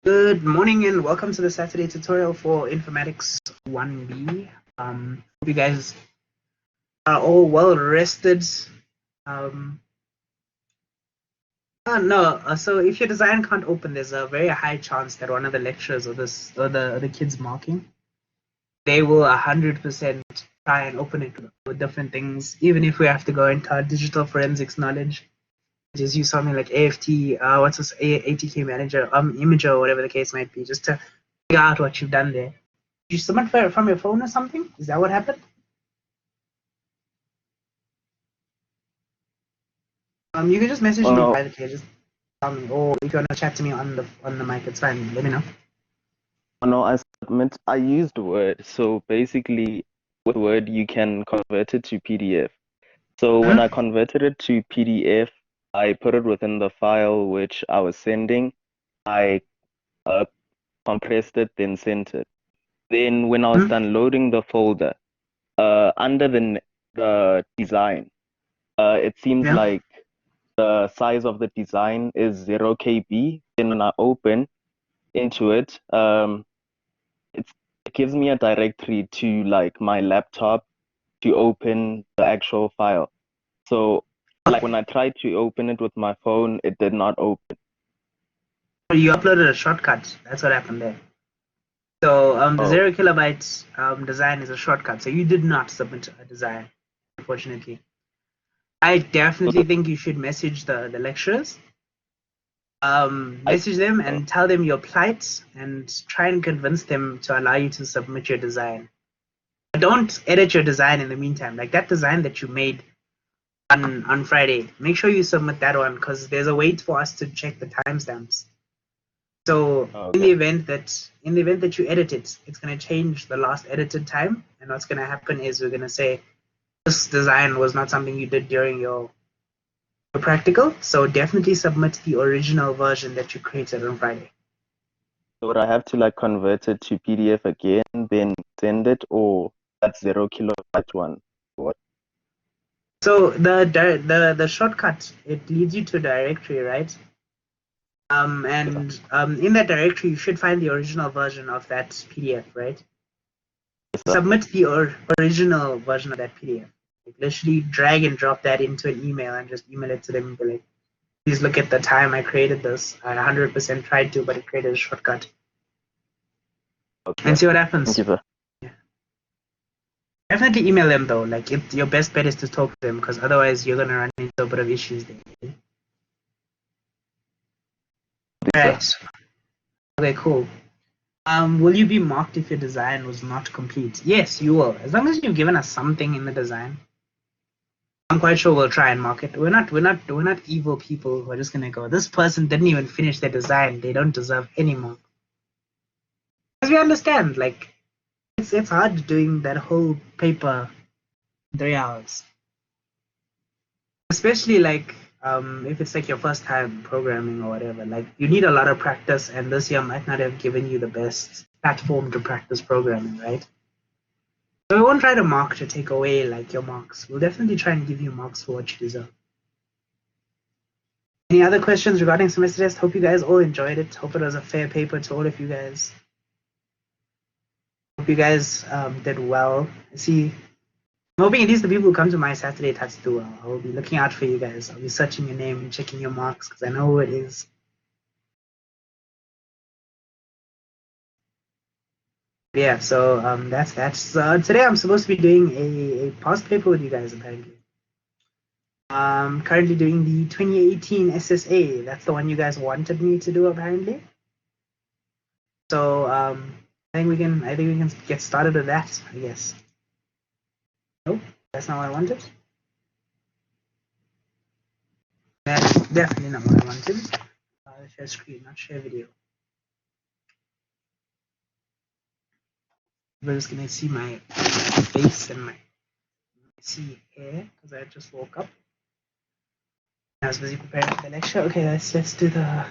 Good morning and welcome to the Saturday tutorial for Informatics 1B. Hope you guys are all well rested. So if your design can't open, there's a very high chance that one of the lecturers or the kids marking, they will 100% try and open it with different things, even if we have to go into our digital forensics knowledge. Just use something like AFT, what's this, ATK manager, Imager, or whatever the case might be, just to figure out what you've done there. Did you submit from your phone or something? Is that what happened? You can just message me privately, just tell me, or if you want to chat to me on the mic, it's fine. Let me know. No, I used Word. So basically, with Word, you can convert it to PDF. So when I converted it to PDF, I put it within the file which I was sending. I compressed it, then sent it. Then when I was done loading the folder, under the design, it seems like the size of the design is 0 KB. Then when I open into it, it gives me a directory to like my laptop to open the actual file. So like when I tried to open it with my phone, it did not open. You uploaded a shortcut. That's what happened there. So the 0 kilobytes design is a shortcut. So you did not submit a design, unfortunately. I definitely think you should message the lecturers. Message them and tell them your plight and try and convince them to allow you to submit your design. But don't edit your design in the meantime. Like that design that you made on Friday, make sure you submit that one because there's a wait for us to check the timestamps. So in the event that you edit it, it's going to change the last edited time, and what's going to happen is we're going to say this design was not something you did during your practical, so definitely submit the original version that you created on Friday. So would I have to like convert it to PDF again, then send it, or that 0 kilobyte one? What? So the shortcut, it leads you to a directory, right? In that directory, you should find the original version of that PDF, right? Submit the original version of that PDF. Like literally drag and drop that into an email and just email it to them and be like, please look at the time I created this. I 100% tried to, but it created a shortcut. And see what happens. Thank you, sir. Yeah. Definitely email them though. Like your best bet is to talk to them because otherwise you're gonna run into a bit of issues there. Right. Okay, cool. Will you be marked if your design was not complete? Yes, you will. As long as you've given us something in the design, I'm quite sure we'll try and mark it. We're not evil people who are just gonna go, this person didn't even finish their design, they don't deserve any mark. Because we understand, like, it's hard doing that whole paper in 3 hours. Especially like if it's like your first time programming or whatever, like you need a lot of practice, and this year might not have given you the best platform to practice programming, right? So we won't try to mark to take away like your marks. We'll definitely try and give you marks for what you deserve. Any other questions regarding semester test? Hope you guys all enjoyed it. Hope it was a fair paper to all of you guys. Hope you guys did well. See, I'm hoping at least the people who come to my Saturday Tats do well. I will be looking out for you guys. I'll be searching your name and checking your marks because I know who it is. Yeah, so that's that. Today I'm supposed to be doing a past paper with you guys apparently. Currently doing the 2018 SSA. That's the one you guys wanted me to do apparently. So I think we can get started with that, I guess. Nope, that's not what I wanted. That's definitely not what I wanted. Share screen, not share video. We're just gonna see my face and my hair because I just woke up. I was busy preparing for the lecture. Okay, let's do the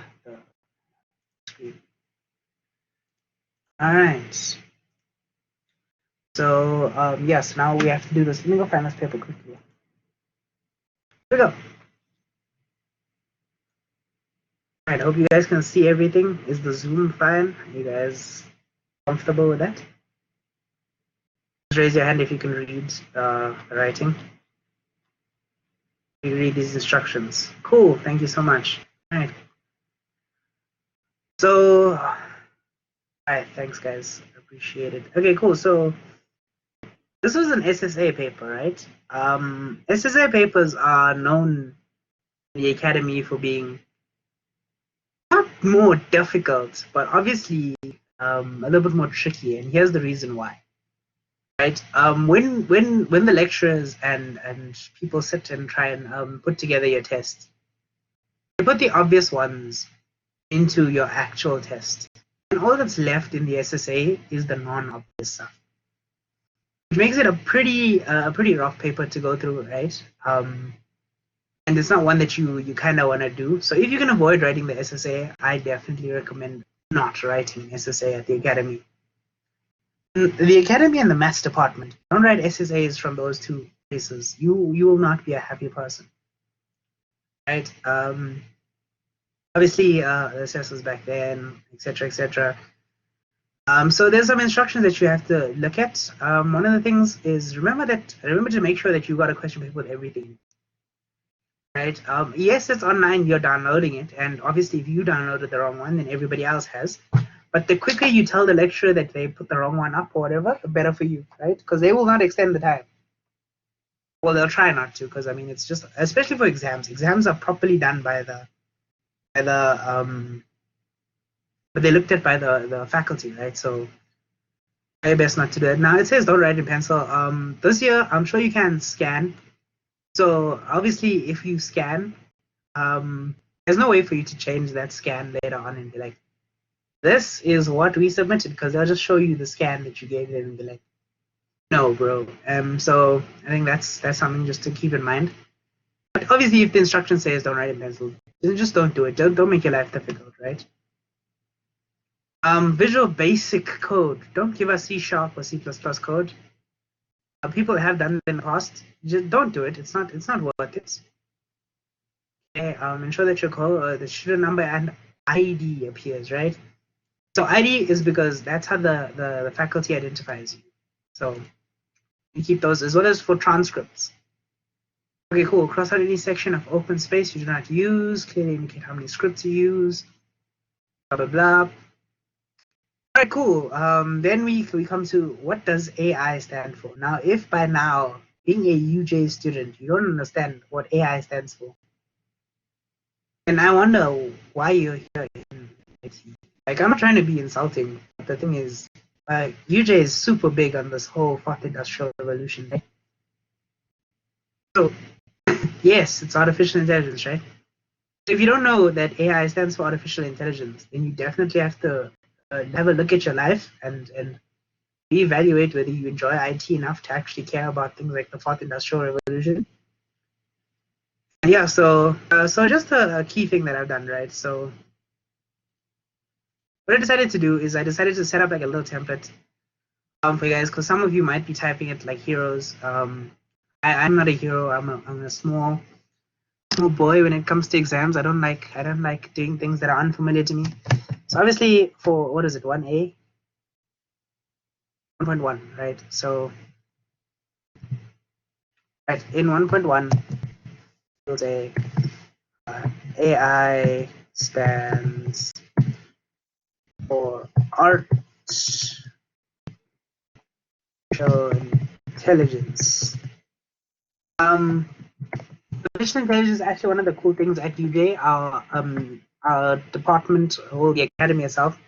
screen. All right. So yes, now we have to do this. Let me go find this paper quickly. Here we go. I hope you guys can see everything. Is the Zoom fine? Are you guys comfortable with that? Just raise your hand if you can read writing. You read these instructions. Cool. Thank you so much. All right. So, all right. Thanks, guys. Appreciate it. Okay, cool. So, this was an SSA paper, right? SSA papers are known in the academy for being not more difficult, but obviously a little bit more tricky. And here's the reason why. Right. When the lecturers and people sit and try and put together your test, they put the obvious ones into your actual test, and all that's left in the SSA is the non-obvious stuff, which makes it a pretty rough paper to go through, right? And it's not one that you kind of want to do. So if you can avoid writing the SSA, I definitely recommend not writing SSA at the academy. The academy and the maths department, don't write SSAs from those two places. You will not be a happy person, right? Obviously, the assessors back then, etc., etc. So there's some instructions that you have to look at. One of the things is remember to make sure that you got a question paper with everything, right? Yes, it's online. You're downloading it, and obviously, if you downloaded the wrong one, then everybody else has. But the quicker you tell the lecturer that they put the wrong one up or whatever, the better for you, right? Because they will not extend the time. Well, they'll try not to, because I mean, it's just, especially for exams. Exams are properly done by but they looked at by the faculty, right? So try best not to do it. Now it says don't write in pencil. This year I'm sure you can scan. So obviously, if you scan, there's no way for you to change that scan later on and be like, this is what we submitted, because they'll just show you the scan that you gave them and be like, no, bro. So I think that's something just to keep in mind. But obviously, if the instruction says don't write in pencil, then just don't do it. Don't make your life difficult, right? Visual Basic code. Don't give us C# or C++ code. People have done it in the past. Just don't do it. It's not worth it. Okay. Ensure that your code, the student number and ID appears, right? So ID is because that's how the faculty identifies you. So you keep those, as well as for transcripts. Okay, cool. Cross out any section of open space you do not use. Clearly indicate how many scripts you use. Blah blah blah. All right, cool. Then we come to, what does AI stand for? Now, if by now, being a UJ student, you don't understand what AI stands for, and I wonder why you're here in IT. Like, I'm not trying to be insulting, but the thing is, UJ is super big on this whole fourth industrial revolution, right? So, yes, it's artificial intelligence, right? So if you don't know that AI stands for artificial intelligence, then you definitely have to have a look at your life and reevaluate whether you enjoy IT enough to actually care about things like the fourth industrial revolution. And yeah, so just a key thing that I've done, right? So what I decided to do is I decided to set up like a little template for you guys, because some of you might be typing it like heroes. I'm not a hero. I'm a small boy when it comes to exams. I don't like doing things that are unfamiliar to me. So obviously for, what is it, 1A? 1.1, right? So right, in 1.1, we'll say AI stands for artificial intelligence. Artificial intelligence is actually one of the cool things at UJ. Our department, or the academy itself,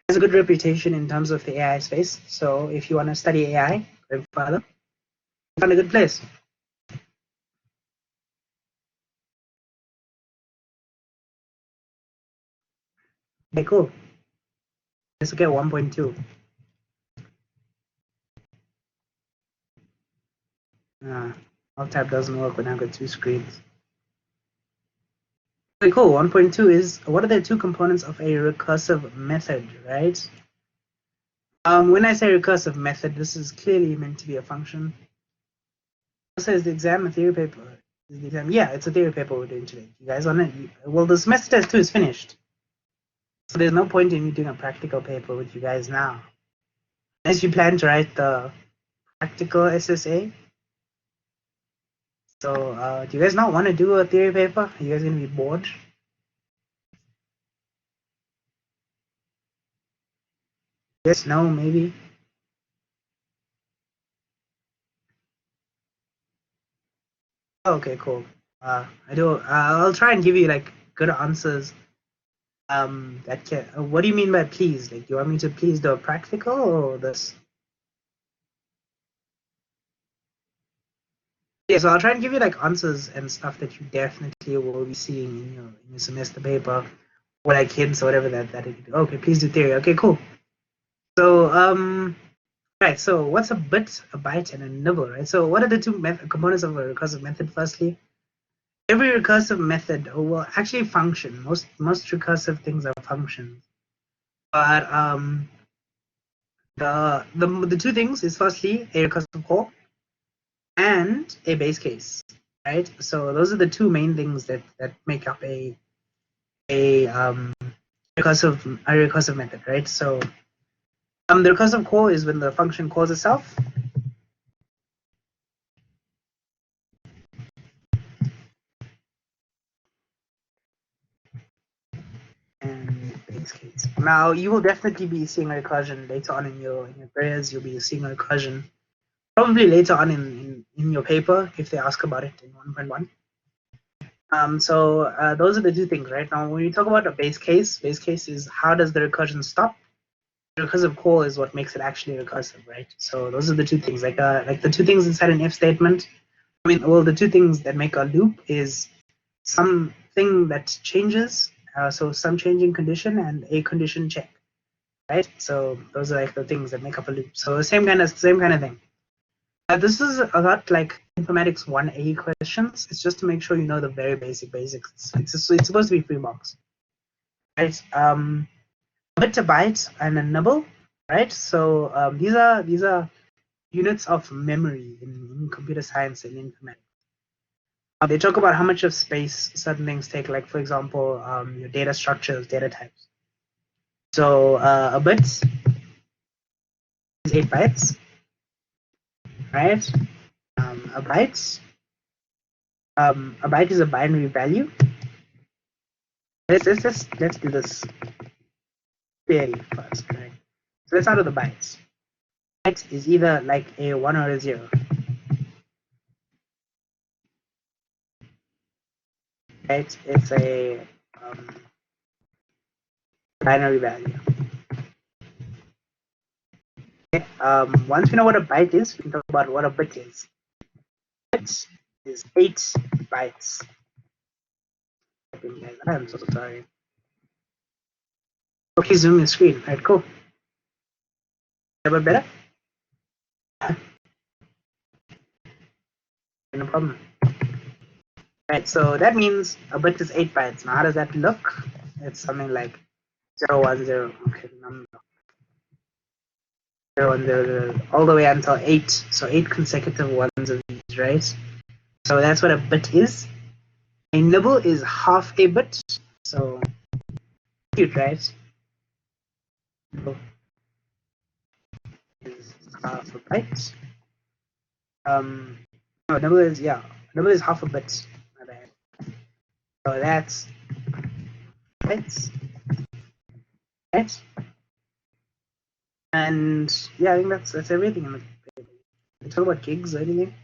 has a good reputation in terms of the AI space. So if you want to study AI going further, you found a good place. Okay, cool. Let's look at 1.2. Alt tab doesn't work when I've got two screens. Okay, cool. 1.2 is, what are the two components of a recursive method, right? When I say recursive method, this is clearly meant to be a function. It says the exam and theory paper Yeah, it's a theory paper we're doing today. You guys want it? Well, the semester test 2 is finished. So there's no point in me doing a practical paper with you guys now. Unless you plan to write the practical SSA. So do you guys not want to do a theory paper? Are you guys going to be bored? Yes, no, maybe. Okay, cool. I'll try and give you like good answers. That can. What do you mean by please? Like, do you want me to please do a practical or this? Yeah, so I'll try and give you like answers and stuff that you definitely will be seeing in your semester paper, or like hints or whatever that. Okay, please do theory. Okay, cool. So right. So what's a bit, a byte, and a nibble? Right. So what are the two components of a recursive method? Firstly, every recursive method will actually function. Most recursive things are functions, but the two things is firstly a recursive call and a base case, right? So those are the two main things that make up a recursive method, right? So the recursive call is when the function calls itself. And base case. Now you will definitely be seeing a recursion later on in your prayers. You'll be seeing a recursion probably later on in your paper if they ask about it in 1.1. So those are the two things, right? Now, when you talk about a base case is how does the recursion stop? The recursive call is what makes it actually recursive, right? So those are the two things, like the two things inside an if statement. I mean, well, the two things that make a loop is something that changes, so some changing condition and a condition check, right? So those are like the things that make up a loop. So same kind of thing. This is a lot like informatics 1A questions. It's just to make sure you know the very basics. It's supposed to be 3 marks, right? A bit, a byte, and a nibble, right? So these are units of memory in computer science and informatics. They talk about how much of space certain things take, like for example, your data structures, data types. So a bit is 8 bytes, right? A byte is a binary value. Let's do this theory first, right? So let's start with the bytes. Byte is either like a 1 or a 0. Right? It's a binary value. Okay. Once we know what a byte is, we can talk about what a bit is. Bit is 8 bytes. I'm so sorry. Okay, zoom your screen. All right, cool. A bit better? No problem. Right, so that means a bit is 8 bytes. Now, how does that look? It's something like 0, 1, 0. Okay, number 0, 1, 0, 0, all the way until 8. So 8 consecutive ones of these, right? So that's what a bit is. A nibble is half a bit. So cute, right? Nibble is half a byte. No, nibble is half a bit. My bad. So that's bytes. Right? And yeah, I think that's everything. We talk about gigs or anything?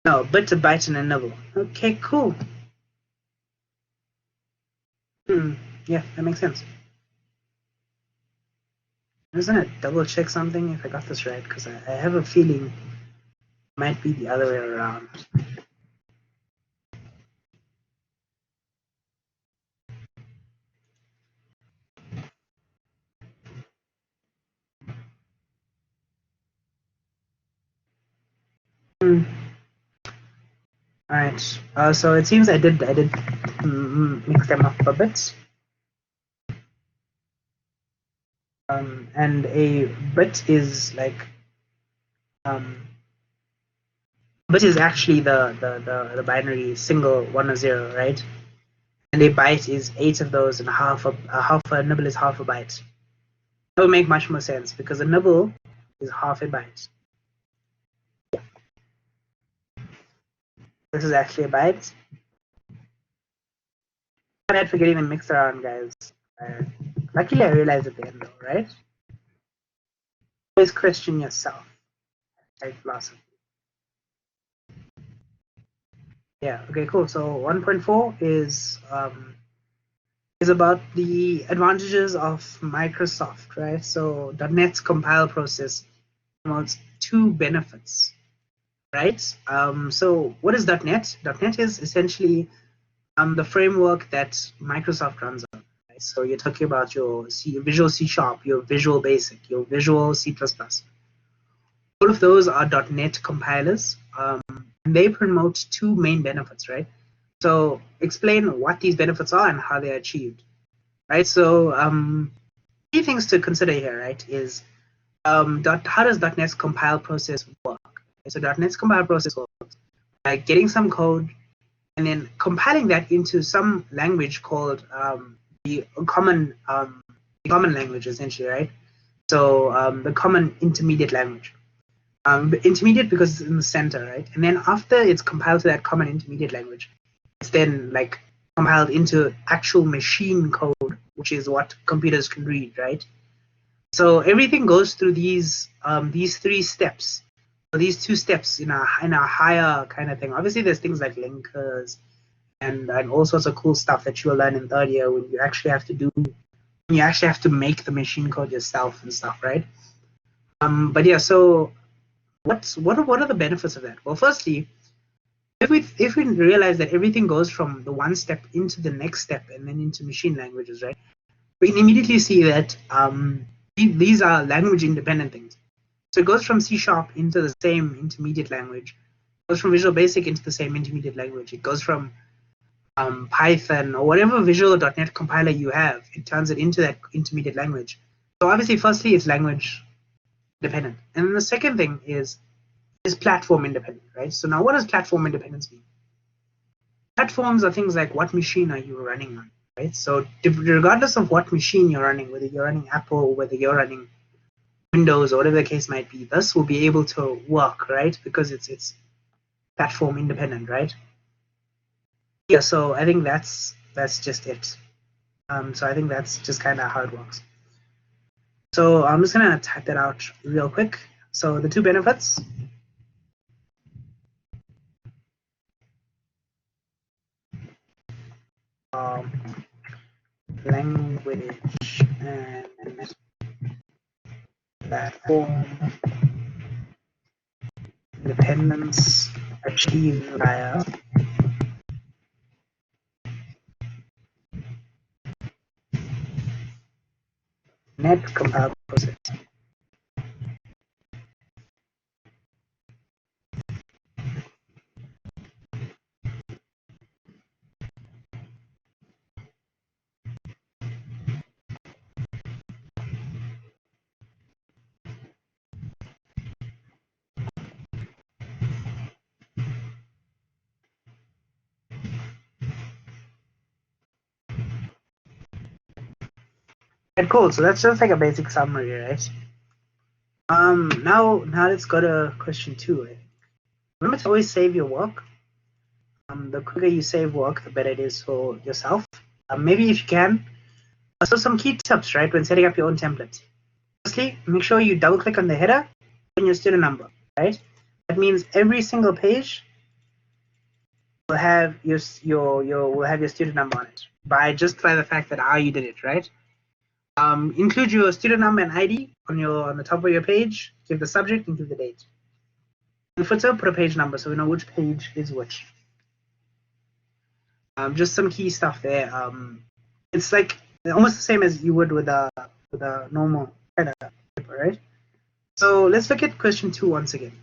No, bit, a byte, and a nibble. Okay, cool. Yeah, that makes sense. Isn't it double check something if I got this right? Because I have a feeling it might be the other way around. All right. So it seems I did mix them up a bit. And a bit is like which is actually the binary single 1 or 0, right? And a byte is 8 of those, and half a nibble is half a byte. That would make much more sense because a nibble is half a byte. This is actually a byte. I'm bad for getting them mixed around, guys. Luckily, I realized at the end, though, right? Always question yourself. Type philosophy. Yeah. Okay. Cool. So 1.4 is about the advantages of Microsoft, right? So .NET's compile process promotes 2 benefits, right? So what is .NET? .NET is essentially the framework that Microsoft runs on. Right? So you're talking about your Visual C#, your Visual Basic, your Visual C++. All of those are .NET compilers, and they promote 2 main benefits, right? So explain what these benefits are and how they're achieved, right? So key things to consider here, right, is how does .NET's compile process work? So .NET's compile process works by getting some code and then compiling that into some language called the common language, essentially, right? So the common intermediate language. Intermediate because it's in the center, right? And then after it's compiled to that common intermediate language, it's then like compiled into actual machine code, which is what computers can read, right? So everything goes through these 3 steps, or these 2 steps in a higher kind of thing. Obviously, there's things like linkers and all sorts of cool stuff that you'll learn in 3rd year when you actually have to make the machine code yourself and stuff, right? But yeah, so what are the benefits of that? Well, firstly, if we realize that everything goes from the one step into the next step and then into machine languages, right? We can immediately see that these are language independent things. So it goes from C# into the same intermediate language. It goes from Visual Basic into the same intermediate language. It goes from Python or whatever Visual.NET compiler you have, it turns it into that intermediate language. So obviously, firstly, it's language dependent. And then the second thing is platform independent, right? So now what does platform independence mean? Platforms are things like what machine are you running on, right? So regardless of what machine you're running, whether you're running Apple or whether you're running Windows or whatever the case might be, this will be able to work, right? Because it's platform independent, right? Yeah, so I think that's just it. So I think that's just kind of how it works. So I'm just gonna type that out real quick. So the 2 benefits. Language and platform independence achieved via .NET compile process. And cool. So that's just like a basic summary, right? Now let's go to question 2. Remember to always save your work. The quicker you save work, the better it is for yourself. Maybe if you can. So some key tips, right, when setting up your own template. Firstly, make sure you double click on the header and your student number, right? That means every single page will have your student number on it by the fact that how you did it, right? Include your student number and ID on the top of your page. Give the subject and give the date. In the footer, put a page number so we know which page is which. Just some key stuff there. It's like almost the same as you would with a normal kind of paper, right? So let's look at question 2 once again.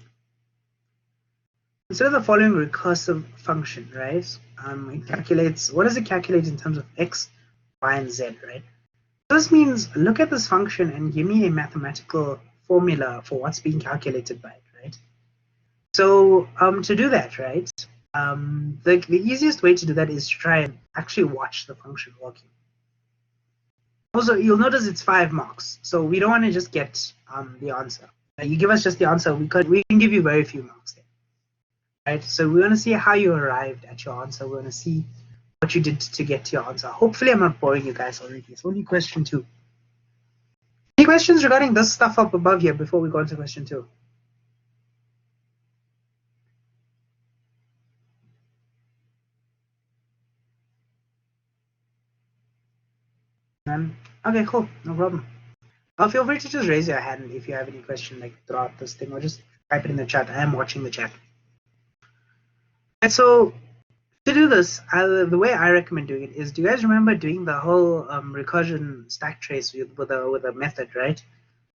Consider the following recursive function, right? It calculates, what does it calculate in terms of x, y, and z, right? So this means look at this function and give me a mathematical formula for what's being calculated by it, right? So to do that, right, the easiest way to do that is to try and actually watch the function working. Also, you'll notice it's 5 marks, so we don't want to just get the answer. You give us just the answer, we can give you very few marks there, right? So we want to see how you arrived at your answer. We want to see what you did to get to your answer. Hopefully, I'm not boring you guys already. It's only question 2. Any questions regarding this stuff up above here before we go on to question 2? Okay, cool, no problem. Feel free to just raise your hand if you have any question like throughout this thing, or just type it in the chat. I am watching the chat. And so to do this, the way I recommend doing it is, do you guys remember doing the whole recursion stack trace with a method, right?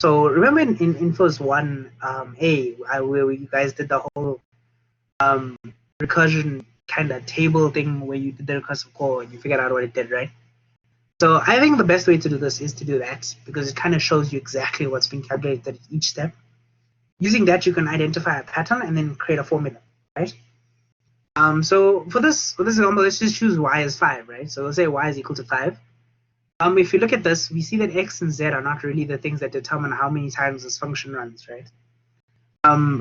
So remember in Infos 1A, where you guys did the whole recursion kind of table thing where you did the recursive call and you figured out what it did, right? So I think the best way to do this is to do that, because it kind of shows you exactly what's being calculated at each step. Using that, you can identify a pattern and then create a formula, right? So for this example, let's just choose y as 5, right? So we'll say y is equal to 5. If you look at this, we see that x and z are not really the things that determine how many times this function runs, right?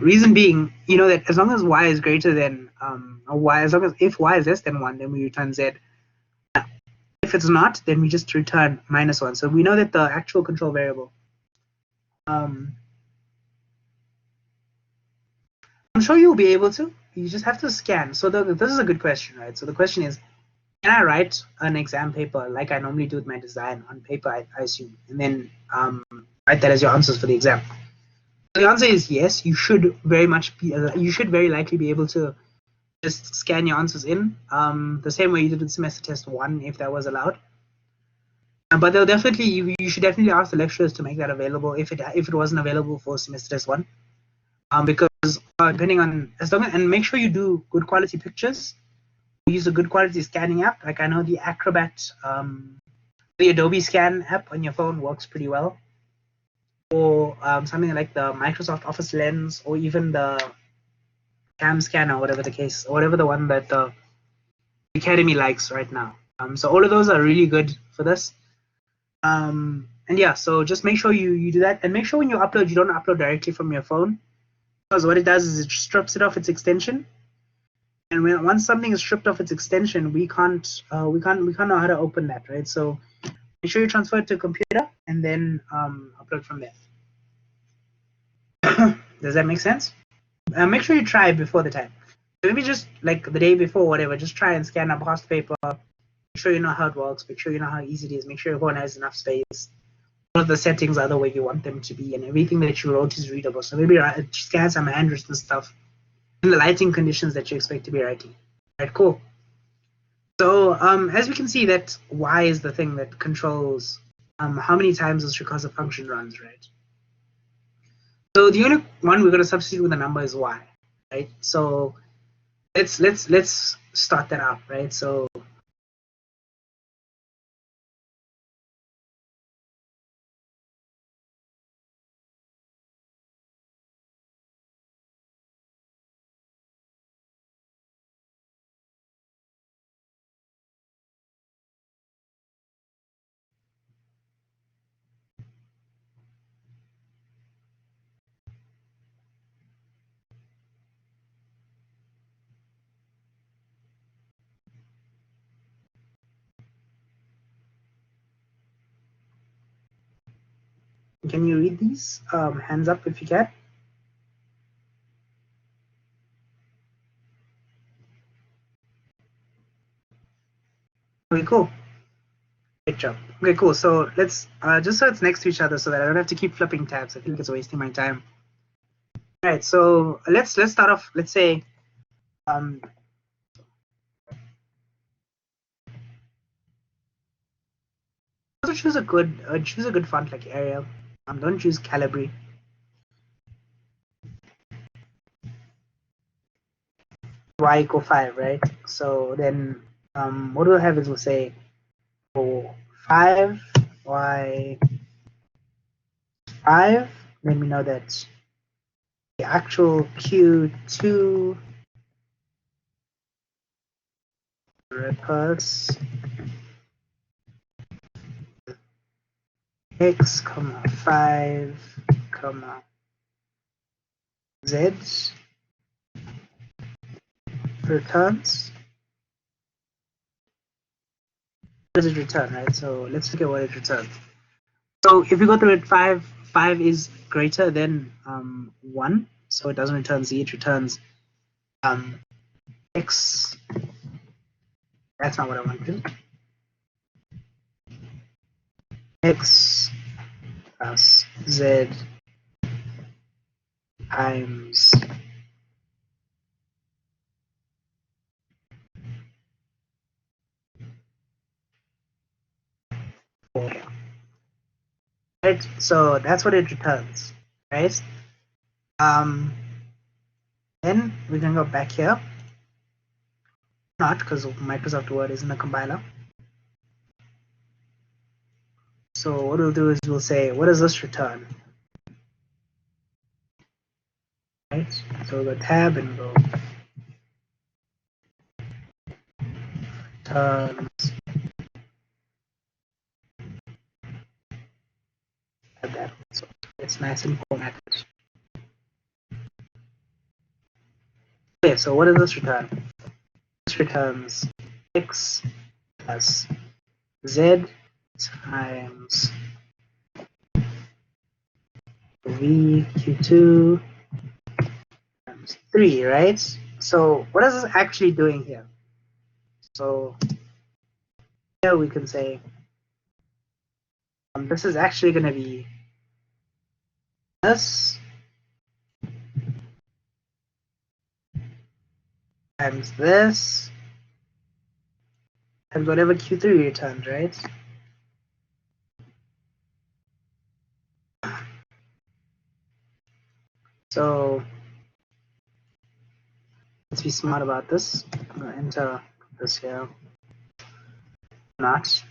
Reason being, you know that as long as y is greater than if y is less than 1, then we return z. If it's not, then we just return -1. So we know that the actual control variable. I'm sure you'll be able to. You just have to scan. So this is a good question, right? So the question is, can I write an exam paper like I normally do with my design on paper, I assume, and then write that as your answers for the exam? The answer is yes. You should very likely be able to just scan your answers in the same way you did with semester test 1, if that was allowed. But they'll definitely, you should definitely ask the lecturers to make that available if it wasn't available for semester test 1, because depending on and make sure you do good quality pictures. Use a good quality scanning app. Like I know the Acrobat, the Adobe Scan app on your phone works pretty well, or something like the Microsoft Office Lens, or even the Cam Scanner, whatever the case, or whatever the one that the Academy likes right now. So all of those are really good for this. And yeah, so just make sure you do that, and make sure when you upload, you don't upload directly from your phone, because what it does is it strips it off its extension. And once something is stripped off its extension, we can't know how to open that, right? So make sure you transfer it to a computer and then upload from there. Does that make sense? Make sure you try before the time. Maybe just like the day before, whatever. Just try and scan a past paper. Make sure you know how it works. Make sure you know how easy it is. Make sure your phone has enough space. All of the settings are the way you want them to be, and everything that you wrote is readable. So maybe scan some handwritten stuff in the lighting conditions that you expect to be writing. Right, cool. So as we can see, that y is the thing that controls how many times this recursive function runs, right? So the only one we're going to substitute with a number is y, right? So let's start that up, right? So can you read these? Hands up if you can. Okay, cool. Great job. Okay, cool. So let's just so it's next to each other so that I don't have to keep flipping tabs. I feel like it's wasting my time. All right, so let's start off. Let's say also choose a good font like Arial. Don't choose Calibri. Y equal 5, right? So then what we'll have is we'll say 5 y 5. Then we know that the actual Q2 recurse x comma 5 comma z returns. What does it return, right? So let's look at what it returns. So if you go through it, 5 is greater than 1, so it doesn't return z, it returns x. That's not what I wanted. X plus z times right? So that's what it returns, right? Then we can go back here. Not because Microsoft Word isn't a compiler. So what we'll do is we'll say, what does this return? Right? So we'll go tab and go returns. Add that. So it's nice and formatted. Okay, so what does this return? This returns x plus z times vq2 times 3, right? So what is this actually doing here? So here we can say this is actually going to be this times this and whatever Q3 returns, right? So let's be smart about this. I'm going to enter this here. Not.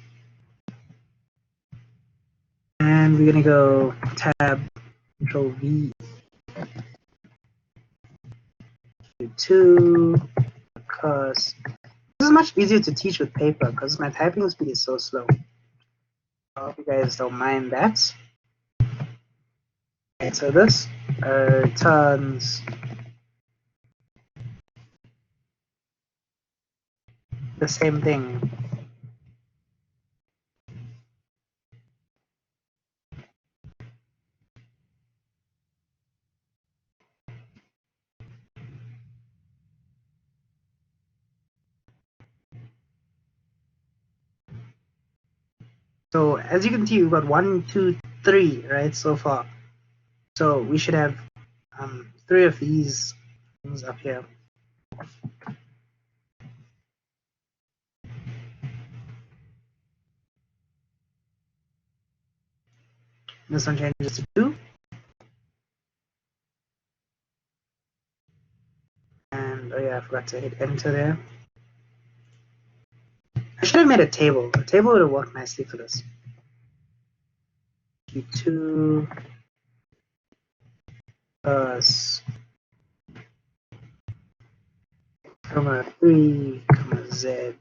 And we're going to go tab Control V Q2 because this is much easier to teach with paper because my typing speed is so slow. I hope you guys don't mind that. Okay, so this returns the same thing. So as you can see, we've got 1, 2, 3, right, so far. So we should have 3 of these things up here. This one changes to 2. And oh yeah, I forgot to hit enter there. I should have made a table. A table would have worked nicely for this. Q2 plus comma 3 comma z.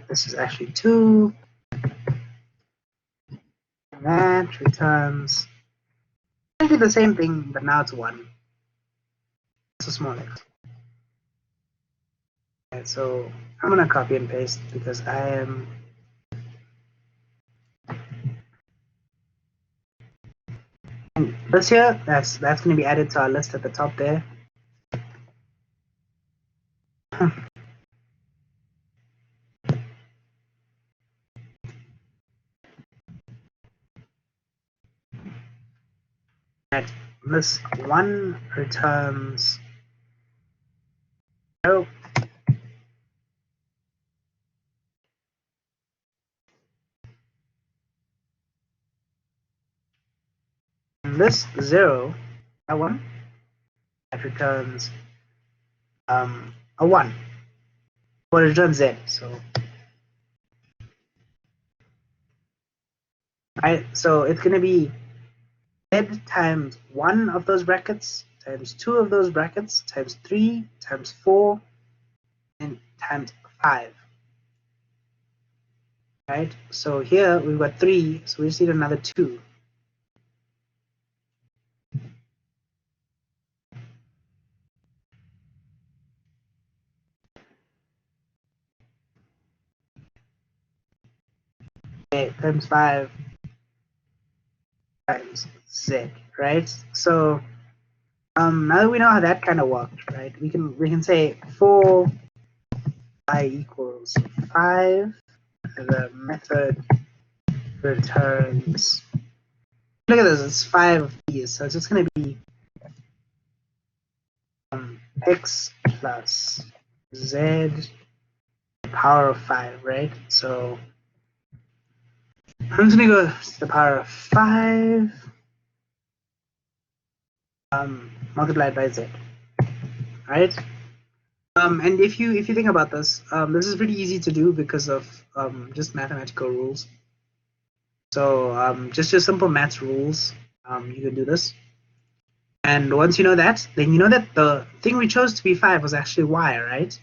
This is actually 2. And that returns actually the same thing, but now it's 1. It's a small x. Right, so I'm gonna copy and paste because I am and this here, that's gonna be added to our list at the top there. That this one returns 0. And this 0, that one, that returns a 1. Or it returns z. So it's gonna be z times 1 of those brackets times 2 of those brackets times 3 times 4 and times 5. Right? So here we've got 3, so we just need another 2. Okay, times 5 times z, right? So now that we know how that kind of worked, right? We can say 4 I equals 5. The method returns. Look at this, it's 5 of these, so it's just going to be x plus z power of 5, right? So I'm just going to go to the power of 5 multiplied by z, right? And if you think about this, this is pretty easy to do because of just mathematical rules. So just your simple maths rules, you can do this. And once you know that, then you know that the thing we chose to be 5 was actually y, right?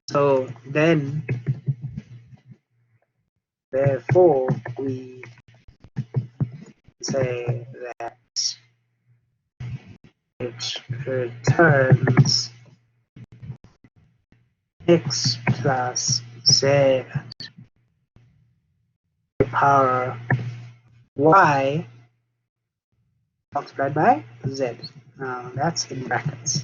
So then, therefore, we say that it returns x plus z to the power y multiplied by z. Now that's in brackets.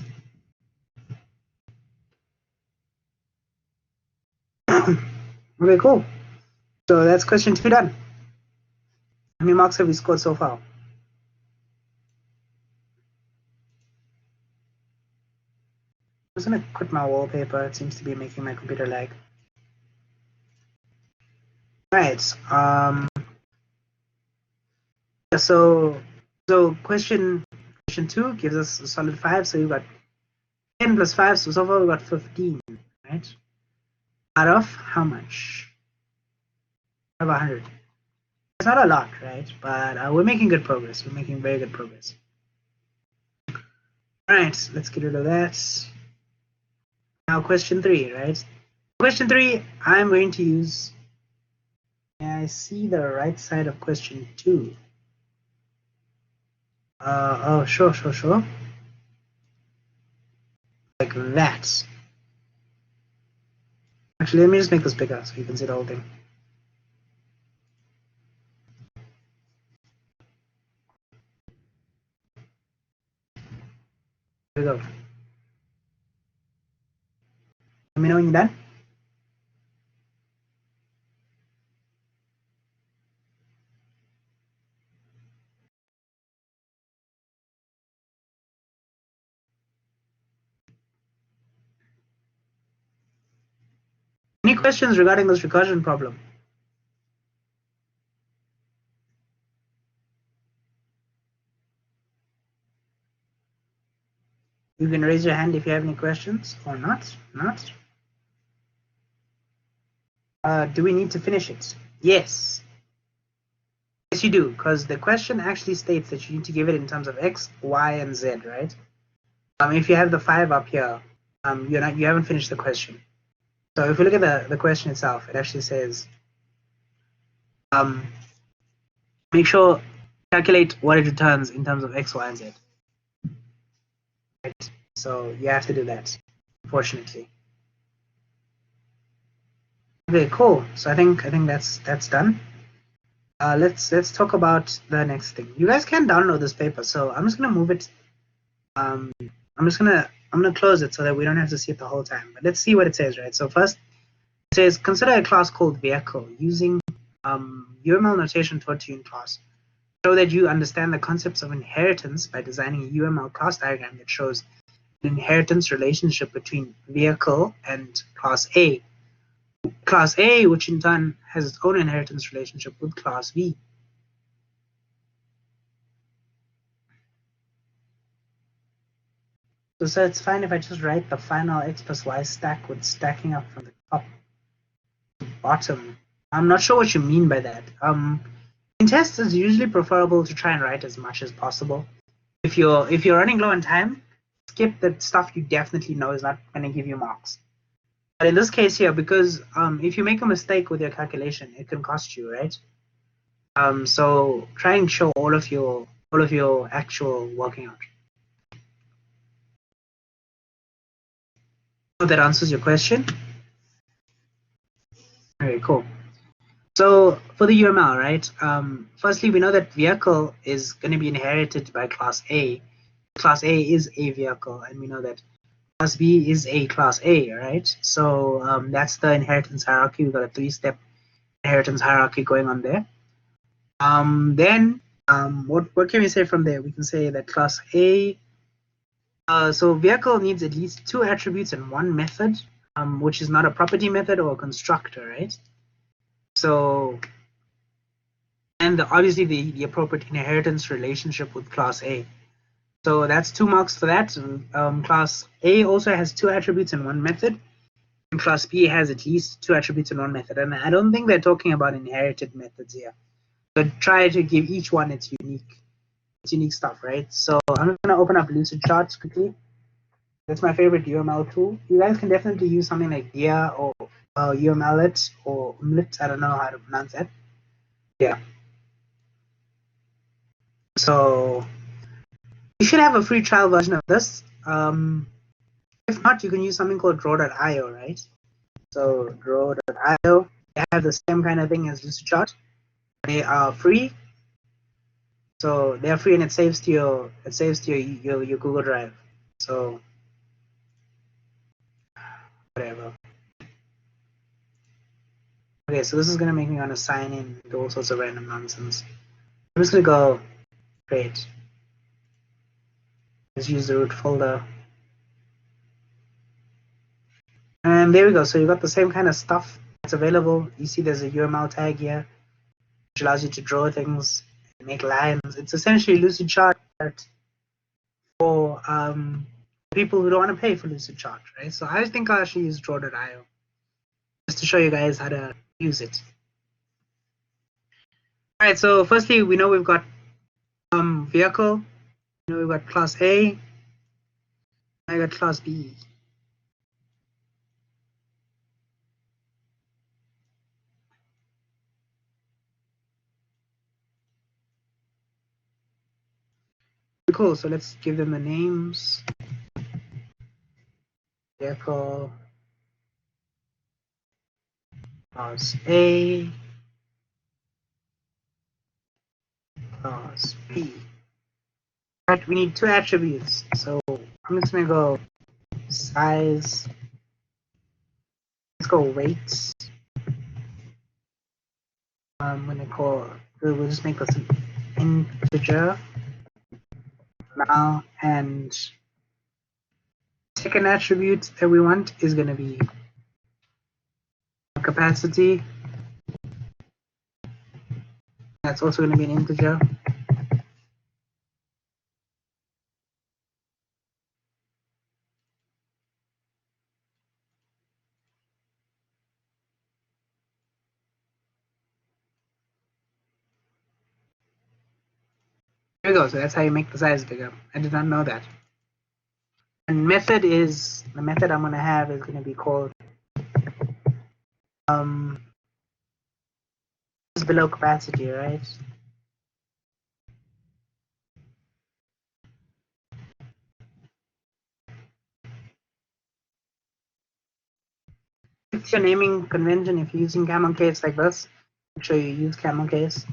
Okay, cool. So that's question 2 done. How many marks have we scored so far? I'm just gonna quit my wallpaper. It seems to be making my computer lag. Alright, so question 2 gives us a solid 5, so we've got 10 plus 5, so far we've got 15, right? Out of how much? Out of 100. It's not a lot, right? But we're making good progress. We're making very good progress. Alright, let's get rid of that. Now question 3, right? Question 3, I'm going to use, I see the right side of question 2. Oh, sure. Like that. Actually, let me just make this bigger so you can see the whole thing. There we go. Let me know when you're done. Any questions regarding this recursion problem? You can raise your hand if you have any questions or not. Do we need to finish it? Yes. Yes, you do, because the question actually states that you need to give it in terms of x, y, and z, right? If you have the 5 up here, you haven't finished the question. So if you look at the question itself, it actually says, make sure calculate what it returns in terms of x, y, and z. Right? So you have to do that, unfortunately. Okay, cool. So I think that's done. Let's talk about the next thing. You guys can download this paper, so I'm just gonna move it. I'm gonna close it so that we don't have to see it the whole time. But let's see what it says, right? So first, it says consider a class called vehicle using UML notation taught to you in class. Show that you understand the concepts of inheritance by designing a UML class diagram that shows an inheritance relationship between vehicle and class A. Class A, which in turn has its own inheritance relationship with class V. So it's fine if I just write the final x plus y stack with stacking up from the top to bottom. I'm not sure what you mean by that. In tests, it's usually preferable to try and write as much as possible. If you're running low on time, skip the stuff you definitely know is not going to give you marks. But in this case here, because if you make a mistake with your calculation, it can cost you, right? So try and show all of your actual working out. Hope that answers your question. Very cool. So for the UML, right? Firstly, we know that vehicle is going to be inherited by class A. Class A is a vehicle, and we know that class B is a class A, right? So that's the inheritance hierarchy. We've got a 3-step inheritance hierarchy going on there. Then what can we say from there? We can say that class A, so vehicle needs at least 2 attributes and 1 method, which is not a property method or a constructor, right? So, and obviously the appropriate inheritance relationship with class A. So that's 2 marks for that. Class A also has 2 attributes and 1 method. And class B has at least 2 attributes and 1 method. And I don't think they're talking about inherited methods here. So try to give each one its unique stuff, right? So I'm going to open up Lucidcharts quickly. That's my favorite UML tool. You guys can definitely use something like Dia or UMLit or Umlit. I don't know how to pronounce that. Yeah. So you should have a free trial version of this. If not, you can use something called draw.io, right? So draw.io, they have the same kind of thing as Lucidchart. They are free. So they are free, and it saves to your Google Drive. So whatever. Okay, so this is gonna make me want to sign in, do all sorts of random nonsense. I'm just gonna go create. Let's use the root folder. And there we go. So you got the same kind of stuff that's available. You see there's a UML tag here, which allows you to draw things and make lines. It's essentially Lucidchart for people who don't want to pay for Lucidchart, right? So I think I'll actually use draw.io just to show you guys how to use it. All right, so firstly, we know we've got vehicle. We know we've got class A. I got class B. Cool, so let's give them the names. Vehicle, class A, class B. Right, we need 2 attributes. So I'm just gonna go size. Let's go weight. I'm gonna call. We'll just make this an integer now, and second attribute that we want is gonna be capacity. That's also gonna be an integer. There we go. So that's how you make the size bigger. I did not know that. And method is the method I'm gonna have is gonna be called is below capacity, right? It's your naming convention. If you're using camel case like this, make sure you use camel case.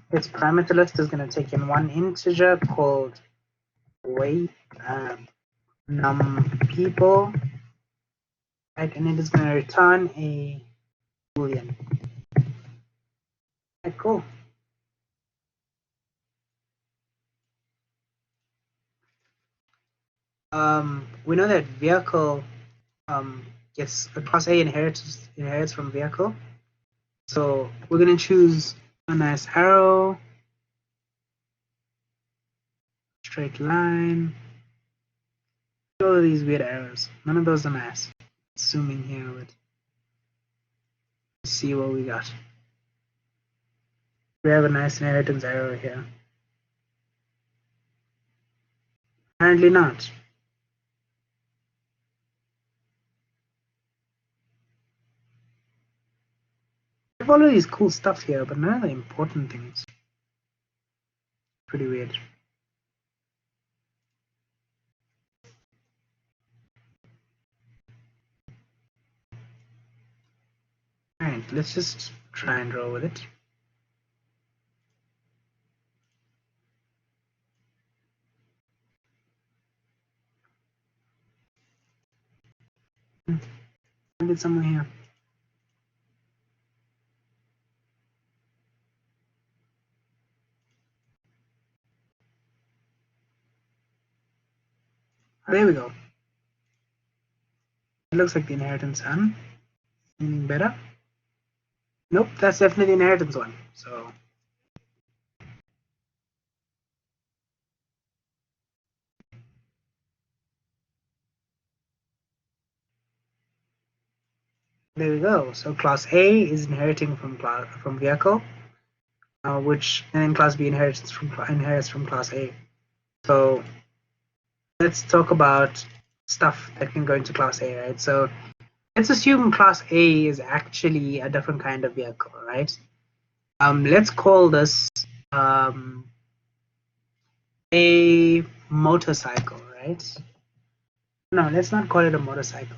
Its parameter list is going to take in 1 integer called weight num people, right? And it is going to return a boolean. Right, cool. We know that vehicle gets a class A inherits from vehicle. So we're going to choose a nice arrow, straight line. All of these weird arrows. None of those are nice. Zoom in here with. See what we got. We have a nice inheritance arrow here. Apparently not. We have all of these cool stuff here, but none of the important things. Pretty weird. Alright, let's just try and roll with it. Find it somewhere here. Oh, there we go. It looks like the inheritance one. Anything better? Nope, that's definitely the inheritance one. So there we go. So class A is inheriting from vehicle, which and then class B inherits from class A. So let's talk about stuff that can go into class A, right? So let's assume class A is actually a different kind of vehicle, right? Let's call this a motorcycle, right? No, let's not call it a motorcycle.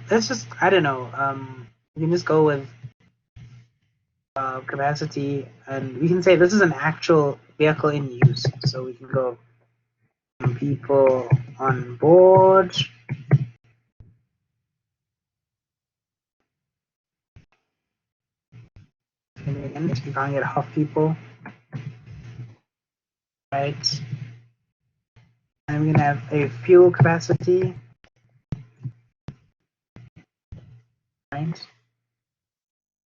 Let's just, I don't know, we can just go with capacity, and we can say this is an actual vehicle in use. So we can go people on board. And again, if you can't get half people, right? And we're gonna have a fuel capacity, right?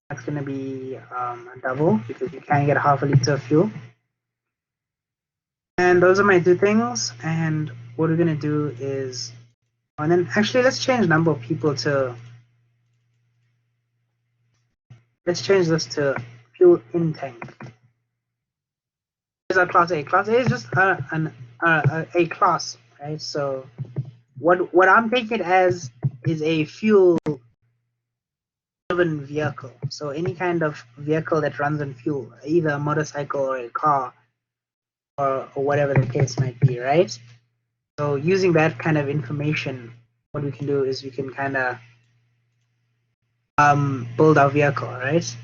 That's gonna be a double because you can't get half a liter of fuel. And those are my two things. And what we're gonna do is, and then actually let's change number of people to, let's change this to fuel in tank. Is our class A. Class A is just a class, right? So what I'm taking it as is a fuel driven vehicle. So any kind of vehicle that runs on fuel, either a motorcycle or a car or whatever the case might be, right? So using that kind of information, what we can do is we can kind of build our vehicle, right?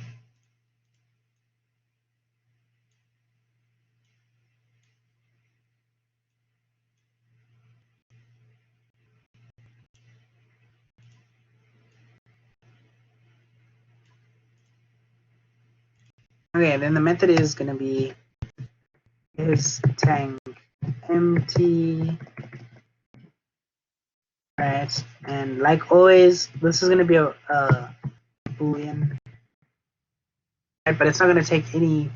Okay, then the method is going to be is tank empty, right? And like always, this is going to be a boolean, right? But it's not going to take anything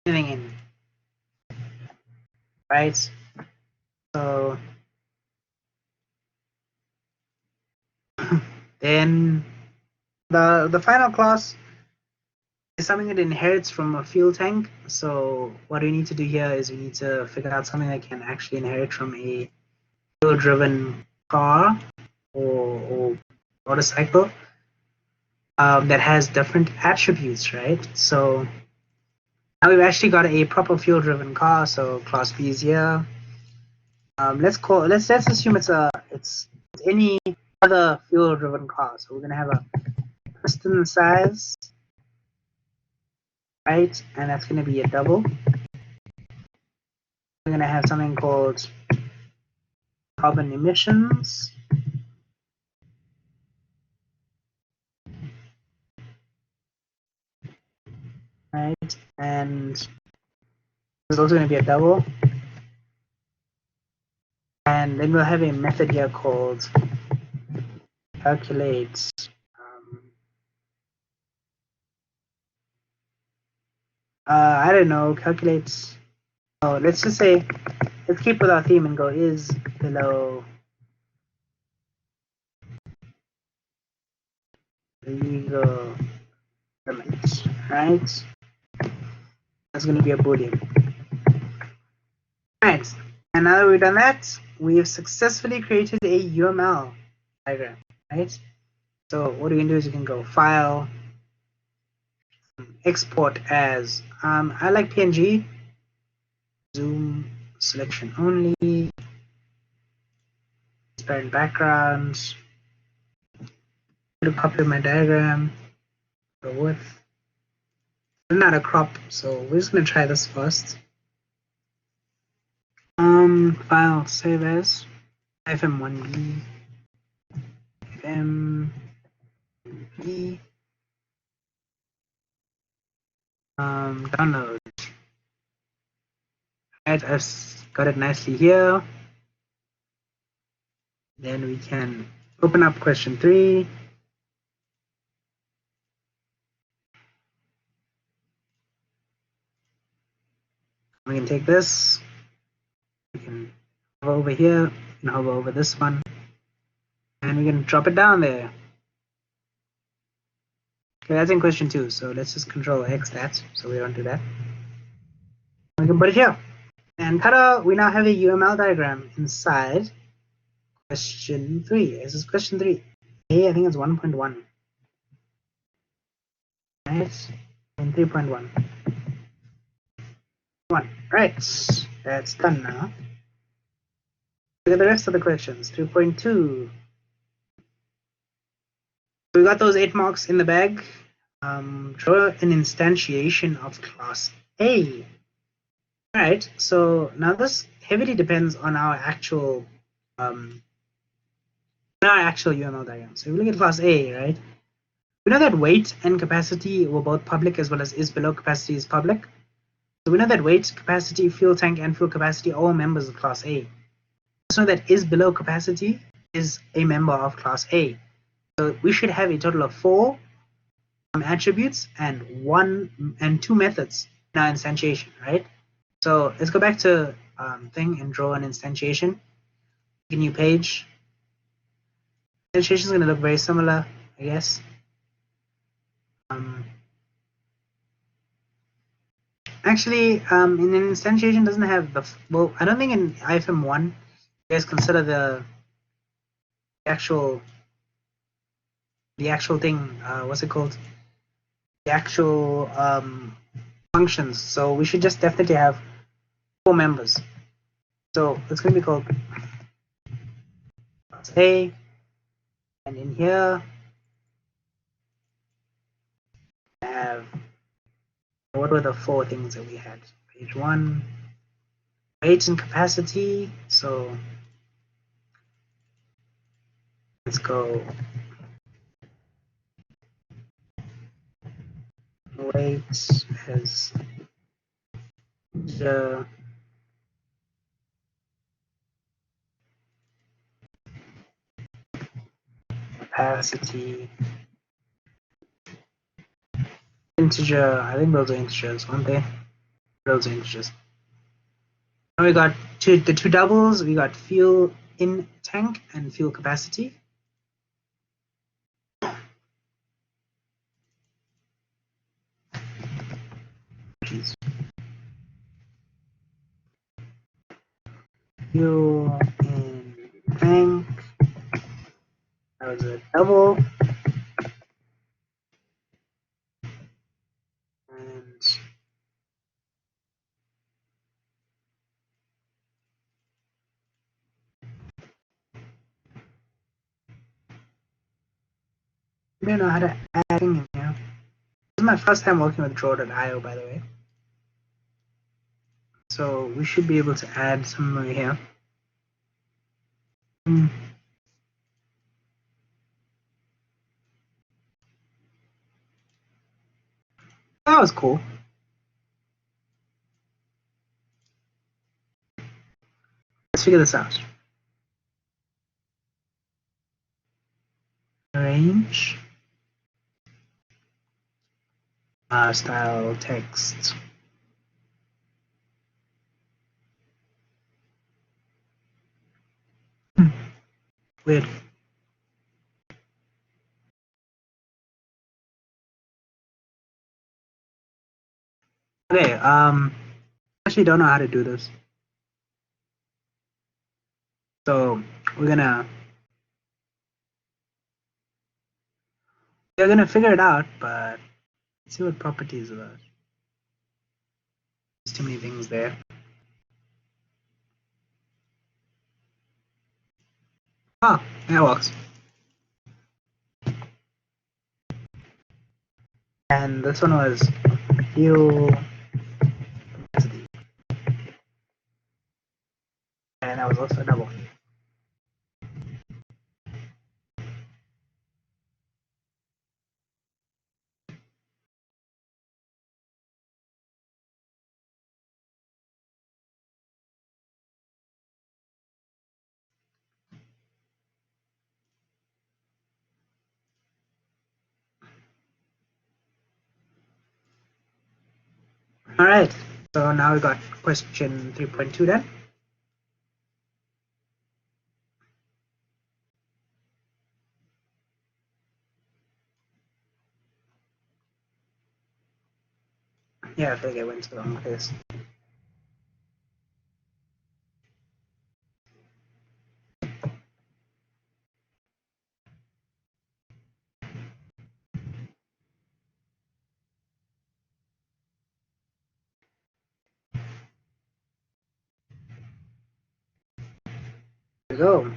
in, right? So then the final class is something that inherits from a fuel tank. So what we need to do here is we need to figure out something that can actually inherit from a fuel-driven car or motorcycle that has different attributes, right? So now we've actually got a proper fuel-driven car. So class B is here. Let's assume it's any other fuel-driven car. So we're gonna have a piston size, right? And that's gonna be a double. We're gonna have something called carbon emissions. Right, and there's also going to be a double. And then we'll have a method here called calculate. I don't know, calculate. Oh, let's just say, let's keep with our theme and go is below legal limits, right? That's going to be a boolean. Right, and now that we've done that, we have successfully created a UML diagram, right? So what you can do is you can go File, Export as, I like PNG, Zoom, Selection Only, Transparent Backgrounds, to copy my diagram, the width. I'm not a crop, so we're just gonna try this first. File, save as, fm1b, fm1b, download. Right, I've got it nicely here. Then we can open up question 3. We can take this, we can hover over here, and hover over this one, and we can drop it down there. Okay, that's in question 2, so let's just control X that, so we don't do that. We can put it here. And ta-da, we now have a UML diagram inside question 3. This is question 3. I think it's 1.1. Right, and 3.1. Right, that's done now. Look at the rest of the questions. 3.2. We got those 8 marks in the bag. Draw an instantiation of class A. Alright, so now this heavily depends on our actual UML diagram. So if we look at class A, right? We know that weight and capacity were both public, as well as is below capacity is public. So we know that weight, capacity, fuel tank, and fuel capacity are all members of class A. So know that is below capacity is a member of class A. So we should have a total of 4 attributes and 2 methods in our instantiation, right? So let's go back to thing and draw an instantiation. A new page. Instantiation is going to look very similar, I guess. Actually, in an instantiation doesn't have the, well, I don't think in IFM1 you guys consider the actual thing, what's it called? The actual functions. So we should just definitely have 4 members. So it's going to be called class A, and in here I have, what were the 4 things that we had? Page 1, weight and capacity. So let's go weight as the capacity integer. I think those are integers, aren't they? Those are integers. Now we got the 2 doubles. We got fuel in tank and fuel capacity. Jeez. Fuel in tank. That was a double. And I don't know how to add thing in here. This is my first time working with Draw.io, by the way. So we should be able to add some over here. That was cool. Let's figure this out. Range. Style text. Weird. Okay, actually don't know how to do this. So we're gonna figure it out, but let's see what properties are. There's too many things there. Oh, that works. And this one was hue opacity. And that was also double. All right, so now we got question 3.2 then. Yeah, I think I went to the wrong place. There we go.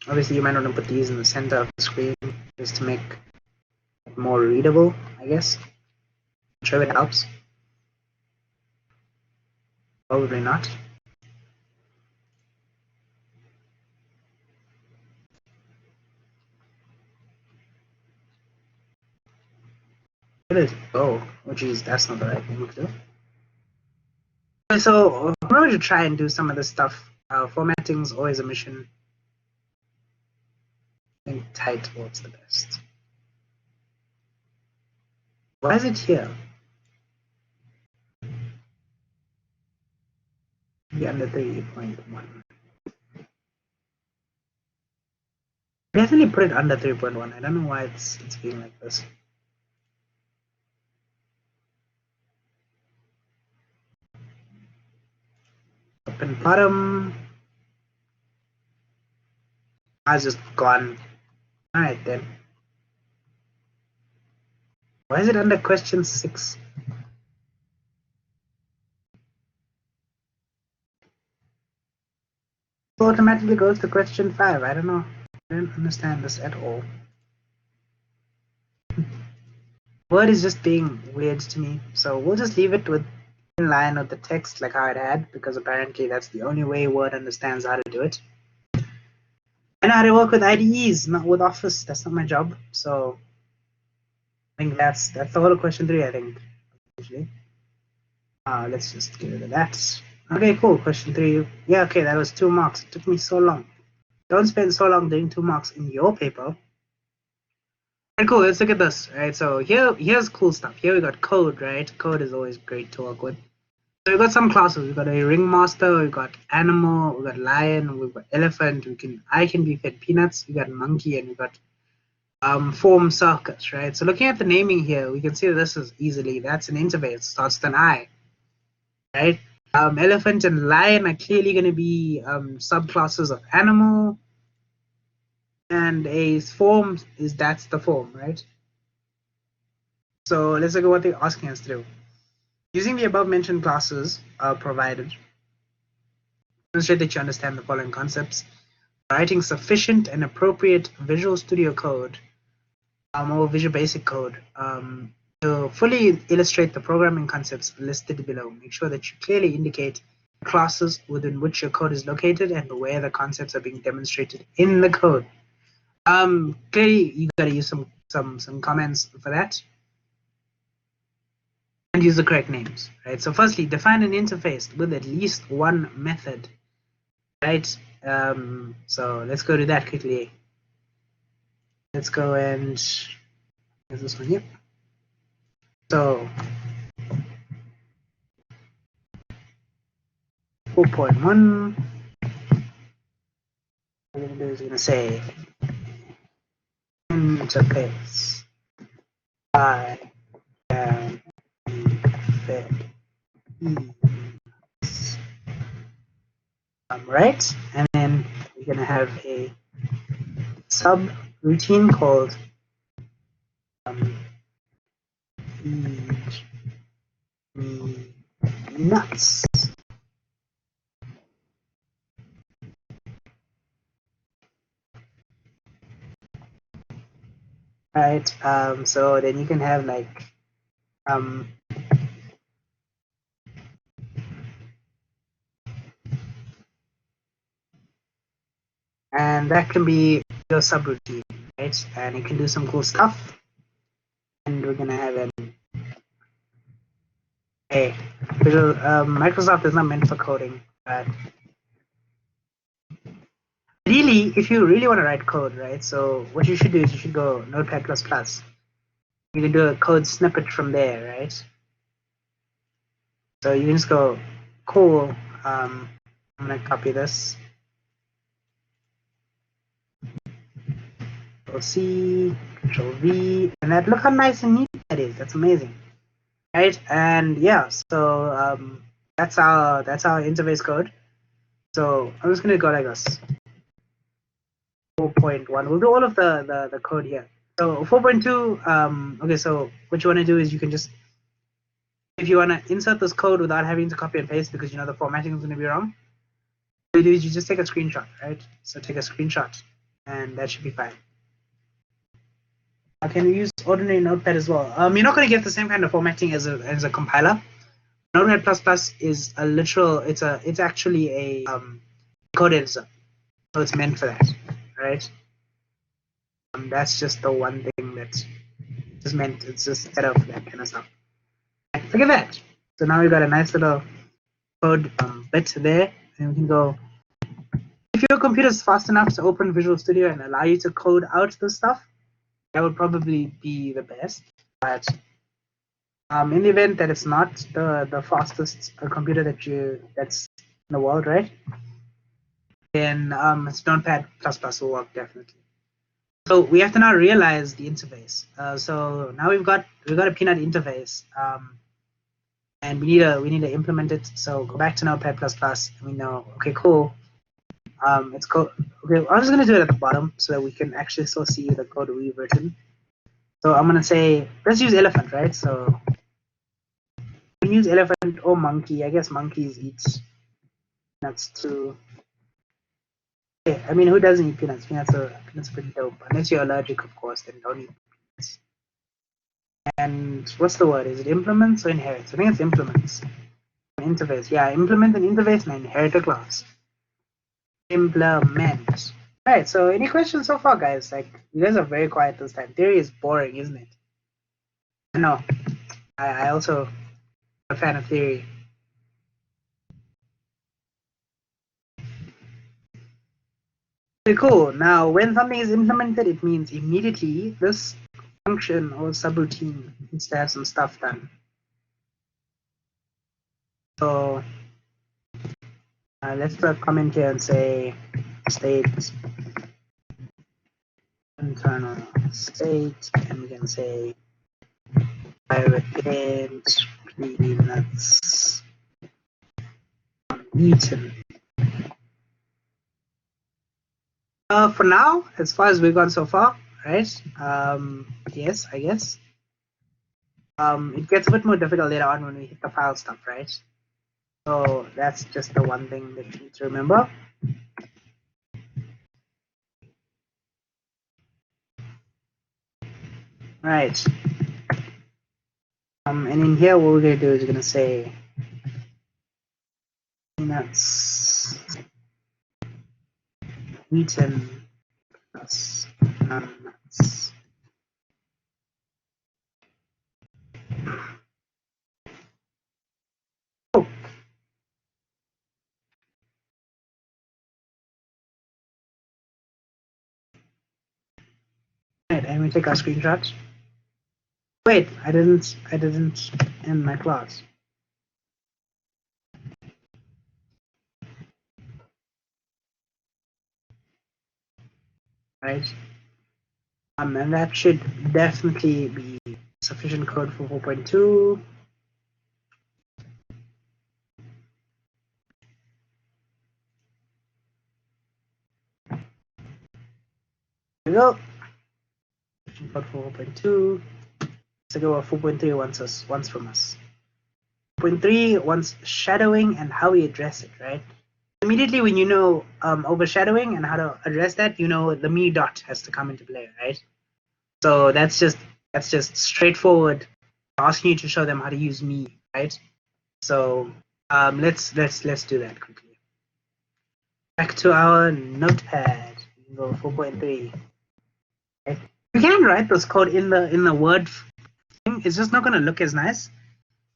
Obviously you might want to put these in the center of the screen just to make it more readable, I guess. I'm sure it helps. Probably not. Where did it go? Oh geez, that's not the right thing to do. Okay, so I'm going to try and do some of this stuff. Formatting is always a mission. I think title's the best. Why is it here? Maybe under 3.1. Definitely put it under 3.1. I don't know why it's being like this. Up and bottom. I was just gone. Alright then. Why is it under question 6? It automatically goes to question 5. I don't know. I don't understand this at all. Word is just being weird to me. So we'll just leave it with in line with the text like how it had, because apparently that's the only way Word understands how to do it. I know how to work with IDEs, not with Office. That's not my job. So I think that's the whole of question 3, I think. Actually. Let's just get rid of that. Okay, cool. Question 3. Yeah, okay, that was 2 marks. It took me so long. Don't spend so long doing 2 marks in your paper. Alright, cool. Let's look at this. Right, so here's cool stuff. Here we got code, right? Code is always great to work with. So we've got some classes. We've got a ringmaster, we've got animal, we've got lion, we've got elephant, I can be fed peanuts, we've got monkey, and we've got form circus, right? So looking at the naming here, we can see that this is easily, that's an interface, starts with an I, right? Elephant and lion are clearly going to be subclasses of animal, and a form that's the form, right? So let's look at what they're asking us to do. Using the above mentioned classes provided, demonstrate that you understand the following concepts. Writing sufficient and appropriate Visual Studio Code or Visual Basic Code to fully illustrate the programming concepts listed below. Make sure that you clearly indicate classes within which your code is located and where the concepts are being demonstrated in the code. Clearly, you got to use some comments for that. And use the correct names, right? So firstly, define an interface with at least one method, right? So let's go to that quickly. Let's go and here's this one here. So 4.1 we're gonna do is we're gonna say interface I can fit right, and then we're gonna have a subroutine called feed me nuts. Right, so then you can have like and that can be your subroutine, right? And it can do some cool stuff. And we're gonna have an visual. Microsoft is not meant for coding, but really, if you really want to write code, right? So what you should do is you should go Notepad++. You can do a code snippet from there, right? So you can just go, cool. I'm gonna copy this. Control C, Control V, and that, look how nice and neat that is. That's amazing, right? And yeah, so that's our interface code. So I'm just gonna go like this. 4.1. We'll do all of the code here. So 4.2. Okay, so what you want to do is you can just, if you want to insert this code without having to copy and paste because you know the formatting is going to be wrong, what you do is you just take a screenshot, right? So take a screenshot, and that should be fine. Can we use ordinary Notepad as well? You're not going to get the same kind of formatting as a compiler. Notepad++ is a literal. It's actually a code editor, so it's meant for that, right? That's just the one thing that is meant. It's just set up for that kind of stuff. Look at that. So now we've got a nice little code bit there, and we can go. If your computer is fast enough to open Visual Studio and allow you to code out this stuff, that would probably be the best. But in the event that it's not the fastest computer that's in the world, right? Then it's Notepad++ will work definitely. So we have to now realize the interface. So now we've got a Peanut interface, and we need to implement it. So go back to Notepad++, and we know, okay, cool. It's code. Okay, I'm just gonna do it at the bottom so that we can actually still see the code we've written. So I'm gonna say, let's use elephant, right? So we can use elephant or monkey. I guess monkeys eat peanuts too. Yeah, I mean, who doesn't eat peanuts? Peanuts are pretty dope. Unless you're allergic, of course, then don't eat peanuts. And what's the word? Is it implements or inherits? I think it's implements. An interface. Yeah, implement an interface and inherit a class. Implement. Alright, so any questions so far, guys? Like, you guys are very quiet this time. Theory is boring, isn't it? I know. I also am a fan of theory. Okay, cool. Now, when something is implemented, it means immediately this function or subroutine needs to have some stuff done. So let's put a comment here and say state internal state, and we can say private int peanuts eaten. For now, as far as we've gone so far, right? Yes, I guess. It gets a bit more difficult later on when we hit the file stuff, right? So that's just the one thing that you need to remember. Right. And in here, what we're gonna do is we're gonna say peanuts eaten plus nuts. Oh. Right, and we take our screenshots. Wait, I didn't end my class. right? And that should definitely be sufficient code for 4.2. There we go. Sufficient code for 4.2. Let's go what 4.3 wants from us. 4.3 wants shadowing and how we address it, right? Immediately when you know overshadowing and how to address that, you know the me dot has to come into play, right? So that's just straightforward, asking you to show them how to use me, right? So let's do that quickly. Back to our notepad. We can go 4.3. Right? You can write this code in the Word thing. It's just not going to look as nice.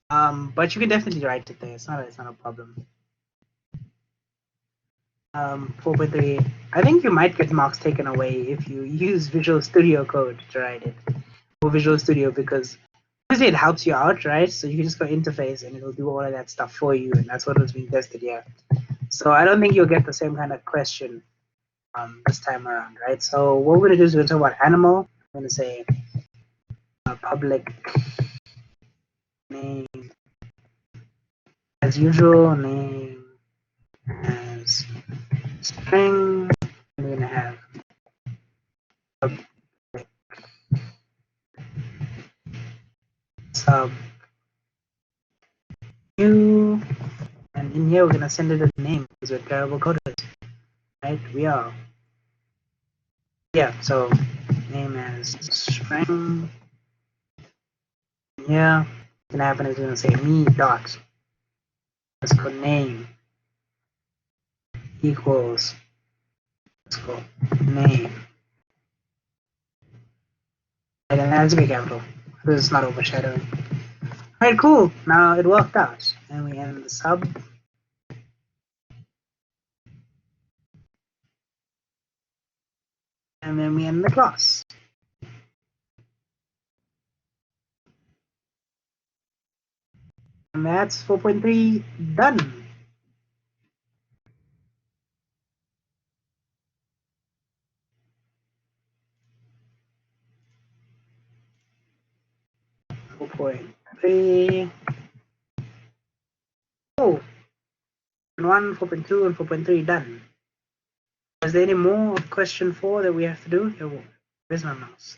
But you can definitely write it there. It's not a problem. 4.3. I think you might get marks taken away if you use Visual Studio Code to write it, or Visual Studio, because obviously it helps you out, right? So you can just go interface and it'll do all of that stuff for you, and that's what was being tested here. So I don't think you'll get the same kind of question this time around, right? So what we're gonna do is we're gonna talk about animal. I'm gonna say public name as usual, name as string. We're gonna have public sub new, and in here we're gonna send it a name because we're terrible coders, right? We are. Yeah, so name as string. Yeah, what's gonna happen is we're gonna say me dot let's go name equals let's go name. And then that's big capital. This is not overshadowing. Alright, cool. Now it worked out. And we end the sub. And then we end the class. And that's 4.3 done. Oh, 1, 4.2, and 4.3 done. Is there any more of question 4 that we have to do? Where's my mouse?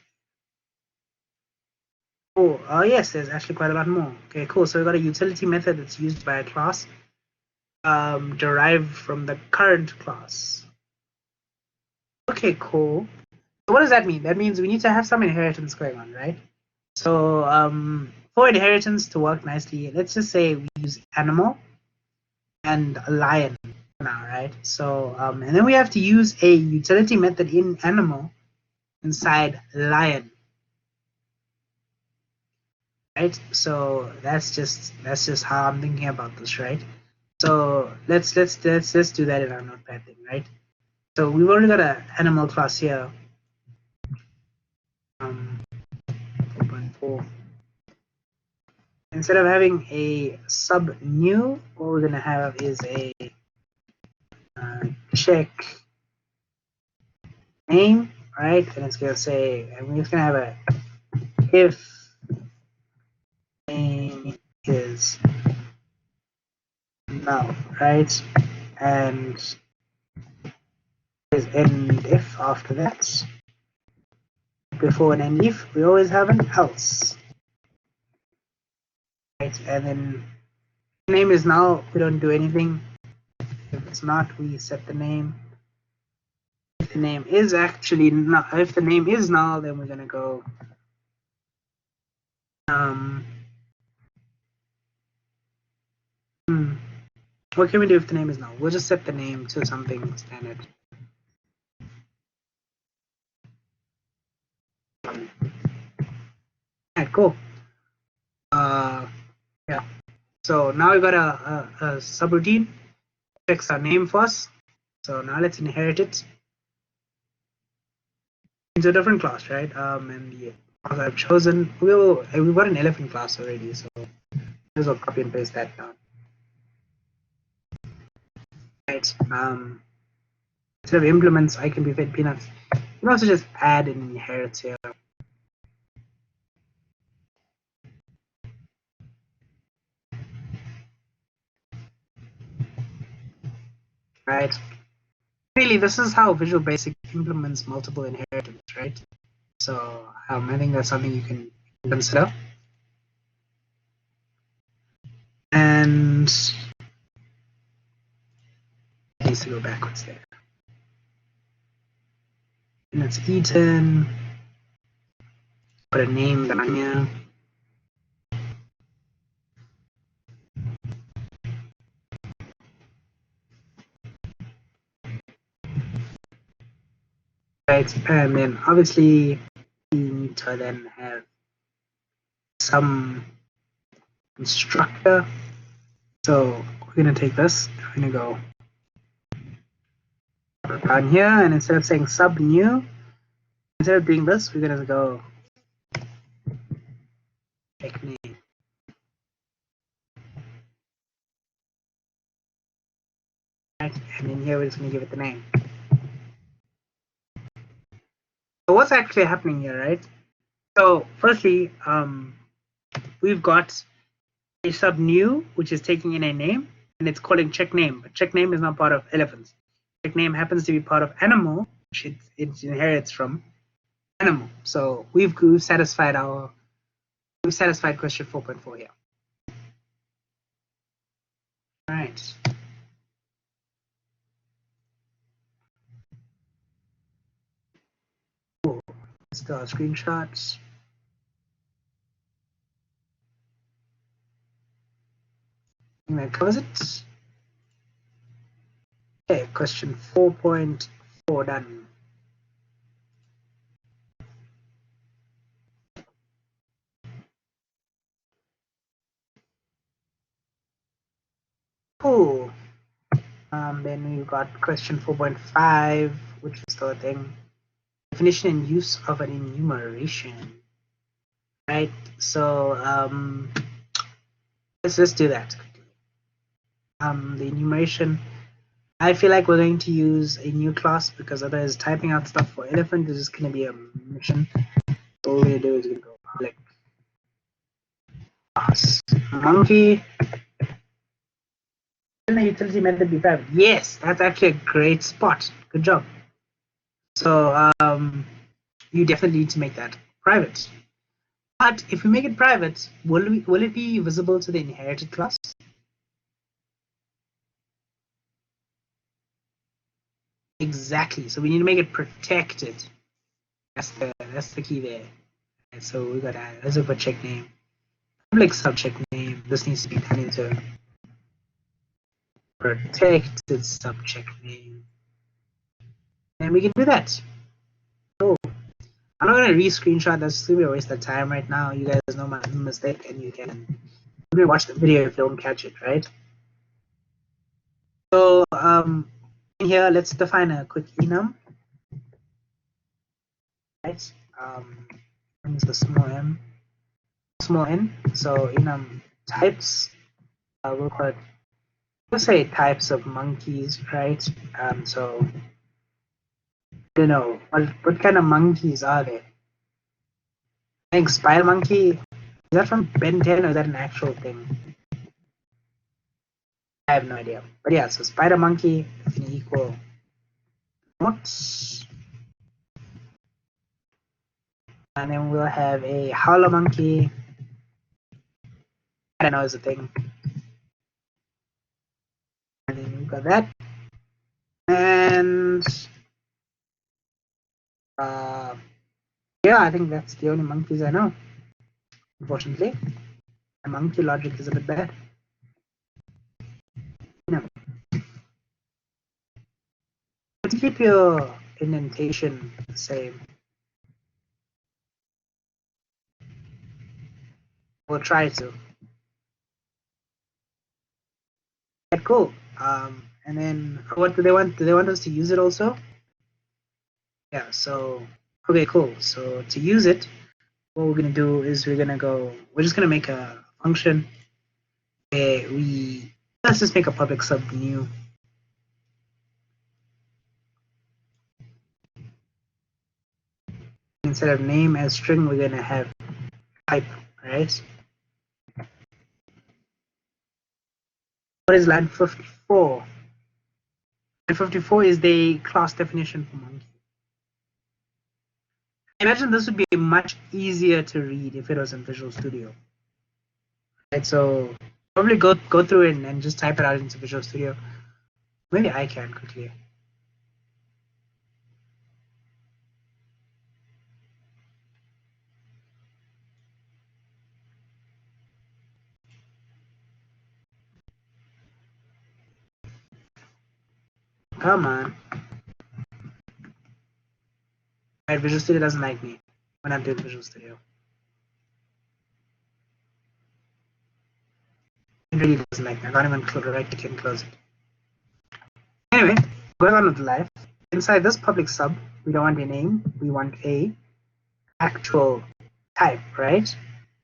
Oh, yes, there's actually quite a lot more. Okay, cool. So we've got a utility method that's used by a class derived from the current class. Okay, cool. So what does that mean? That means we need to have some inheritance going on, right? So for inheritance to work nicely, let's just say we use animal and a lion now, right? So and then we have to use a utility method in animal inside lion, right? So that's just how I'm thinking about this, right? So let's do that in our notepad thing, right? So we've already got an animal class here. 4.4. Instead of having a sub new, what we're gonna have is a check name, right? And it's gonna say, and we're just gonna have a if name is null, right? And there's end if after that. Before an end if, we always have an else. Right, and then name is null, we don't do anything. If it's not, we set the name. If the name is actually null, if the name is null, then we're gonna go what can we do if the name is null? We'll just set the name to something standard. Alright, cool. Yeah. So now we've got a subroutine. Checks our name for us. So now let's inherit it into a different class, right? And the class I've chosen, we've got an elephant class already, so just will copy and paste that down. Right. Instead of implements, I can be fed peanuts. can also just add an inherit here. Right. Really, this is how Visual Basic implements multiple inheritance, right? So I think that's something you can consider. And it needs to go backwards there. And it's eaten. Put a name down here. Right, and then obviously we need to then have some constructor. So we're gonna take this, we're gonna go down here, and instead of saying sub new, instead of doing this, we're gonna go check name. Right, and then here we're just gonna give it the name. So what's actually happening here, right? So firstly, we've got a sub new, which is taking in a name, and it's calling check name, but check name is not part of elephants. Check name happens to be part of animal, which it inherits from animal. So we've satisfied question 4.4 here. All right. Cool. Let's do our screenshots. And that covers it. Okay, question 4.4 done. Cool. Then we've got question 4.5, which is the thing. Definition and use of an enumeration. Right. So let's do that. The enumeration. I feel like we're going to use a new class because otherwise typing out stuff for elephant is just going to be a mission. So all we're going to do is going to go public class monkey. Shouldn't the utility method be private? Yes, that's actually a great spot. Good job. So you definitely need to make that private. But if we make it private, will it be visible to the inherited class? Exactly. So we need to make it protected. That's the key there. And so we got to let's put check name, public subject name. This needs to be turned into protected subject name, and we can do that. Oh, I'm not gonna re-screenshot. That's just gonna be a waste of time right now. You guys know my mistake, and you can watch the video if you don't catch it, right? So in here, let's define a quick enum. Right. Is the small m, small n. So enum types. We'll call it. Let's say types of monkeys, right? So I don't know what kind of monkeys are there. I think spider monkey. Is that from Ben 10 or is that an actual thing? I have no idea. But yeah, so spider monkey is going to equal what? And then we'll have a howler monkey. I don't know, is a thing. And then we've got that. And yeah, I think that's the only monkeys I know. Unfortunately, my monkey logic is a bit bad. No. But to keep your indentation the same, we'll try to. Yeah, cool. And then what do they want? Do they want us to use it also? Yeah, so okay, cool. So to use it, what we're gonna do is we're just gonna make a function where let's just make a public sub new. instead of name as string, we're gonna have type, right? What is line 54? Line 54 is the class definition for monkey. Imagine this would be much easier to read if it was in Visual Studio. Right, so probably go through it and just type it out into Visual Studio. Maybe I can quickly. Come on. Right, Visual Studio doesn't like me when I'm doing Visual Studio. It really doesn't like me. I can't even right click and close it. Anyway, going on with life. Inside this public sub, we don't want a name. We want a actual type, right?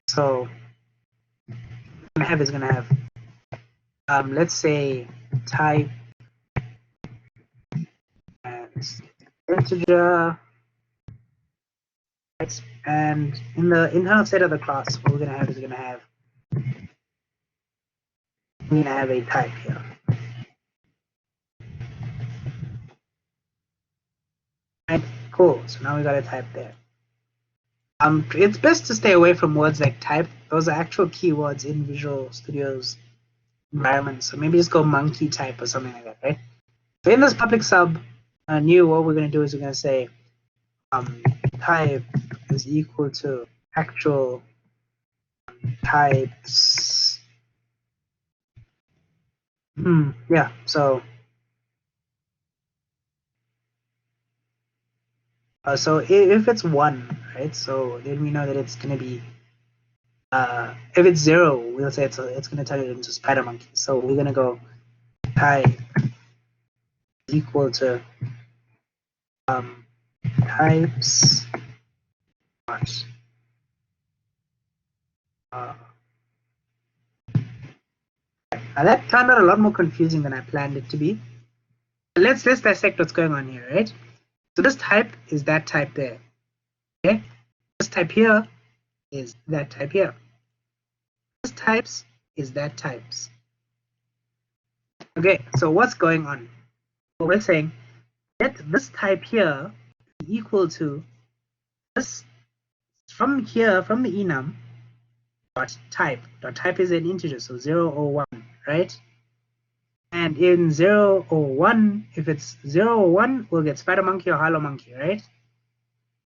So gonna have is gonna have let's say type as integer, right? And in the internal state of the class, what we're gonna have is we're gonna have a type here. Right, cool. So now we got a type there. It's best to stay away from words like type. Those are actual keywords in Visual Studio's environment. So maybe just go monkey type or something like that, right? So in this public sub, new, what we're going to do is we're going to say type is equal to actual types. Yeah, so so if it's 1, right, so then we know that it's going to be if it's 0, we'll say it's going to turn it into spider monkey. So we're going to go type equal to types dot now that turned out a lot more confusing than I planned it to be. Let's dissect what's going on here, right? So this type is that type there. Okay? This type here is that type here. This types is that types. Okay, so what's going on? Well, we're saying let this type here be equal to this from here, from the enum, dot type. Dot type is an integer, so 0 or 1, right? And in 0 or 1, if it's 0 or 1, we'll get spider monkey or hollow monkey, right?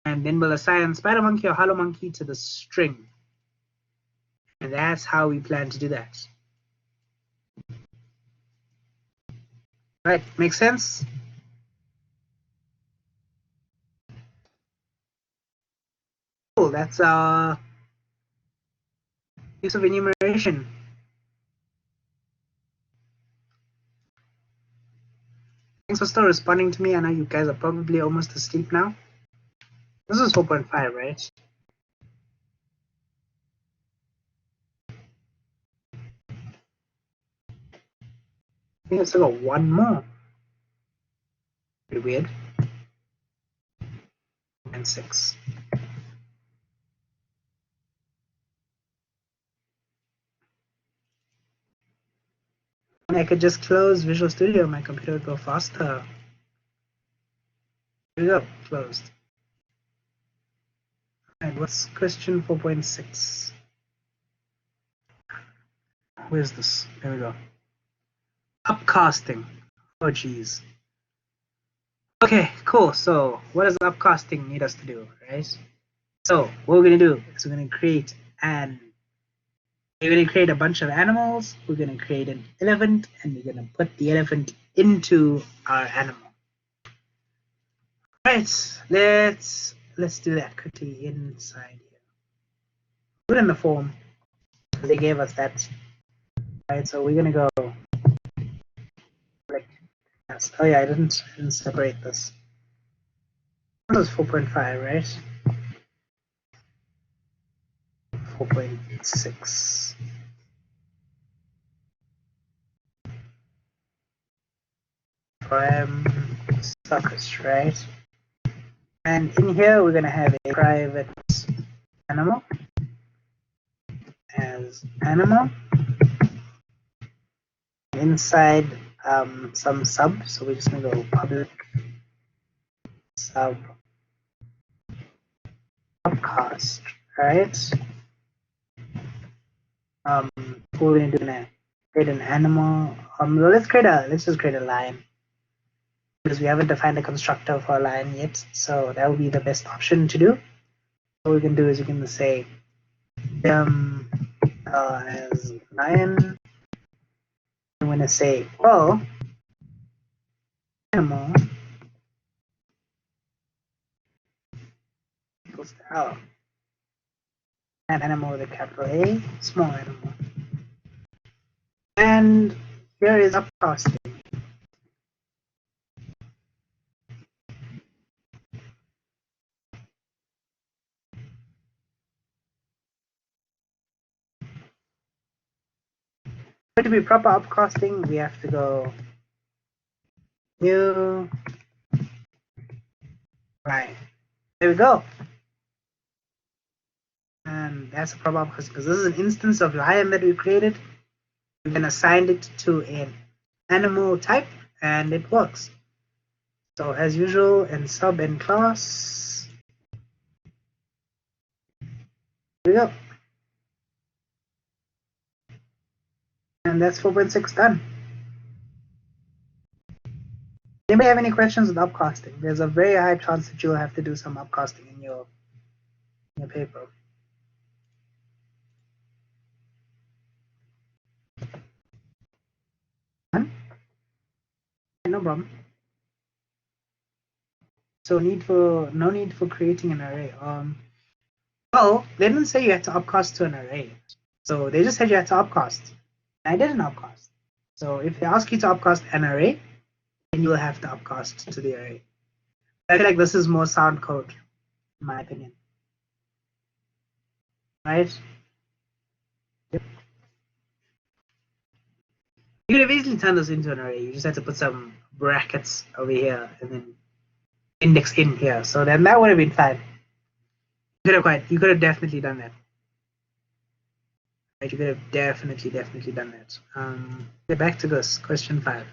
And then we'll assign spider monkey or hollow monkey to the string. And that's how we plan to do that. Right, makes sense? Cool, that's our use of enumeration. Thanks for still responding to me. I know you guys are probably almost asleep now. This is 4.5, right? I think I still got one more. Pretty weird. And 6. And I could just close Visual Studio, my computer would go faster. Here we go, closed. Alright, what's question 4.6? Where's this? There we go. Upcasting. Oh geez. Okay, cool. So what does upcasting need us to do, right? So what we're gonna do is we're gonna create a bunch of animals, we're gonna create an elephant, and we're gonna put the elephant into our animal. Right, let's do that quickly inside here. Put in the form, because they gave us that. Right, so we're gonna go like yes. Oh yeah, I didn't separate this. This is 4.5, right? 4.6. Prime suckers, right? And in here, we're going to have a private animal as animal. Inside some sub, so we're just going to go public sub podcast, right? We're going to create an animal. Let's just create a line, because we haven't defined a constructor for a line yet, so that will be the best option to do. What we can do is we can say as lion. I'm going to say animal equals to L. And animal with a capital A, small animal. And here is upcasting. For it to be proper upcasting, we have to go new. Right. There we go. And that's a proper upcasting, because this is an instance of lion that we created. We then assigned it to an animal type, and it works. So as usual, in sub and class, here we go. And that's 4.6 done. Anybody have any questions with upcasting? There's a very high chance that you'll have to do some upcasting in your paper. No problem. So no need for creating an array. Well, they didn't say you had to upcast to an array. So they just said you had to upcast. I did an upcast. So if they ask you to upcast an array, then you will have to upcast to the array. I feel like this is more sound code, in my opinion. Right? Yep. You could have easily turned this into an array. You just had to put some brackets over here and then index in here. So then that would have been fine. You could have definitely done that. Right, you could have definitely done that. Get back to this, question 5.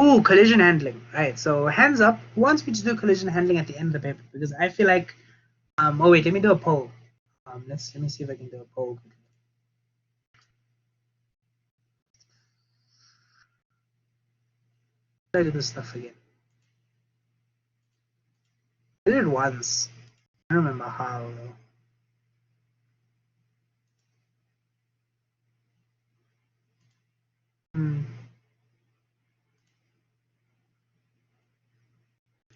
Ooh, collision handling. Right, so hands up. Who wants me to do collision handling at the end of the paper? Because I feel like, oh wait, let me do a poll. Let me see if I can do a poll. Try to do this stuff again. I did it once. I don't remember how though.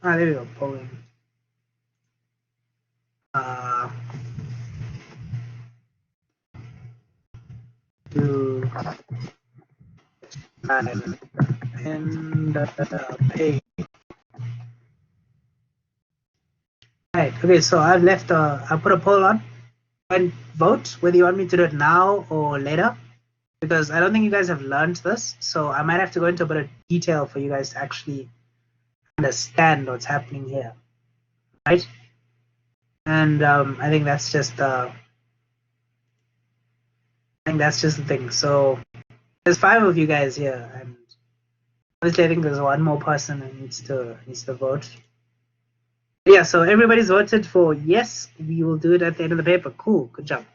There we go, polling. Do and pay. Right. Okay. So I've left. I put a poll on. And vote whether you want me to do it now or later, because I don't think you guys have learned this. So I might have to go into a bit of detail for you guys to actually understand what's happening here, right? And I think that's just the thing. So there's 5 of you guys here, and obviously I think there's one more person who needs to vote. Yeah, so everybody's voted for yes. We will do it at the end of the paper. Cool, good job.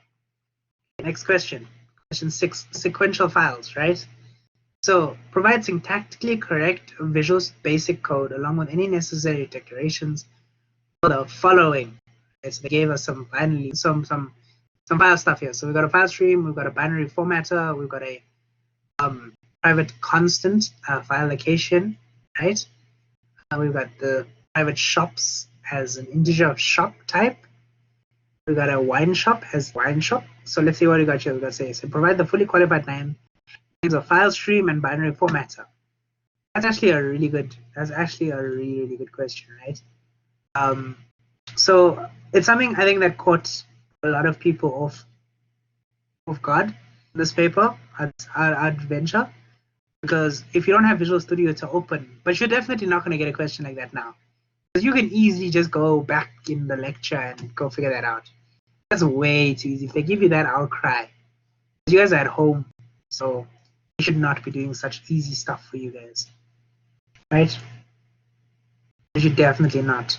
Next question. Question 6, sequential files, right? So provide syntactically correct Visual Basic code along with any necessary declarations for the following. Okay, so they gave us some file stuff here. So we've got a file stream, we've got a binary formatter, we've got a private constant file location, right? We've got the private shops as an integer of shop type. We got a wine shop as wine shop. So let's see what we got here. We got say provide the fully qualified names of file stream and binary formatter. That's actually a really good question, right? So it's something I think that caught a lot of people off guard. This paper, I'd venture, because if you don't have Visual Studio to open, but you're definitely not going to get a question like that now. You can easily just go back in the lecture and go figure that out. That's way too easy. If they give you that, I'll cry. You guys are at home, so they should not be doing such easy stuff for you guys, right? They should definitely not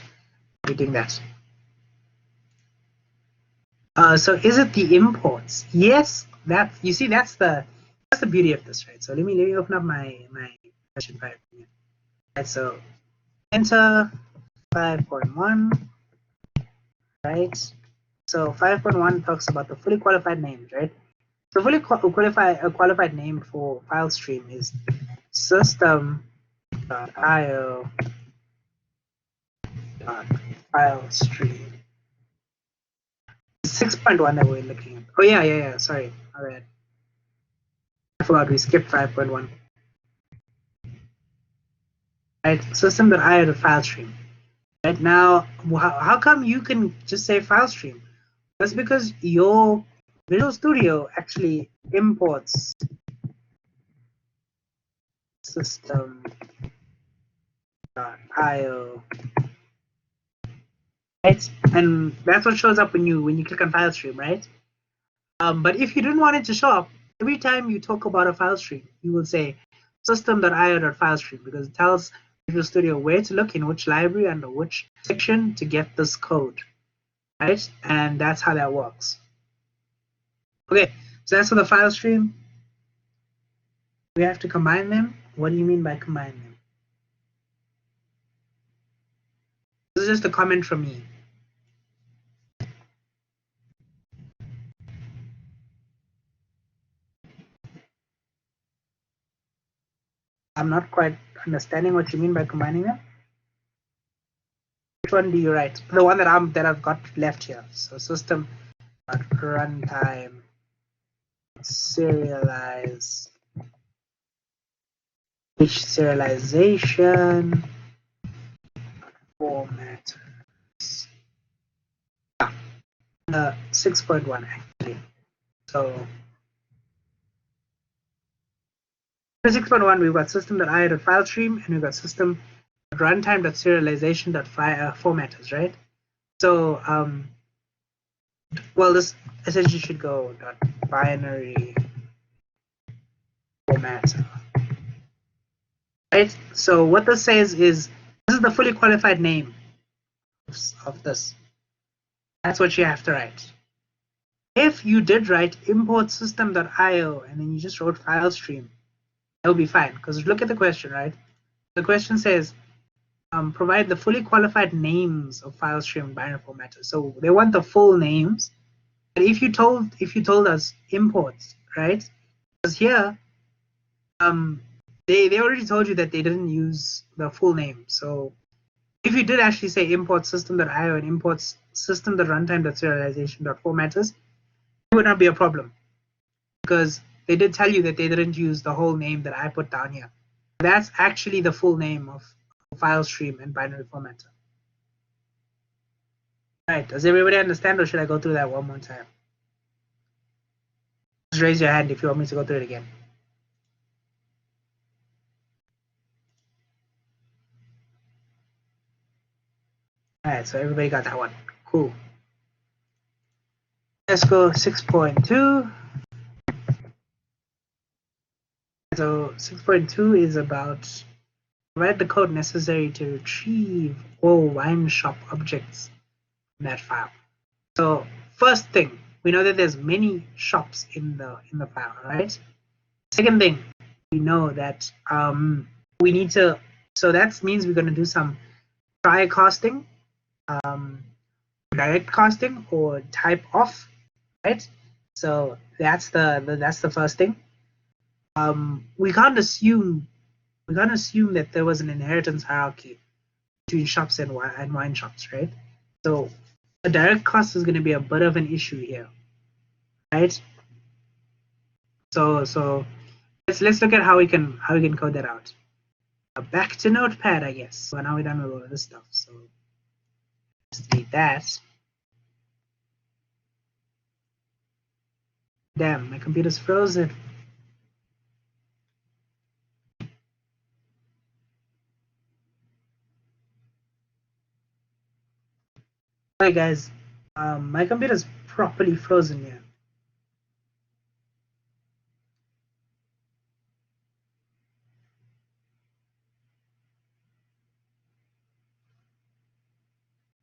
be doing that. So is it the imports? Yes, that you see that's the beauty of this, right? So let me open up my question 5. Right, so enter 5.1, right? So 5.1 talks about the fully qualified names, right? So fully qualified name for file stream is system.io file stream. 6.1 that we're looking at. Oh yeah. Sorry, all right. I forgot we skipped 5.1. Right, system.io file stream. Right now, how come you can just say file stream? That's because your Visual Studio actually imports system.io, right? And that's what shows up when you click on file stream, right? But if you didn't want it to show up, every time you talk about a file stream, you will say system.io.filestream because it tells Visual Studio where to look in which library and which section to get this code, right? And that's how that works. Okay, so that's for the file stream. We have to combine them. What do you mean by combine them? This is just a comment from me. I'm not quite understanding what you mean by combining them. Which one do you write? The one that I've got left here. So system.runtime serialize serialization format. 6.1 actually. So for 6.1 we've got system.io.filestream and we've got system.runtime.serialization.formatters, right? So well, this essentially should go .binary formatter. Right? So what this says is this is the fully qualified name of this. That's what you have to write. If you did write import system.io and then you just wrote file stream, that would be fine. Because look at the question, right? The question says provide the fully qualified names of file stream binary formatters. So they want the full names. But if you told us imports, right? Because here they already told you that they didn't use the full name. So if you did actually say import system.io and import system.runtime.serialization.formatters, it would not be a problem because they did tell you that they didn't use the whole name that I put down here. That's actually the full name of file stream and binary formatter. All right, does everybody understand or should I go through that one more time? Just raise your hand if you want me to go through it again. All right, so everybody got that one. Cool. Let's go 6.2. So 6.2 is about write the code necessary to retrieve all wine shop objects from that file. So first thing, we know that there's many shops in the file, right? Second thing, we know that we need to. So that means we're going to do some try casting, direct casting, or type off, right? So that's the first thing. We can't assume that there was an inheritance hierarchy between shops and wine shops, right? So the direct cost is going to be a bit of an issue here, right? So let's look at how we can code that out. Back to Notepad, I guess. So now we're done with all of this stuff. So let's delete that. Damn, my computer's frozen. Hi guys, my computer's properly frozen here.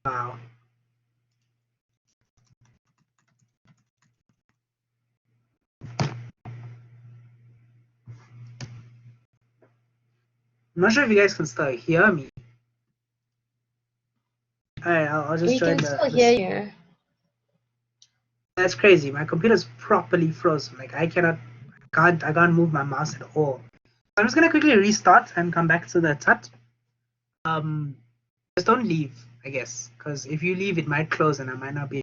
Wow. I'm not sure if you guys can still hear me. Alright, I'll just We join can the. still hear you. That's crazy. My computer's properly frozen. Like I can't move my mouse at all. I'm just gonna quickly restart and come back to the tut. Just don't leave, I guess, because if you leave, it might close and I might not be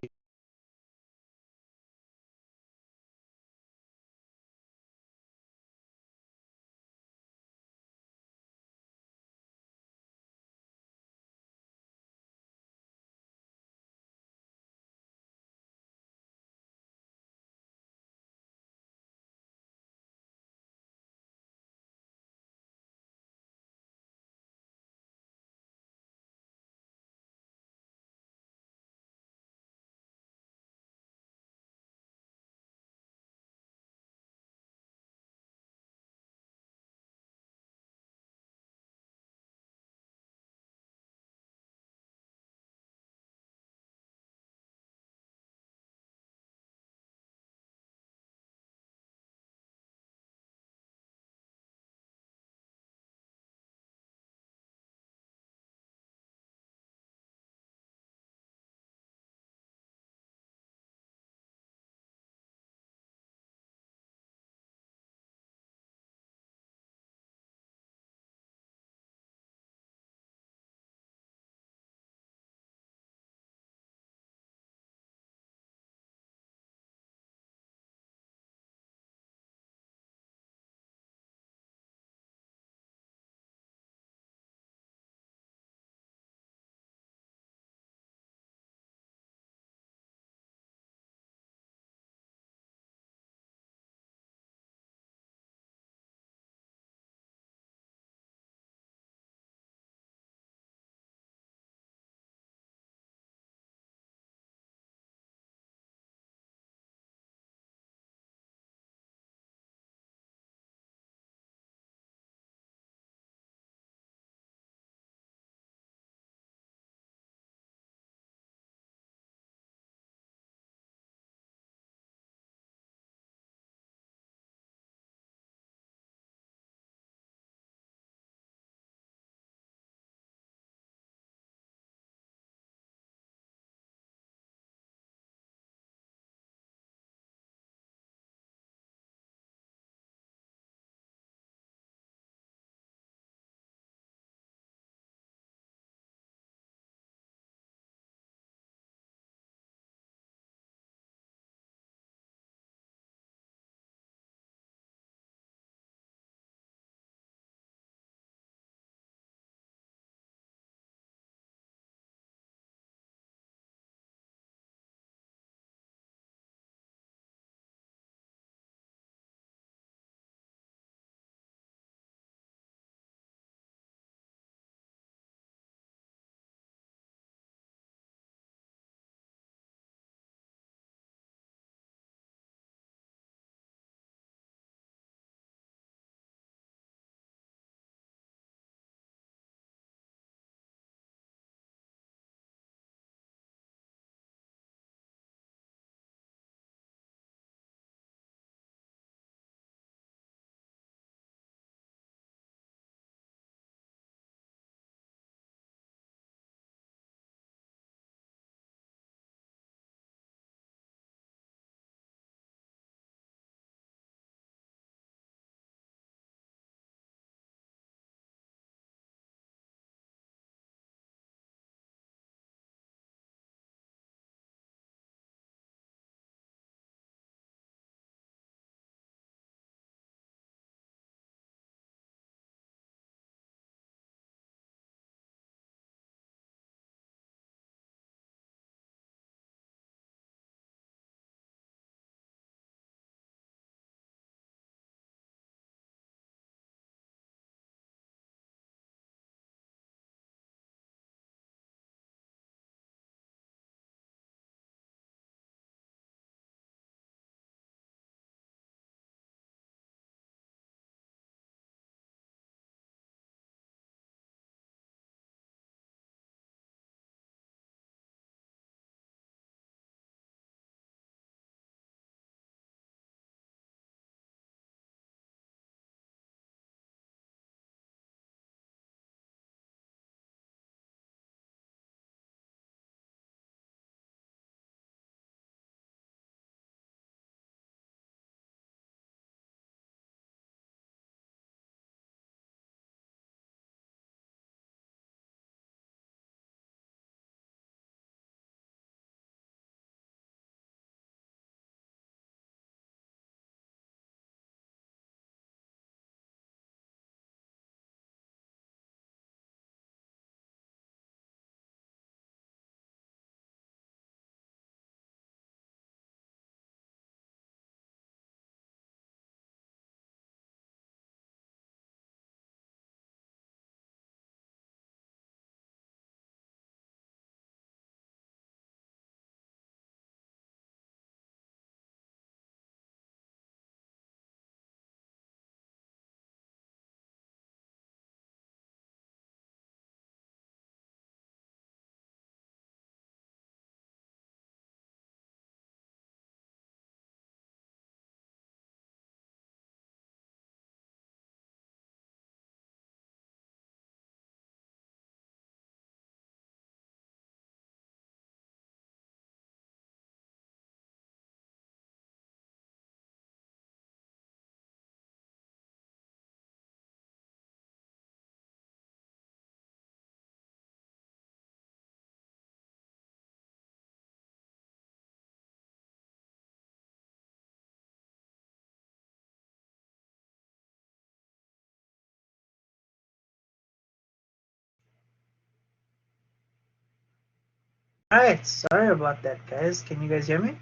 Alright, sorry about that, guys. Can you guys hear me?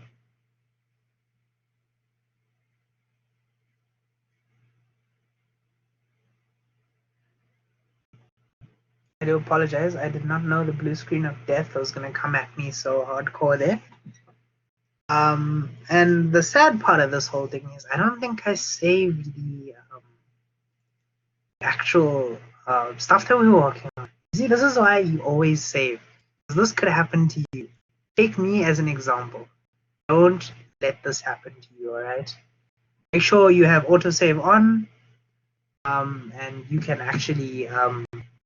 I do apologize. I did not know the blue screen of death was going to come at me so hardcore there. And the sad part of this whole thing is I don't think I saved the actual stuff that we were working on. See, this is why you always save. This could happen to you. Take me as an example. Don't let this happen to you, alright? Make sure you have autosave on, and you can actually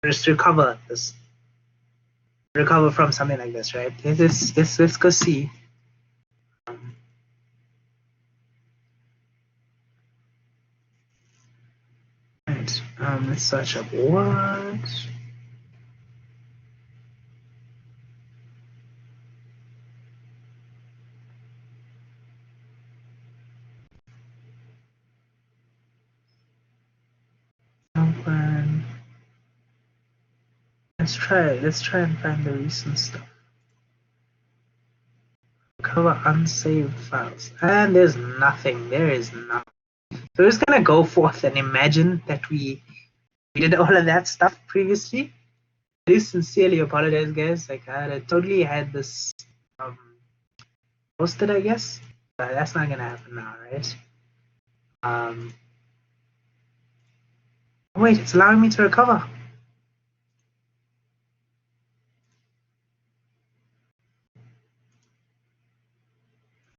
just recover from something like this, right? Let's go see. Right. Let's search up what. Open. Let's try and find the recent stuff. Cover unsaved files. And there's nothing. There is nothing. So we're just gonna go forth and imagine that we did all of that stuff previously. I do sincerely apologize, guys. Like I totally had this posted, I guess. But that's not gonna happen now, right? Wait, it's allowing me to recover.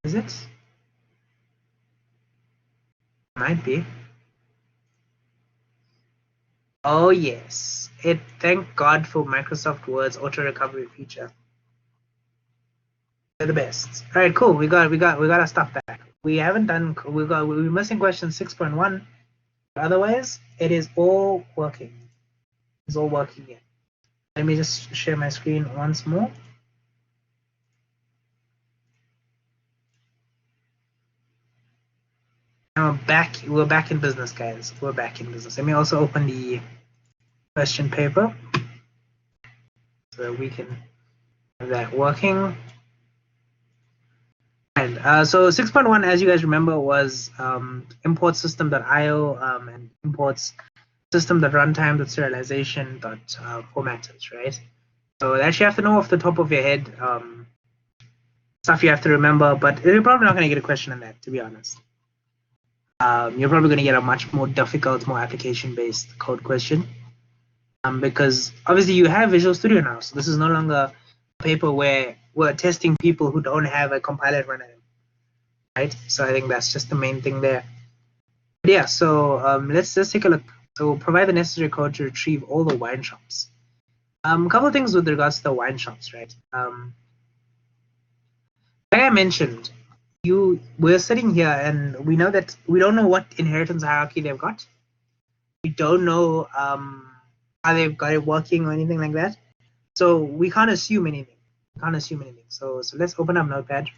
Is it? Might be. Oh yes. Thank God for Microsoft Word's auto recovery feature. They're the best. Alright, cool. We got our stuff back. We haven't done we're missing question 6.1. Otherwise, it is all working. It's all working here. Let me just share my screen once more. Now we're back in business, guys. We're back in business. Let me also open the question paper so that we can have that working. And so 6.1, as you guys remember, was import system.io and imports system.runtime.serialization.formatters, right? So that you have to know off the top of your head, stuff you have to remember, but you're probably not going to get a question on that, to be honest. You're probably going to get a much more difficult, more application-based code question, because obviously you have Visual Studio now, so this is no longer a paper where we're testing people who don't have a compiler running, right? So I think that's just the main thing there. But yeah, so let's take a look. So we'll provide the necessary code to retrieve all the wine shops. A couple of things with regards to the wine shops, right? Like I mentioned, we're sitting here and we know that we don't know what inheritance hierarchy they've got. We don't know how they've got it working or anything like that. So we can't assume anything. So let's open up Notepad.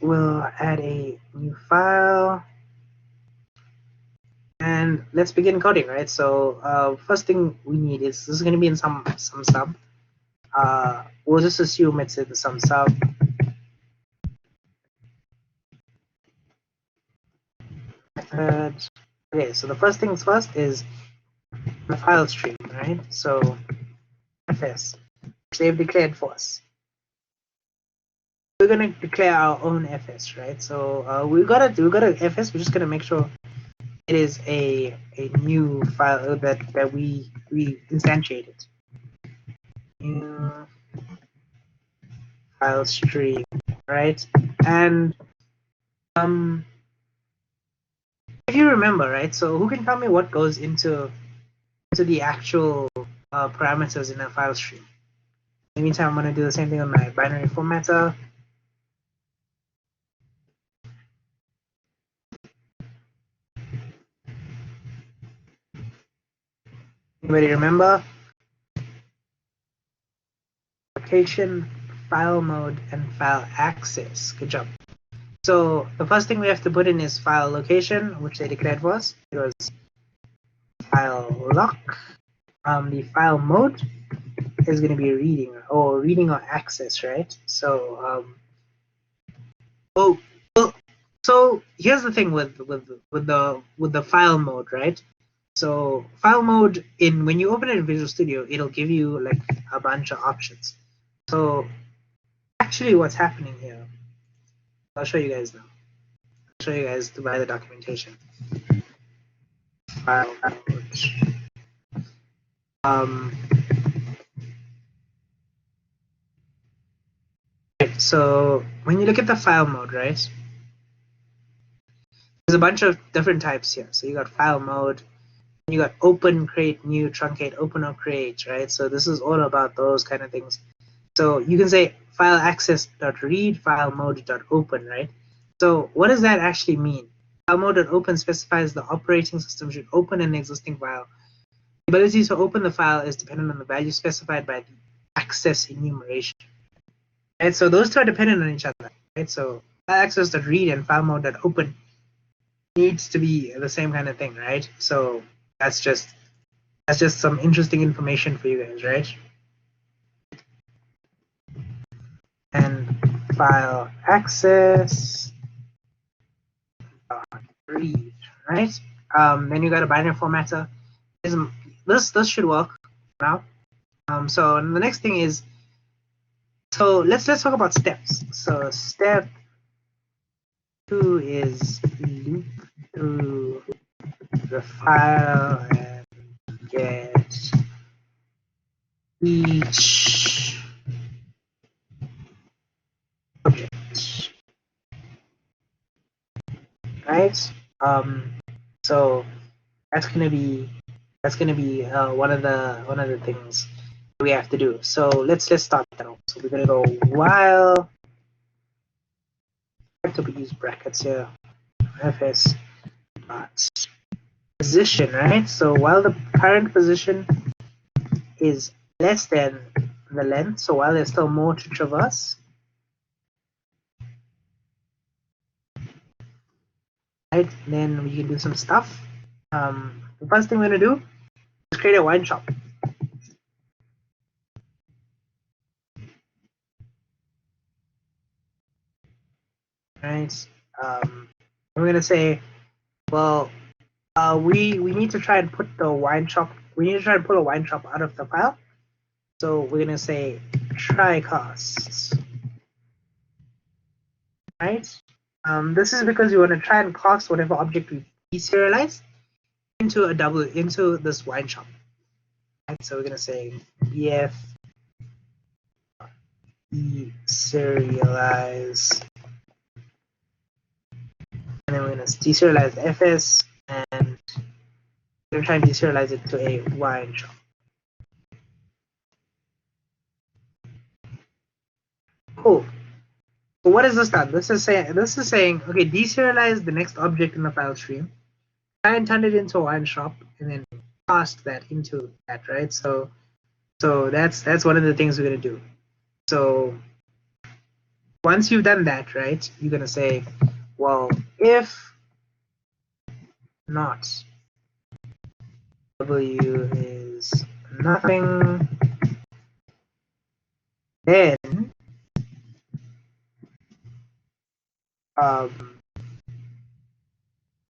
We'll add a new file. And let's begin coding, right? So first thing we need is, this is going to be in some sub. We'll just assume it's in some sub. Okay, so the first things first is the file stream, right? So fs, which they've declared for us. We're gonna declare our own fs, right? So we got a fs. We're just gonna make sure it is a new file that we instantiated. New file stream, right? And if you remember, right? So who can tell me what goes into the actual parameters in a file stream? In the meantime, I'm gonna do the same thing on my binary formatter. Anybody remember? Location, file mode, and file access. Good job. So the first thing we have to put in is file location, which they declared for us. It was file lock. The file mode is going to be reading or access, right? So so here's the thing with the file mode, right? So file mode, when you open it in Visual Studio, it'll give you like a bunch of options. So actually what's happening here, I'll show you guys now. I'll show you guys by the documentation. File mode. So when you look at the file mode, right, there's a bunch of different types here. So you got file mode, you got open, create, new, truncate, open or create, right? So this is all about those kind of things. So you can say file access.read, file mode.open, right? So what does that actually mean? File mode.open specifies the operating system should open an existing file. The ability to open the file is dependent on the value specified by the access enumeration. And so those two are dependent on each other, right? So file access.read and file mode.open needs to be the same kind of thing, right? So that's just some interesting information for you guys, right? And file access read, right? Then you got a binary formatter. This should work now. So the next thing is, so let's talk about steps. So step 2 is loop through the file and get each object, right? So that's gonna be one of the things we have to do. So let's start that off. So we're gonna go while, I have to use brackets here, fs position, right? So while the current position is less than the length, so while there's still more to traverse, right? Then we can do some stuff. The first thing we're gonna do is create a wine shop. Right? We're gonna say, well, we need to try and put the wine shop. We need to try and pull a wine shop out of the file. So we're gonna say try cast. Right? This is because we want to try and cast whatever object we deserialize into this wine shop. Right? So we're gonna say bf deserialize, and then we're gonna deserialize fs, and we're gonna try and deserialize it to a wine shop. Cool. So what is this done? This is saying, okay, deserialize the next object in the file stream, try and turn it into a wine shop, and then cast that into that, right? So that's one of the things we're gonna do. So once you've done that, right, you're gonna say, well, if not w is nothing, then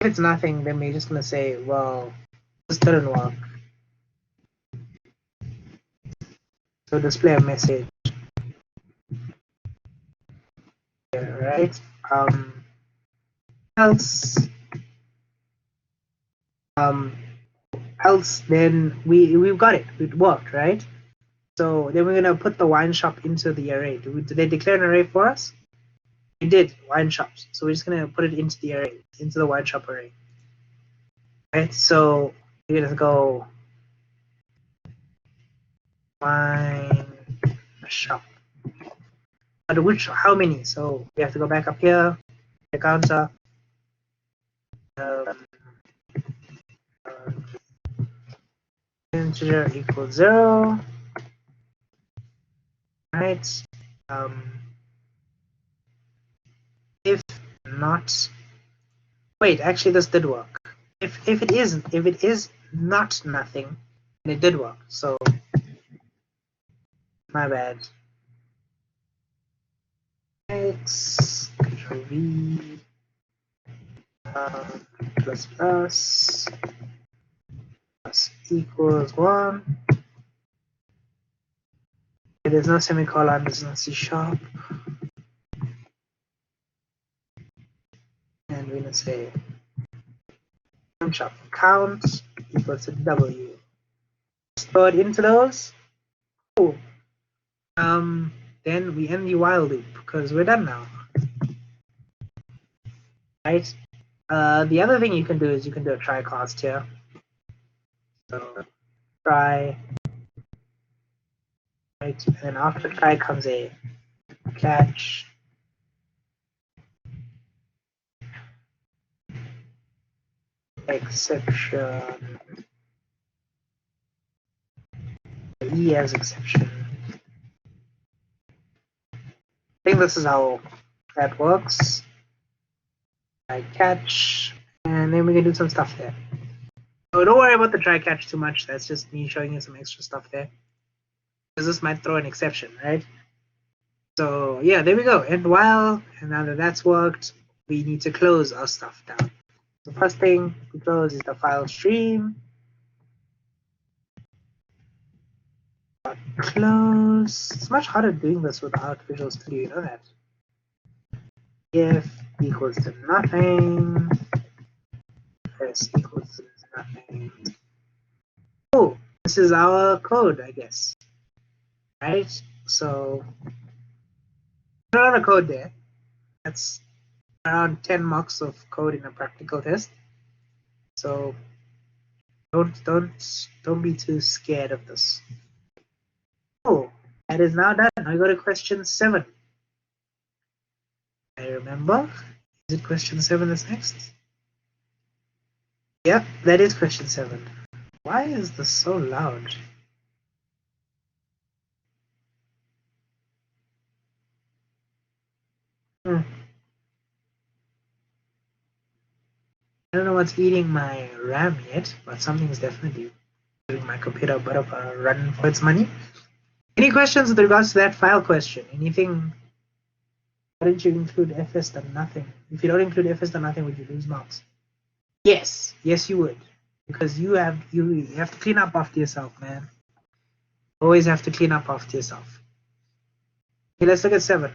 if it's nothing, then we're just gonna say, well, this didn't work. So display a message. Yeah, right? Else then we've got it. It worked, right? So then we're gonna put the wine shop into the array. Did they declare an array for us? We did, wine shops. So we're just gonna put it into the array, into the wine shop array. Right? So we're gonna go wine shop. But how many? So we have to go back up here, the counter. Integer equals 0. Right? If not, wait, actually this did work. if it is not nothing, then it did work. So my bad. X Control V plus plus equals 1. There's no semicolon, there's no C sharp. And we're going to say sharp count equals to W. Stored into those. Cool. Then we end the while loop because we're done now. Right? The other thing you can do is you can do a try cast here. So try, right? And then after try comes a catch. Exception. E as exception. I think this is how that works. Try catch, and then we can do some stuff there. So don't worry about the try catch too much. That's just me showing you some extra stuff there. Because this might throw an exception, right? So yeah, there we go. End while, and now that that's worked, we need to close our stuff down. The first thing we close is the file stream. Close. It's much harder doing this without Visual Studio, you know that. If equals to nothing, s equals to nothing. Oh, this is our code, I guess. Right? So, a lot of code there. That's around 10 marks of code in a practical test. So, don't be too scared of this. Oh, that is now done. Now we go to question 7. I remember. Is it question 7 that's next? Yep, that is question 7. Why is this so loud? I don't know what's eating my RAM yet, but something's definitely giving my computer a bit of a run for its money. Any questions with regards to that file question? Anything? Why didn't you include fs done nothing? If you don't include fs done nothing, would you lose marks? Yes, yes you would, because you have to clean up after yourself, man. Always have to clean up after yourself. Okay, let's look at 7.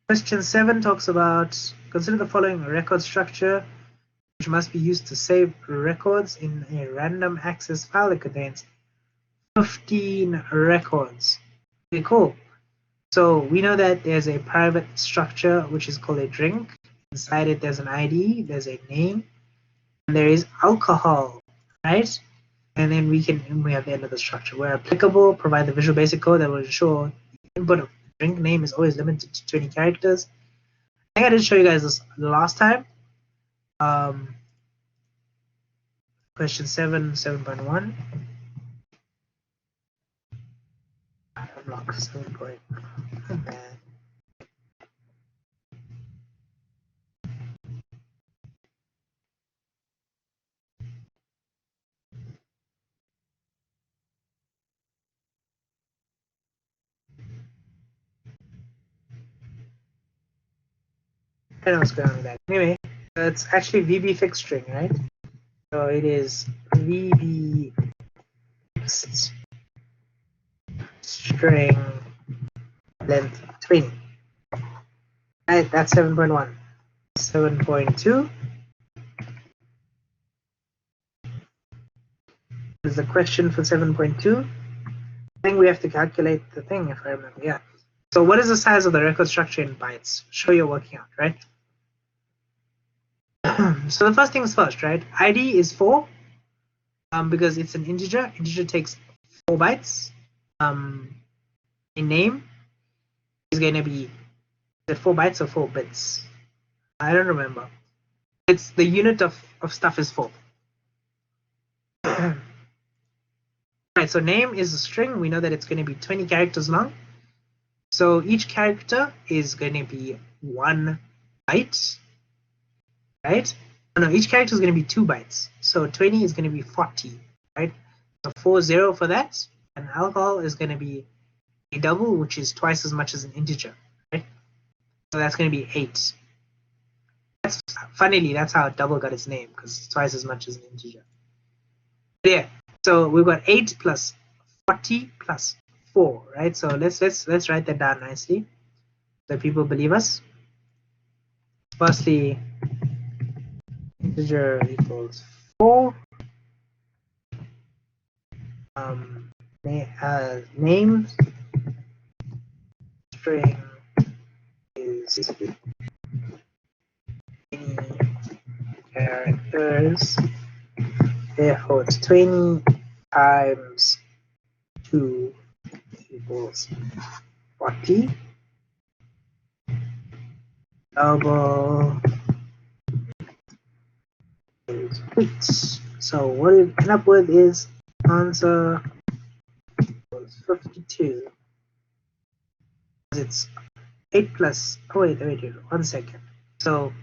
Question 7 talks about consider the following record structure, which must be used to save records in a random access file that contains 15 records. Okay, cool. So we know that there's a private structure which is called a drink. Inside it there's an ID, there's a name, and there is alcohol, right? And then we have the end of the structure. Where applicable, provide the Visual Basic code that will ensure the input of the drink name is always limited to 20 characters. I think I did show you guys this last time. Question 7.1. Unlock 7. Oh, man. I don't know what's going on with that. Anyway, it's actually VB fixed string, right? So it is VB fixed string length 20. Right, that's 7.1. 7.2 is the question for 7.2. I think we have to calculate the thing, if I remember. Yeah. So what is the size of the record structure in bytes? Show you're working out, right? So the first things first, right? ID is 4 because it's an integer. Integer takes 4 bytes. A name is going to be, is it 4 bytes or 4 bits? I don't remember. It's the unit of stuff is 4. Alright, so name is a string. We know that it's going to be 20 characters long. So each character is going to be 1 byte, right? no, each character is going to be 2 bytes. So 20 is going to be 40, right? So 40 for that, and alcohol is going to be a double, which is twice as much as an integer, right? So that's going to be 8. Funnily, that's how double got its name, because it's twice as much as an integer. Yeah. So we've got 8 plus 40 plus 4, right? So let's write that down nicely, so people believe us. Firstly, integer equals 4. Name string is any characters. Therefore, it's 20 times 2 equals 40. Double is 8. So what we end up with is answer was 52. It's 8 plus, oh wait, 1 second. So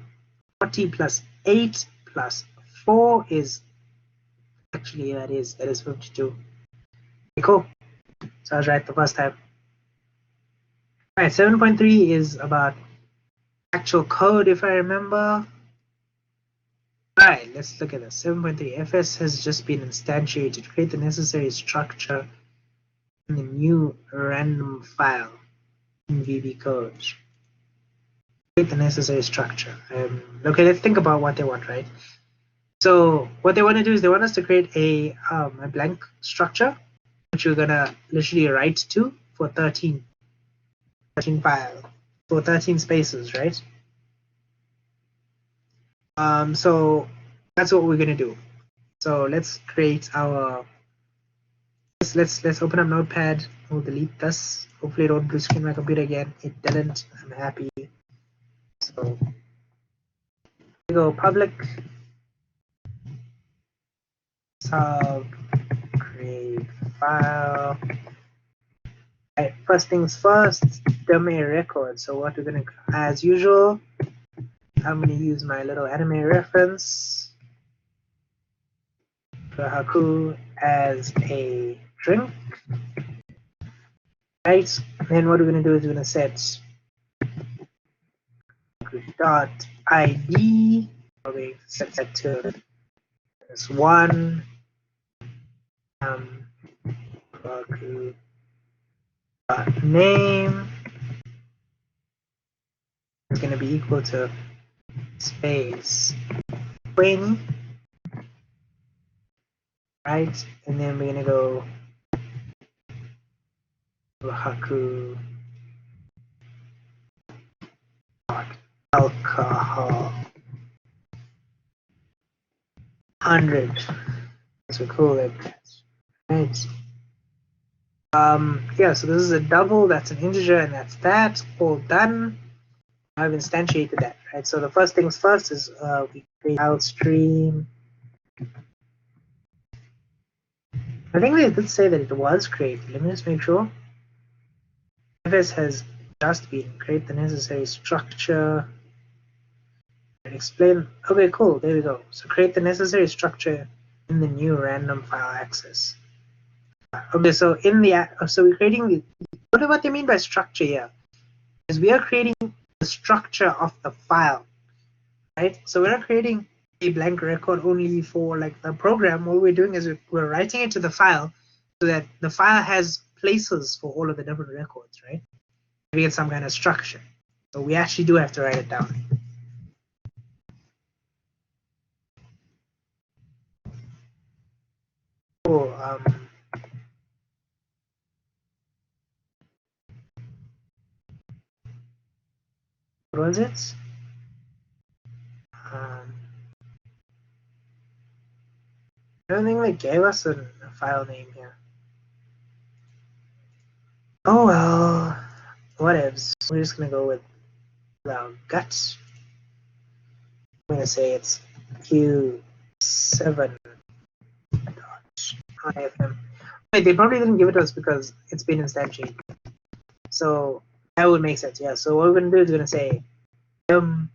40 plus 8 plus 4 is, actually that is 52. Okay, cool. So I was right the first time. Alright, 7.3 is about actual code, if I remember. Alright, let's look at this. 7.3, FS has just been instantiated. Create the necessary structure in the new random file in VB code. Create the necessary structure. Okay, let's think about what they want, right? So what they want to do is they want us to create a blank structure, which we're gonna literally write to for 13 file, for 13 spaces, right? So that's what we're gonna do. So let's create our, let's open up Notepad. We'll delete this. Hopefully it don't blue screen my computer again. It didn't. I'm happy. So we go public sub create file. Right, first things first, anime record. So what we're gonna, as usual, I'm gonna use my little anime reference for Haku as a drink. Right, then what we're gonna do is we're gonna set dot ID. Okay, set that to this 1. Name is going to be equal to space 20, right? And then we're going to go Haku alcohol 100. So cool, like that. Right. Yeah, so this is a double, that's an integer, and that's that. All done. I've instantiated that, right? So the first things first is we create outstream. I think they did say that it was created. Let me just make sure. FS has just been create the necessary structure and explain. Okay, cool. There we go. So create the necessary structure in the new random file access. Okay, so in the so we're creating the, what they mean by structure here is we are creating the structure of the file, right? So we're not creating a blank record only for like the program. What we're doing is we're writing it to the file so that the file has places for all of the different records, right? We get some kind of structure. So we actually do have to write it down. Cool. What was it? I don't think they gave us a file name here. Oh well, whatevs. We're just gonna go with our guts. I'm gonna say it's Q7.ifm. Wait, they probably didn't give it to us because it's been instantiated. So that would make sense, yeah. So what we're gonna do is we're gonna say W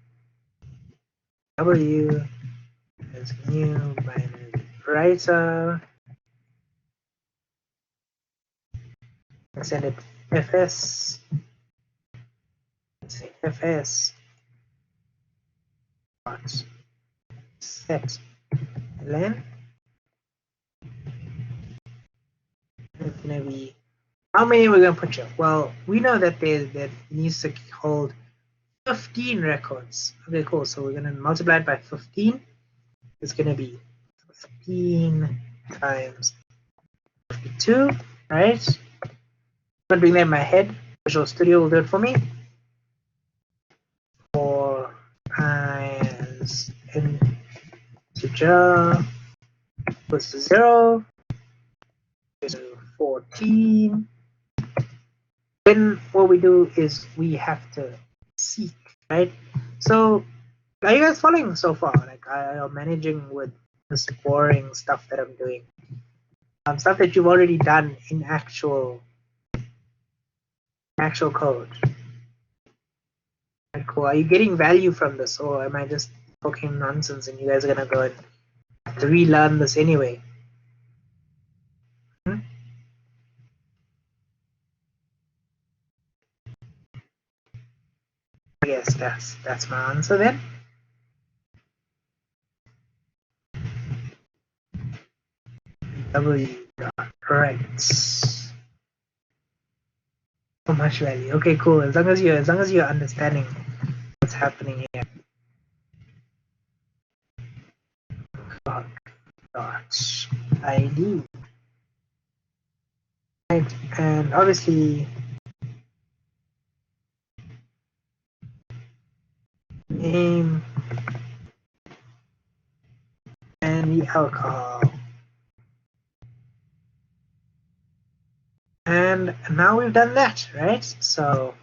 equals new binary writer. And send it fs. Let's say fs dot set len. It's gonna be, how many we're gonna put here? Well, we know that that needs to hold 15 records. Okay, cool. So we're gonna multiply it by 15. It's gonna be 15 times 52, right? I'm not doing that in my head. Visual Studio will do it for me. 4 times integer equals to 0. To 14. Then what we do is we have to seek, right? So are you guys following so far? Like, I am managing with this boring stuff that I'm doing. Stuff that you've already done in actual code. Right, cool. Are you getting value from this, or am I just talking nonsense and you guys are gonna go and have to relearn this anyway? Yes, that's my answer then. W dot right. So much value. Okay, cool. As long as you're understanding what's happening here. Dot ID. Right, and obviously name and the alcohol. And now we've done that, right? So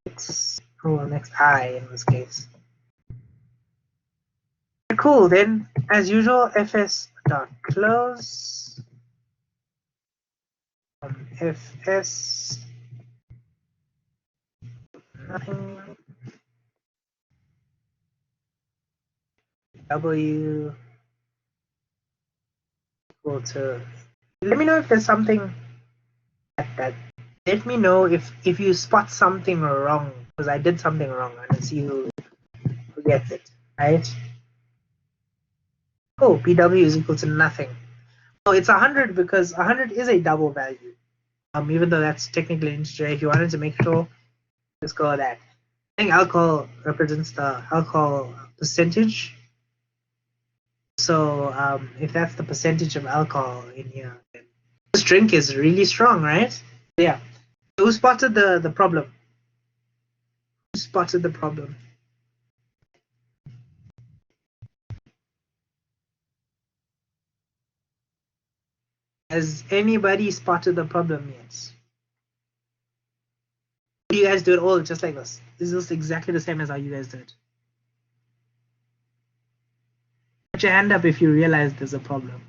it's, well, next I in this case. Cool, then as usual, fs.close fs nothing w equal to, let me know if there's something that let me know if you spot something wrong, because I did something wrong and let's see who gets it, right? Oh, pw is equal to nothing. Oh, it's 100 because 100 is a double value. Even though that's technically integer, if you wanted to make sure, let's go with that. I think alcohol represents the alcohol percentage. So if that's the percentage of alcohol in here, then this drink is really strong, right? Yeah. Who spotted the problem? Who spotted the problem? Has anybody spotted the problem yet? Do you guys do it all just like this? Is this exactly the same as how you guys do it? Put your hand up if you realize there's a problem.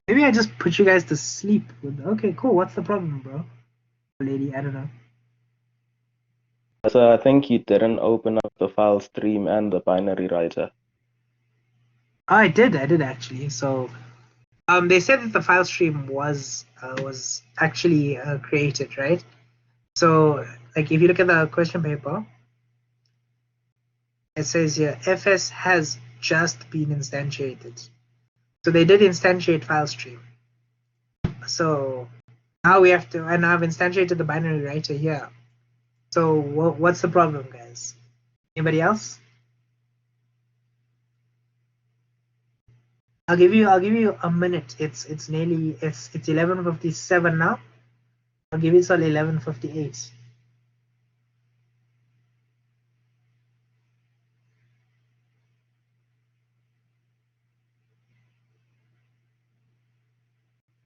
Maybe I just put you guys to sleep with, okay, cool, what's the problem, bro? Lady, I don't know. So I think you didn't open up the file stream and the binary writer. Oh, I did actually. So they said that the file stream was actually created, right? So like if you look at the question paper, it says here fs has just been instantiated. So they did instantiate file stream. So now we have to, and I've instantiated the binary writer here. So what's the problem, guys? Anybody else? I'll give you a minute. It's 11:57 now. I'll give you till 11:58.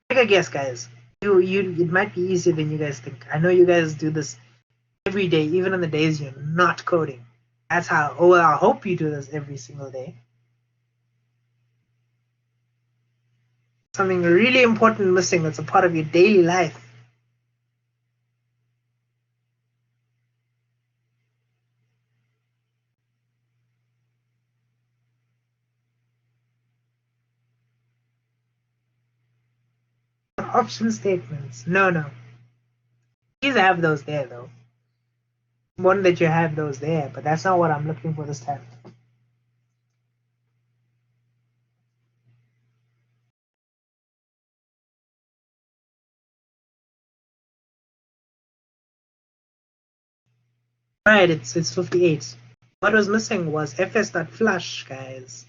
Take a guess, guys. It might be easier than you guys think. I know you guys do this every day, even on the days you're not coding. That's how, oh, well, I hope you do this every single day. Something really important missing that's a part of your daily life. option statements. No. Please have those there though. One that you have those there, but that's not what I'm looking for this time. Right, it's 58. What was missing was fs.flush, guys.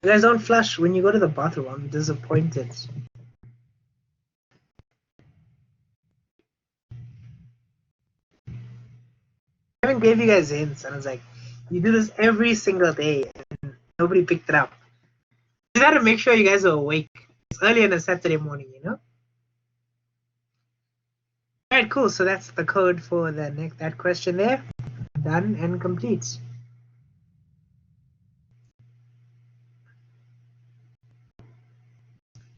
You guys don't flush when you go to the bathroom. I'm disappointed. I even gave you guys hints, and I was like, you do this every single day, and nobody picked it up. You gotta make sure you guys are awake. It's early on a Saturday morning, you know? Alright, cool. So that's the code for that question there. Done and complete.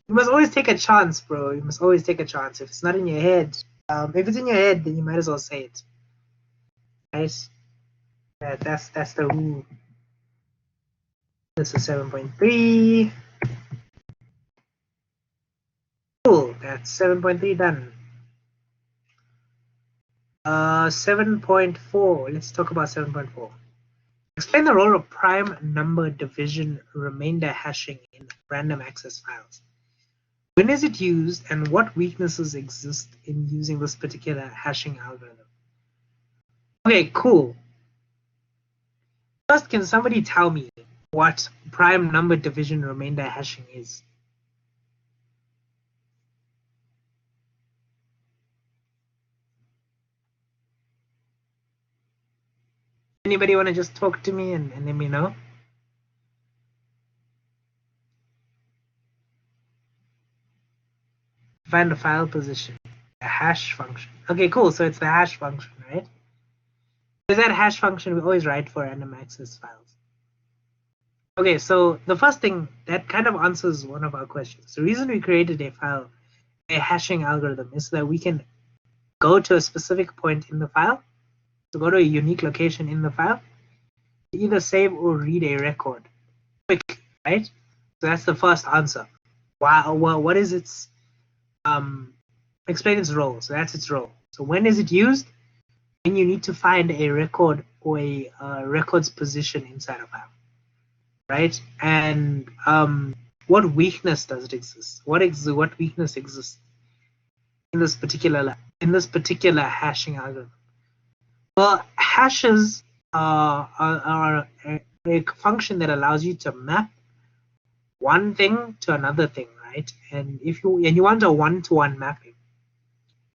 You must always take a chance, bro. You must always take a chance. If it's not in your head, if it's in your head, then you might as well say it. Right? Yeah, that's the rule. This is 7.3. Cool. That's 7.3 done. 7.4. Let's talk about 7.4. Explain the role of prime number division remainder hashing in random access files. When is it used, and what weaknesses exist in using this particular hashing algorithm? Okay, cool. First, can somebody tell me what prime number division remainder hashing is? Anybody want to just talk to me and let me know? Find the file position, a hash function. Okay, cool. So it's the hash function, right? Is that hash function we always write for random access files? Okay, so the first thing that kind of answers one of our questions. The reason we created a hashing algorithm, is so that we can go to a specific point in the file, to go to a unique location in the file, to either save or read a record quick, right? So that's the first answer. Wow, well, what is its explain its role? So that's its role. So when is it used? When you need to find a record or a record's position inside a file, right? And what weakness does it exist? What weakness exists in this particular hashing algorithm? Well, hashes are a function that allows you to map one thing to another thing, right? And if you want a one-to-one mapping.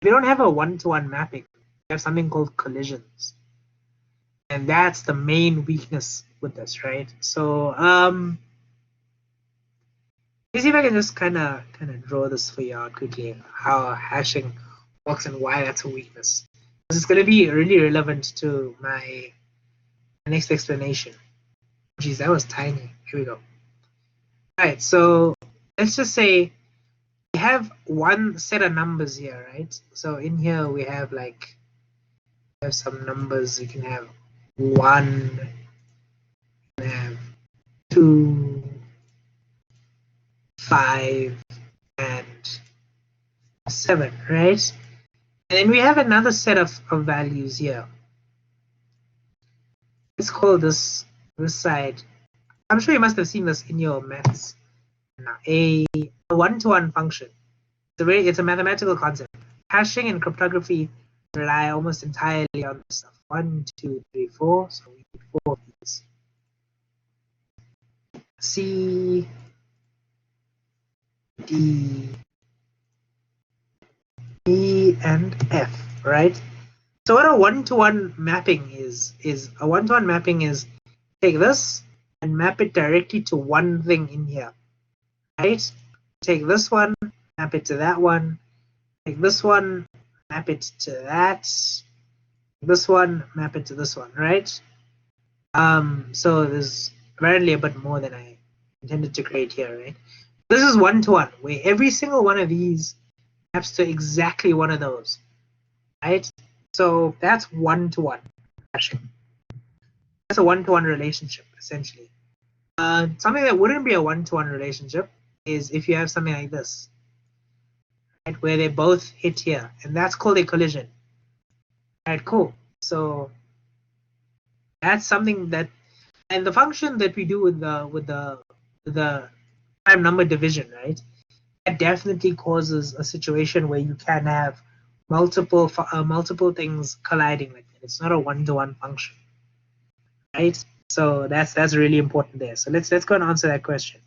If you don't have a one-to-one mapping, you have something called collisions, and that's the main weakness with this, right? So let's see if I can just kind of draw this for you out quickly, how hashing works and why that's a weakness. This is going to be really relevant to my next explanation. Geez, that was tiny. Here we go. All right, so let's just say we have one set of numbers here, right? So in here we have some numbers. You can have 1, you can have 2, 5, and 7, right? And then we have another set of values here. Let's call this side. I'm sure you must have seen this in your maths. Now, a one-to-one function. It's a mathematical concept. Hashing and cryptography rely almost entirely on this stuff. 1, 2, 3, 4. So we need 4 of these. C, D, E, and F, right? So what a one-to-one mapping is a one-to-one mapping is take this and map it directly to one thing in here, right? Take this one, map it to that one. Take this one, map it to that. This one, map it to this one, right? So there's apparently a bit more than I intended to create here, right? This is one-to-one, where every single one of these maps to exactly one of those, right? So that's one-to-one hashing. That's a one-to-one relationship, essentially. Something that wouldn't be a one-to-one relationship is if you have something like this. right, where they both hit here, and that's called a collision. Right, cool. So that's something that, and the function that we do with the prime number division, right? That definitely causes a situation where you can have multiple things colliding like that. It's not a one-to-one function, right? So that's really important there. So let's go and answer that question.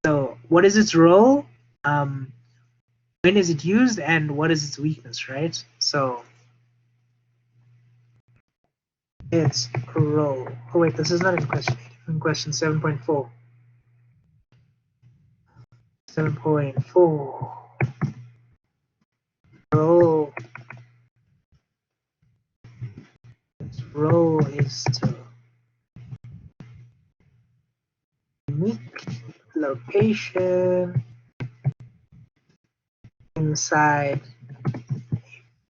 So what is its role? When is it used, and what is its weakness, right? So its role. Oh wait, this is not in question 8. In question 7.4. 7.4. Role. Its role is to unique location inside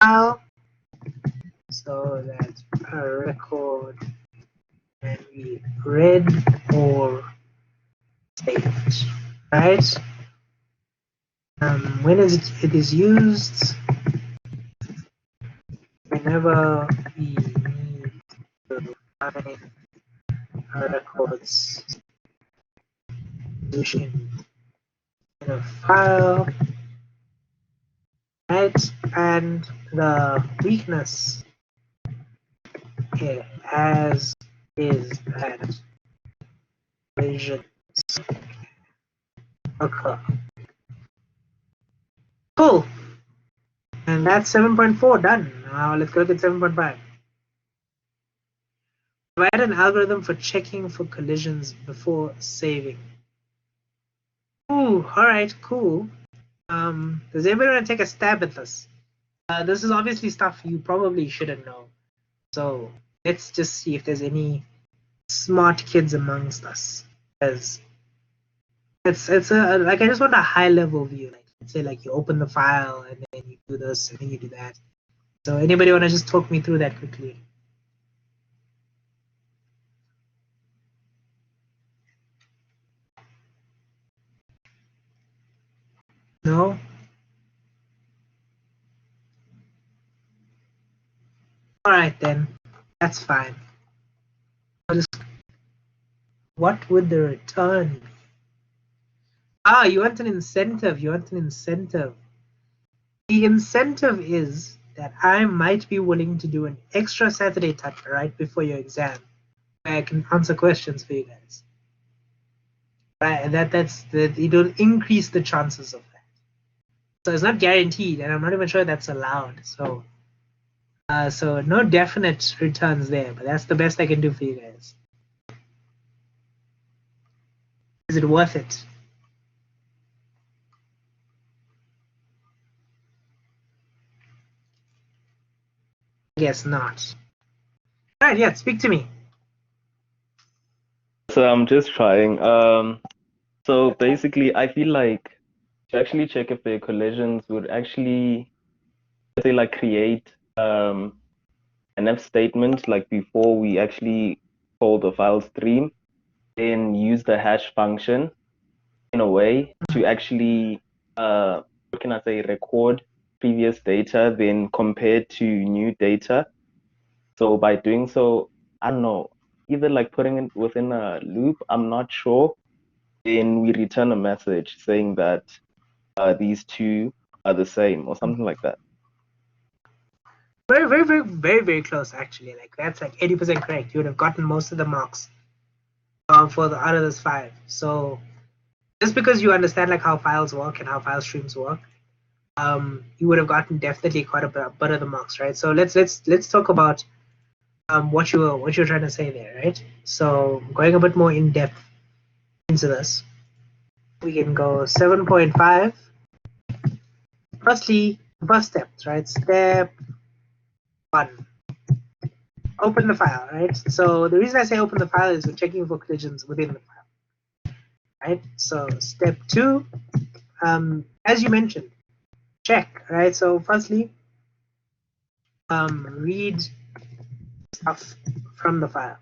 a file so that a record can be read or saved, right? When is it is used? Whenever we need to find a record's position in a file, right? And the weakness here as is that collisions occur. Cool. And that's 7.4 done. Now let's go to 7.5. Provide an algorithm for checking for collisions before saving. Ooh, alright, cool. Does anybody want to take a stab at this? This is obviously stuff you probably shouldn't know. So let's just see if there's any smart kids amongst us. Because it's a like I just want a high level view. Like say like you open the file and then you do this and then you do that. So anybody want to just talk me through that quickly? No? Alright then. That's fine. What would the return be? Ah, you want an incentive. You want an incentive. The incentive is that I might be willing to do an extra Saturday touch right before your exam, where I can answer questions for you guys. Right, and that's it'll increase the chances of that. So it's not guaranteed, and I'm not even sure that's allowed. So, so no definite returns there, but that's the best I can do for you guys. Is it worth it? I guess not. All right, yeah, speak to me. So I'm just trying. So basically, I feel like to actually check if the collisions would actually, let's say, like create an if statement like before we actually call the file stream, then use the hash function in a way to actually, what can I say, record previous data, then compare to new data. So by doing so, I don't know, either like putting it within a loop, I'm not sure. Then we return a message saying that these two are the same or something like that. Very close actually. Like that's like 80% correct. You would have gotten most of the marks for the out of this 5. So just because you understand like how files work and how file streams work, you would have gotten definitely quite a bit of the marks, right? So let's talk about what you were trying to say there, right? So going a bit more in depth into this, we can go 7.5. Firstly, first steps, right? Step 1. Open the file, right? So the reason I say open the file is we're checking for collisions within the file, right? So step 2, as you mentioned, check, right? So firstly, read stuff from the file,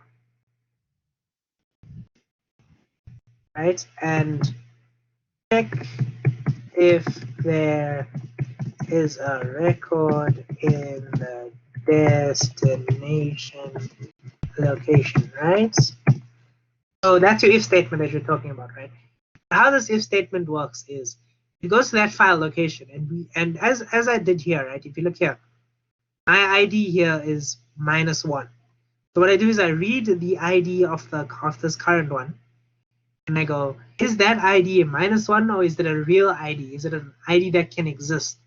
right? And check if there is a record in the destination location, right? So that's your if statement that you're talking about, right? How this if statement works is it goes to that file location, and as I did here, right? If you look here, my ID here is -1. So what I do is I read the ID of this current one, and I go, is that ID a -1 or is it a real ID? Is it an ID that can exist?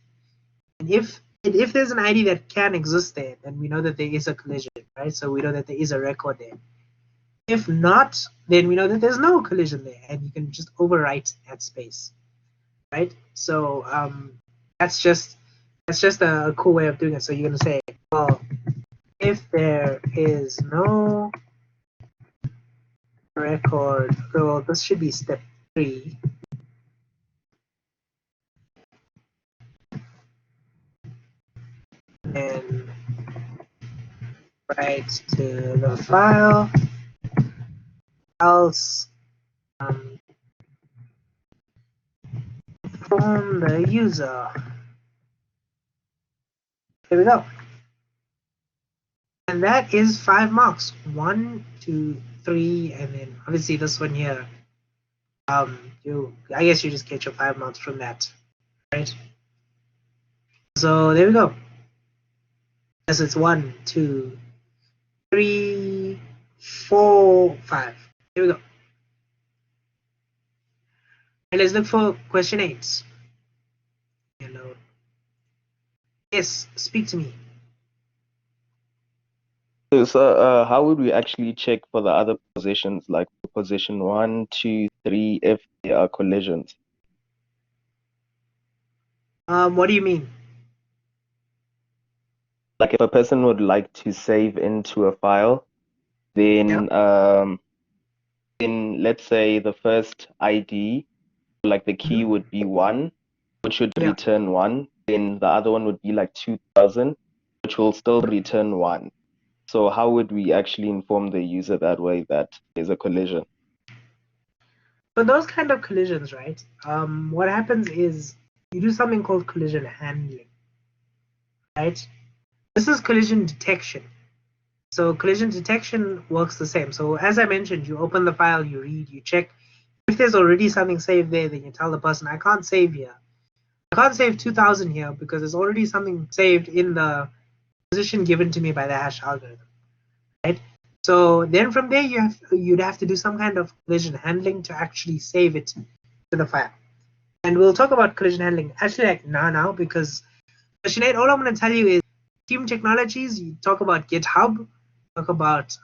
And if there's an ID that can exist there, then we know that there is a collision, right? So we know that there is a record there. If not, then we know that there's no collision there, and you can just overwrite that space, right? So that's just a cool way of doing it. So you're gonna say, well, if there is no record, well, this should be step 3. And write to the file, else from the user. Here we go. And that is 5 marks. 1, 2, 3, and then obviously this one here. I guess you just get your 5 marks from that, right? So there we go. Yes, it's 1, 2, 3, 4, 5. Here we go. And let's look for question 8. Hello. Yes, speak to me. So, how would we actually check for the other positions, like position 1, 2, 3, if they are collisions? What do you mean? Like if a person would like to save into a file, then then let's say the first ID, like the key would be 1, which would return 1. Then the other one would be like 2000, which will still return 1. So how would we actually inform the user that way that there's a collision? For those kind of collisions, right? What happens is you do something called collision handling, right? This is collision detection. So collision detection works the same. So as I mentioned, you open the file, you read, you check. If there's already something saved there, then you tell the person, I can't save here. I can't save 2000 here because there's already something saved in the position given to me by the hash algorithm, right? So then from there, you'd have to do some kind of collision handling to actually save it to the file. And we'll talk about collision handling actually like now because Sinead, all I'm going to tell you is team technologies. You talk about GitHub, talk about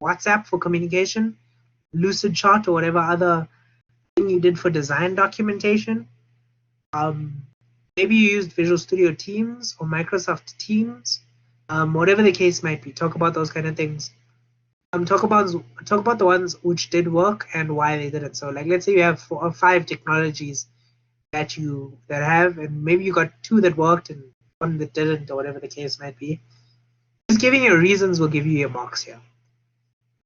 WhatsApp for communication, Lucidchart or whatever other thing you did for design documentation. Maybe you used Visual Studio Teams or Microsoft Teams, whatever the case might be. Talk about those kind of things. Talk about the ones which did work and why they didn't. So like let's say you have 4 or 5 technologies that have, and maybe you got 2 that worked and 1 that didn't, or whatever the case might be. Just giving you reasons will give you your marks here,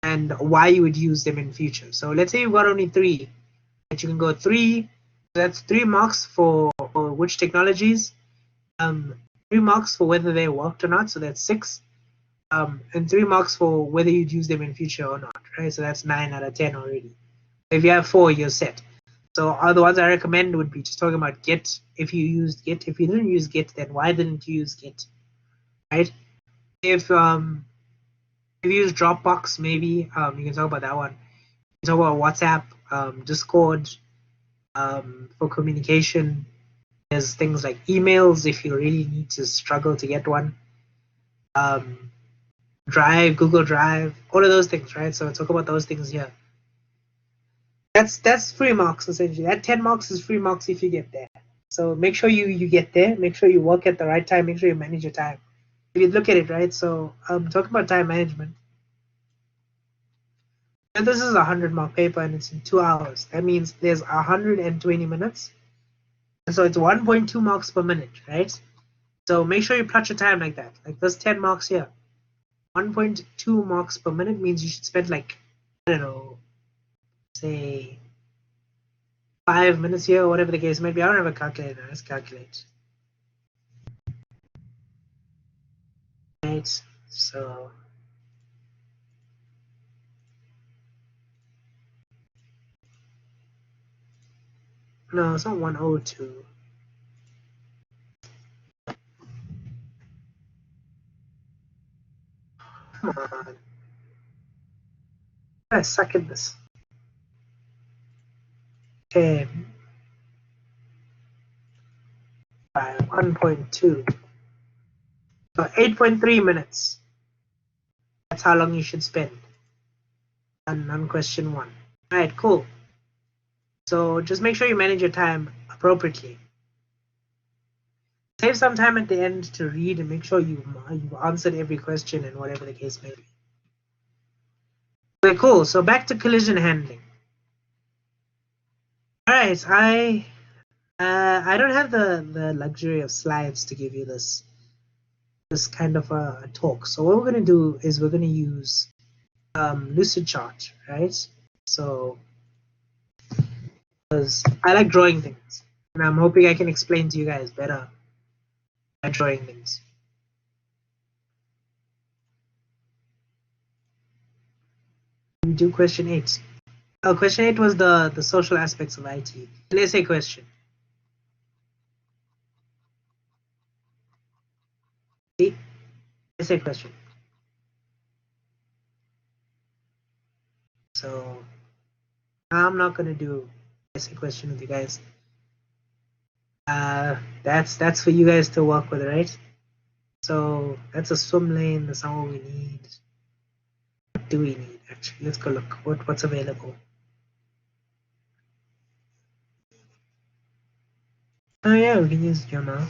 and why you would use them in future. So let's say you've got only 3, that you can go 3. That's 3 marks for which technologies, 3 marks for whether they worked or not. So that's 6, and 3 marks for whether you'd use them in future or not. Right? So that's 9 out of 10 already. If you have 4, you're set. So the ones I recommend would be just talking about Git. If you used Git, if you didn't use Git, then why didn't you use Git, right? If you use Dropbox, maybe you can talk about that one. You can talk about WhatsApp, Discord for communication. There's things like emails if you really need to struggle to get one. Drive, Google Drive, all of those things, right? So talk about those things here. That's 3 marks essentially. That 10 marks is 3 marks if you get there. So make sure you get there. Make sure you work at the right time. Make sure you manage your time. If you look at it, right? So talking about time management. And this is a 100-mark paper and it's in 2 hours. That means there's 120 minutes. And so it's 1.2 marks per minute, right? So make sure you plot your time like that. Like there's 10 marks here. 1.2 marks per minute means you should spend like, I don't know, say 5 minutes here or whatever the case might be. I don't have a calculator. Let's calculate. Right, so no, it's not 102. Come on. I suck at this. Okay. By 1.2. So 8.3 minutes. That's how long you should spend on question 1. Alright, cool. So just make sure you manage your time appropriately. Save some time at the end to read and make sure you've answered every question and whatever the case may be. Okay, cool. So back to collision handling. Alright, I don't have the luxury of slides to give you this kind of a talk. So what we're going to do is we're going to use Lucidchart, right? So because I like drawing things, and I'm hoping I can explain to you guys better by drawing things. We do question 8. Oh, question 8 was the social aspects of IT. An essay question. See? Essay question. So I'm not gonna do essay question with you guys. That's for you guys to work with, right? So that's a swim lane. That's not what we need. What do we need actually? Let's go look. What's available? Oh yeah, we can use Yona.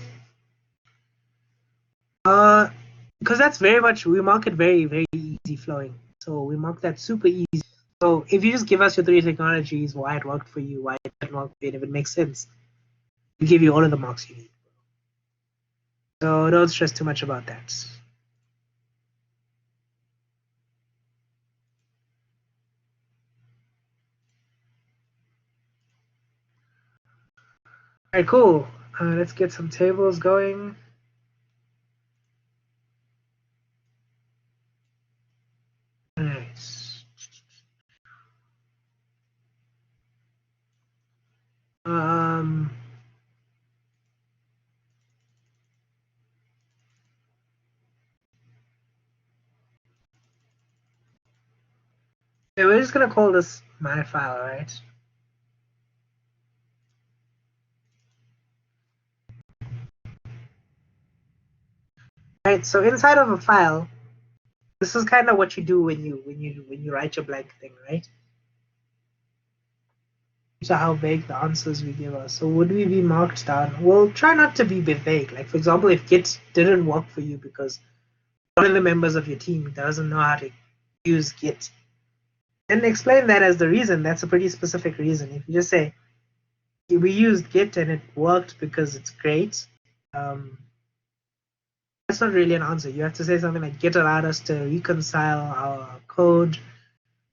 Because that's very much, we mark it very, very easy flowing. So we mark that super easy. So if you just give us your 3 technologies, why it worked for you, why it didn't work for you, if it makes sense, we give you all of the marks you need. So don't stress too much about that. All right, cool. Let's get some tables going. All right. Okay, we're just gonna call this my file, right? Right. So inside of a file, this is kind of what you do when you write your blank thing, right? So how vague the answers we give us. So would we be marked down? Well, try not to be vague. Like for example, if Git didn't work for you because one of the members of your team doesn't know how to use Git, then explain that as the reason. That's a pretty specific reason. If you just say we used Git and it worked because it's great, that's not really an answer. You have to say something like Git allowed us to reconcile our code,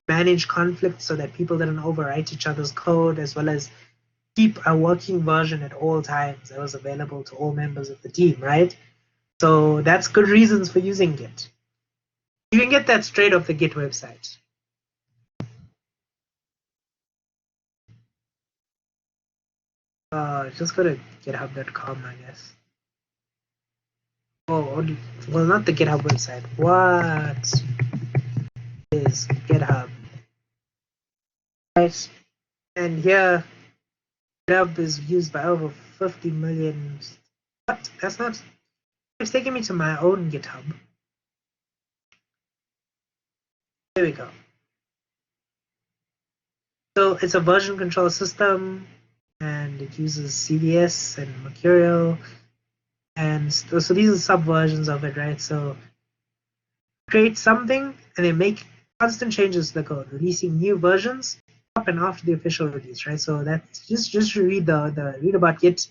manage conflicts so that people didn't overwrite each other's code, as well as keep a working version at all times that was available to all members of the team, right? So that's good reasons for using Git. You can get that straight off the Git website. Just go to github.com, I guess. Oh, well, not the GitHub website. What is GitHub? Right, and here GitHub is used by over 50 million. What? That's not. It's taking me to my own GitHub. There we go. So it's a version control system, and it uses CVS and Mercurial, and so these are subversions of it, right? So create something, and they make constant changes to the code, releasing new versions up and after the official release, right? So that's just read read about Git,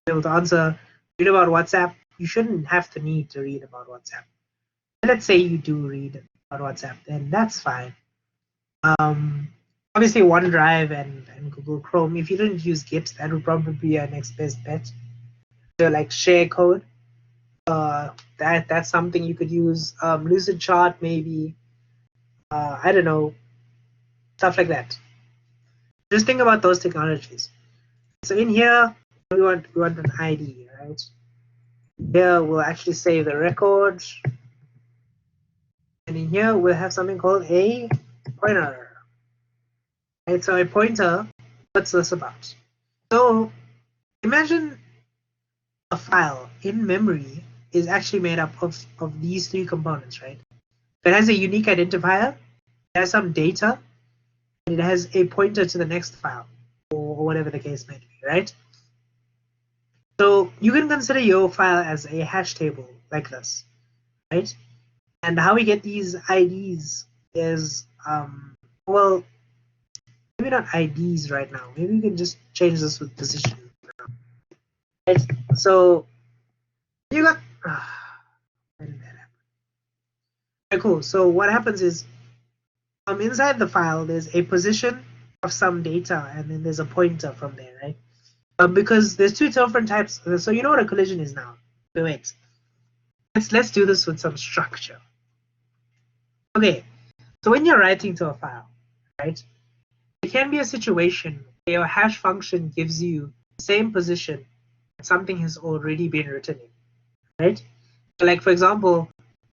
be able to answer. Read about WhatsApp. You shouldn't have the need to read about WhatsApp. Let's say you do read about WhatsApp, then that's fine. Obviously OneDrive and Google Chrome, if you didn't use Git, that would probably be your next best bet to like share code. That's something you could use. Lucidchart maybe. I don't know, stuff like that. Just think about those technologies. So in here, we want an ID, right? Here we'll actually save the record, and in here we'll have something called a pointer. Right, so a pointer, what's this about? So imagine a file in memory is actually made up of these three components, right? It has a unique identifier, it has some data, and it has a pointer to the next file, or whatever the case may be, right? So you can consider your file as a hash table like this, right? And how we get these IDs is, well, maybe not IDs right now. Maybe we can just change this with position. Right? So you got. Why did that happen? Okay, cool. So what happens is, inside the file, there's a position of some data, and then there's a pointer from there, right? Because there's two different types. So you know what a collision is now. Wait. Let's do this with some structure. Okay. So when you're writing to a file, right? It can be a situation where your hash function gives you the same position that something has already been written in, right? So like for example,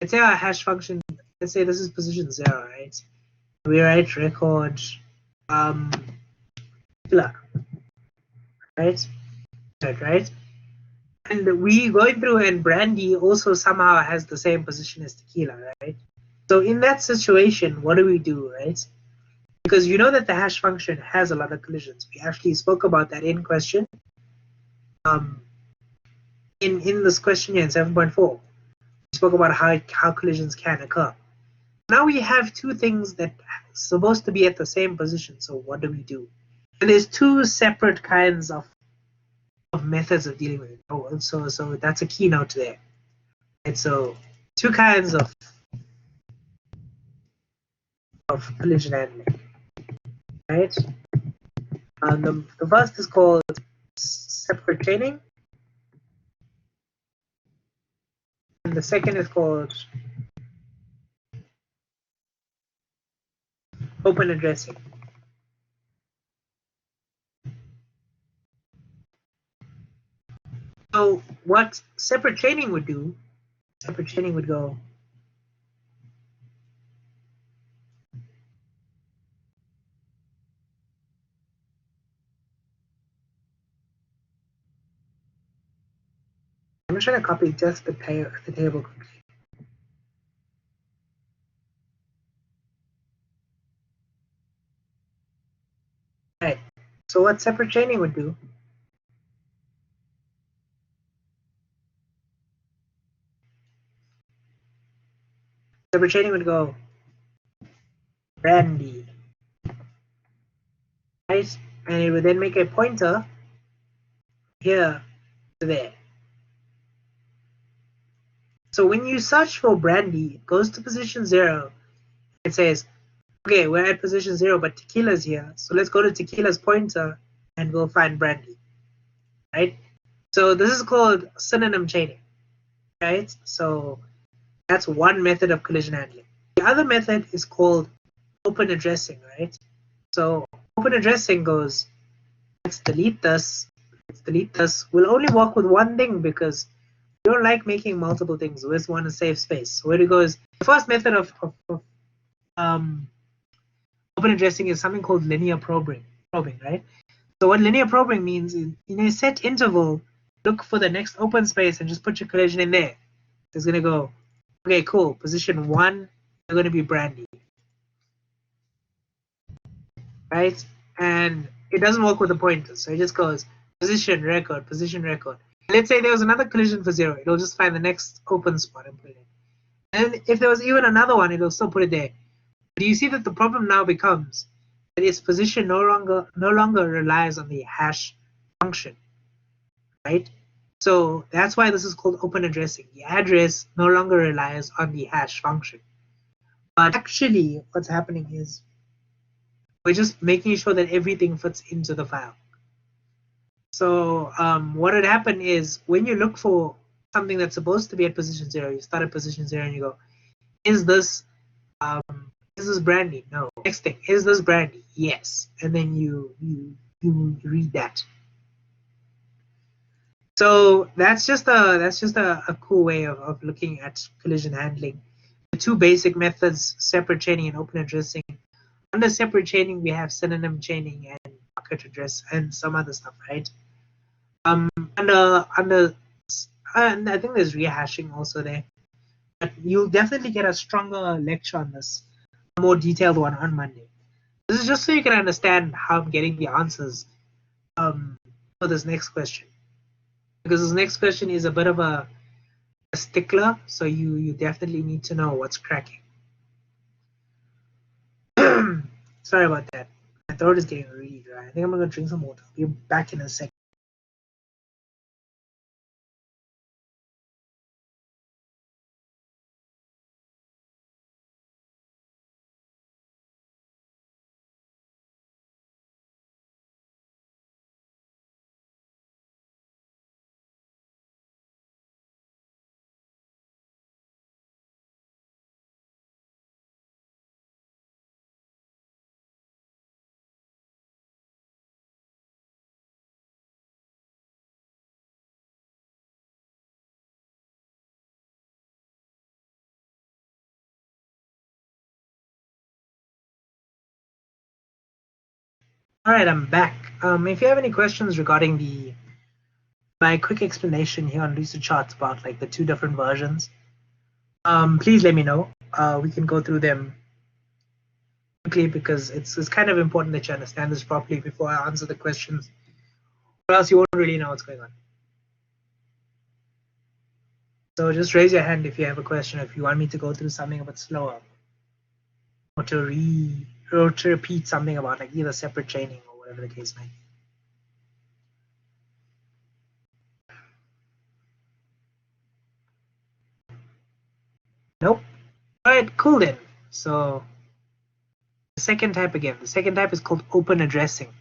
let's say our hash function, let's say this is position 0, right? We write record killer, right? Right? And we going through, and Brandy also somehow has the same position as Tequila, right? So in that situation, what do we do, right? Because you know that the hash function has a lot of collisions. We actually spoke about that in question. In this question here in 7.4, we spoke about how collisions can occur. Now we have two things that are supposed to be at the same position. So what do we do? And there's two separate kinds of methods of dealing with it. Oh, so that's a keynote there. And so two kinds of collision handling, right? The first is called separate chaining, and the second is called open addressing. So what separate chaining would do, separate chaining would go I'm trying to copy just the table quickly. Right. So what separate chaining would do, separate chaining would go Brandy, right? And it would then make a pointer here to there. So when you search for Brandy, it goes to position 0. It says, okay, we're at position 0, but Tequila's here. So let's go to Tequila's pointer and we'll find Brandy, right? So this is called synonym chaining, right? So that's one method of collision handling. The other method is called open addressing, right? So open addressing goes, let's delete this, We'll only work with one thing because we don't like making multiple things. We just want to save space. So where it goes, the first method of open addressing is something called linear probing, right? So what linear probing means is in a set interval, look for the next open space and just put your collision in there. It's going to go, okay, cool, position 1, they're going to be Brandy, right? And it doesn't work with the pointers. So it just goes position record, position record. Let's say there was another collision for 0. It'll just find the next open spot and put it in. And if there was even another one, it'll still put it there. Do you see that the problem now becomes that its position no longer relies on the hash function, right? So that's why this is called open addressing. The address no longer relies on the hash function. But actually, what's happening is we're just making sure that everything fits into the file. So what would happen is when you look for something that's supposed to be at position 0, you start at position 0 and you go, is this brandy? No. Next thing, is this brandy? Yes. And then you read that. So that's just a cool way of looking at collision handling. The two basic methods, separate chaining and open addressing. Under separate chaining, we have synonym chaining and bucket address and some other stuff, right? Under and I think there's rehashing also there. But you'll definitely get a stronger lecture on this, a more detailed one on Monday. This is just so you can understand how I'm getting the answers for this next question. Because this next question is a bit of a stickler, so you definitely need to know what's cracking. Sorry about that. My throat is getting really dry. I think I'm gonna drink some water. I'll be back in a second. All right, I'm back. If you have any questions regarding my quick explanation here on Lucidcharts about like the two different versions, please let me know. We can go through them quickly because it's kind of important that you understand this properly before I answer the questions, or else you won't really know what's going on. So just raise your hand if you have a question, if you want me to go through something a bit slower, or to repeat something about like either separate chaining or whatever the case may be. Nope. All right, cool then. So the second type again. The second type is called open addressing. All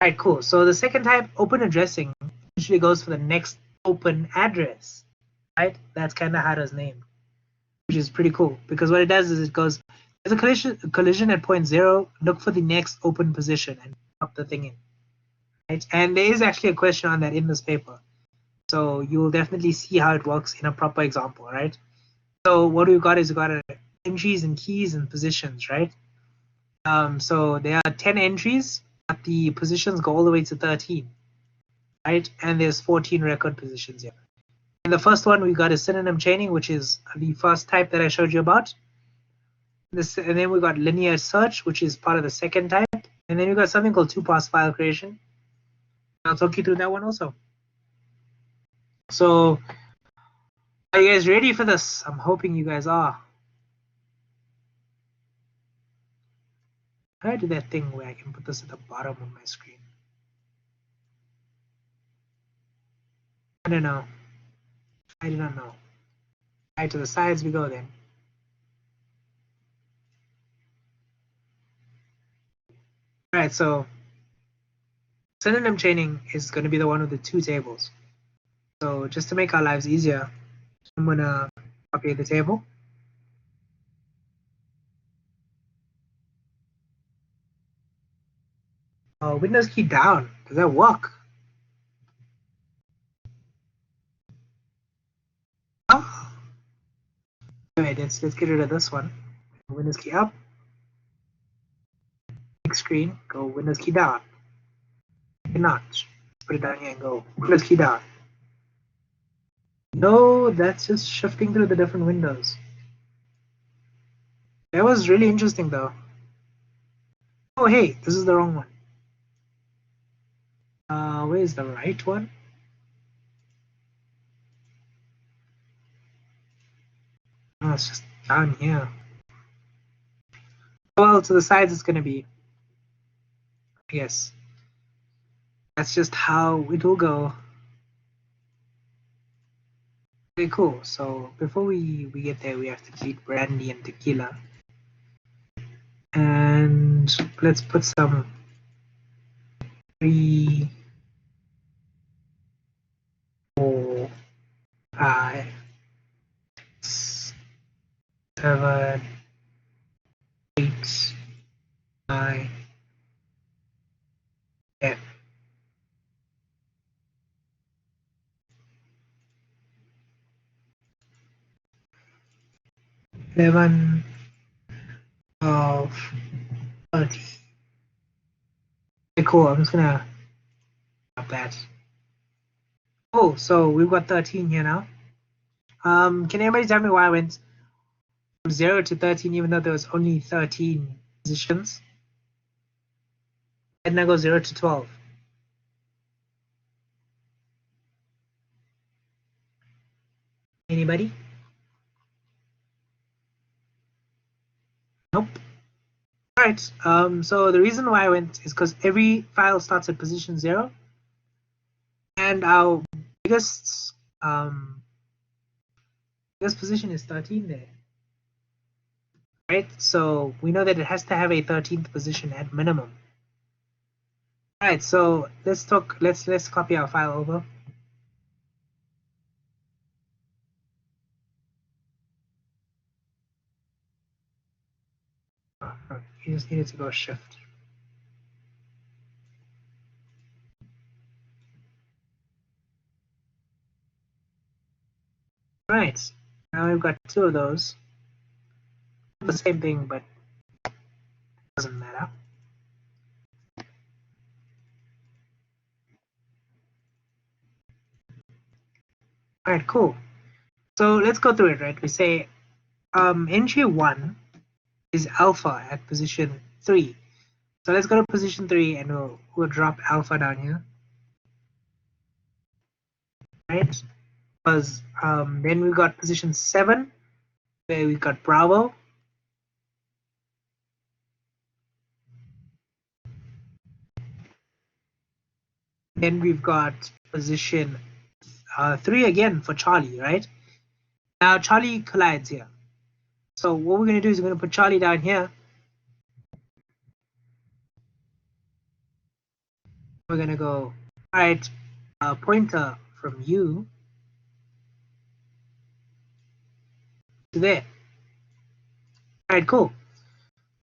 right, cool. So the second type, open addressing, usually goes for the next open address, right? That's kind of how it's named, which is pretty cool because what it does is it goes, there's a collision at point 0, look for the next open position and pop the thing in, right? And there is actually a question on that in this paper. So you will definitely see how it works in a proper example, right? So what we've got is we've got entries and keys and positions, right? So there are 10 entries, but the positions go all the way to 13, right? And there's 14 record positions here. And the first one we got is synonym chaining, which is the first type that I showed you about. And then we got linear search, which is part of the second type. And then we got something called two-pass file creation. I'll talk you through that one also. So are you guys ready for this? I'm hoping you guys are. How do I do that thing where I can put this at the bottom of my screen? I don't know. I do not know. Right, to the sides we go then. All right, so synonym chaining is going to be the one with the two tables. So just to make our lives easier, I'm going to copy the table. Windows key down. Does that work? Oh. Wait, let's get rid of this one. Windows key up. Next screen, go Windows key down. Cannot. Put it down here and go Windows key down. No, that's just shifting through the different windows. That was really interesting though. Oh hey, this is the wrong one. Where's the right one? Oh, it's just down here. Well, to the sides it's gonna be. Yes. That's just how it will go. Okay, cool. So before we get there, we have to delete brandy and tequila. And let's put some 3, 4, 5. 7, 8, 9, 10. Eleven, 12, 13. Okay, cool. I'm just gonna stop that. Oh, so we've got 13 here now. Can anybody tell me why I went from 0 to 13 even though there was only 13 positions? And then I go 0 to 12. Anybody? Nope. Alright, so the reason why I went is because every file starts at position 0. And our biggest position is 13 there. Right? So we know that it has to have a 13th position at minimum. Alright, so let's copy our file over. You just needed to go shift. Right, now we've got 2 of those. The same thing, but it doesn't matter. Alright, cool. So let's go through it, right? We say entry 1 is alpha at position 3. So let's go to position 3 and we'll drop alpha down here. Right? Because then we got position 7 where we got Bravo. Then we've got position 3 again for Charlie, right? Now Charlie collides here. So what we're going to do is we're going to put Charlie down here. We're going to go, all right, pointer from you to there. All right, cool.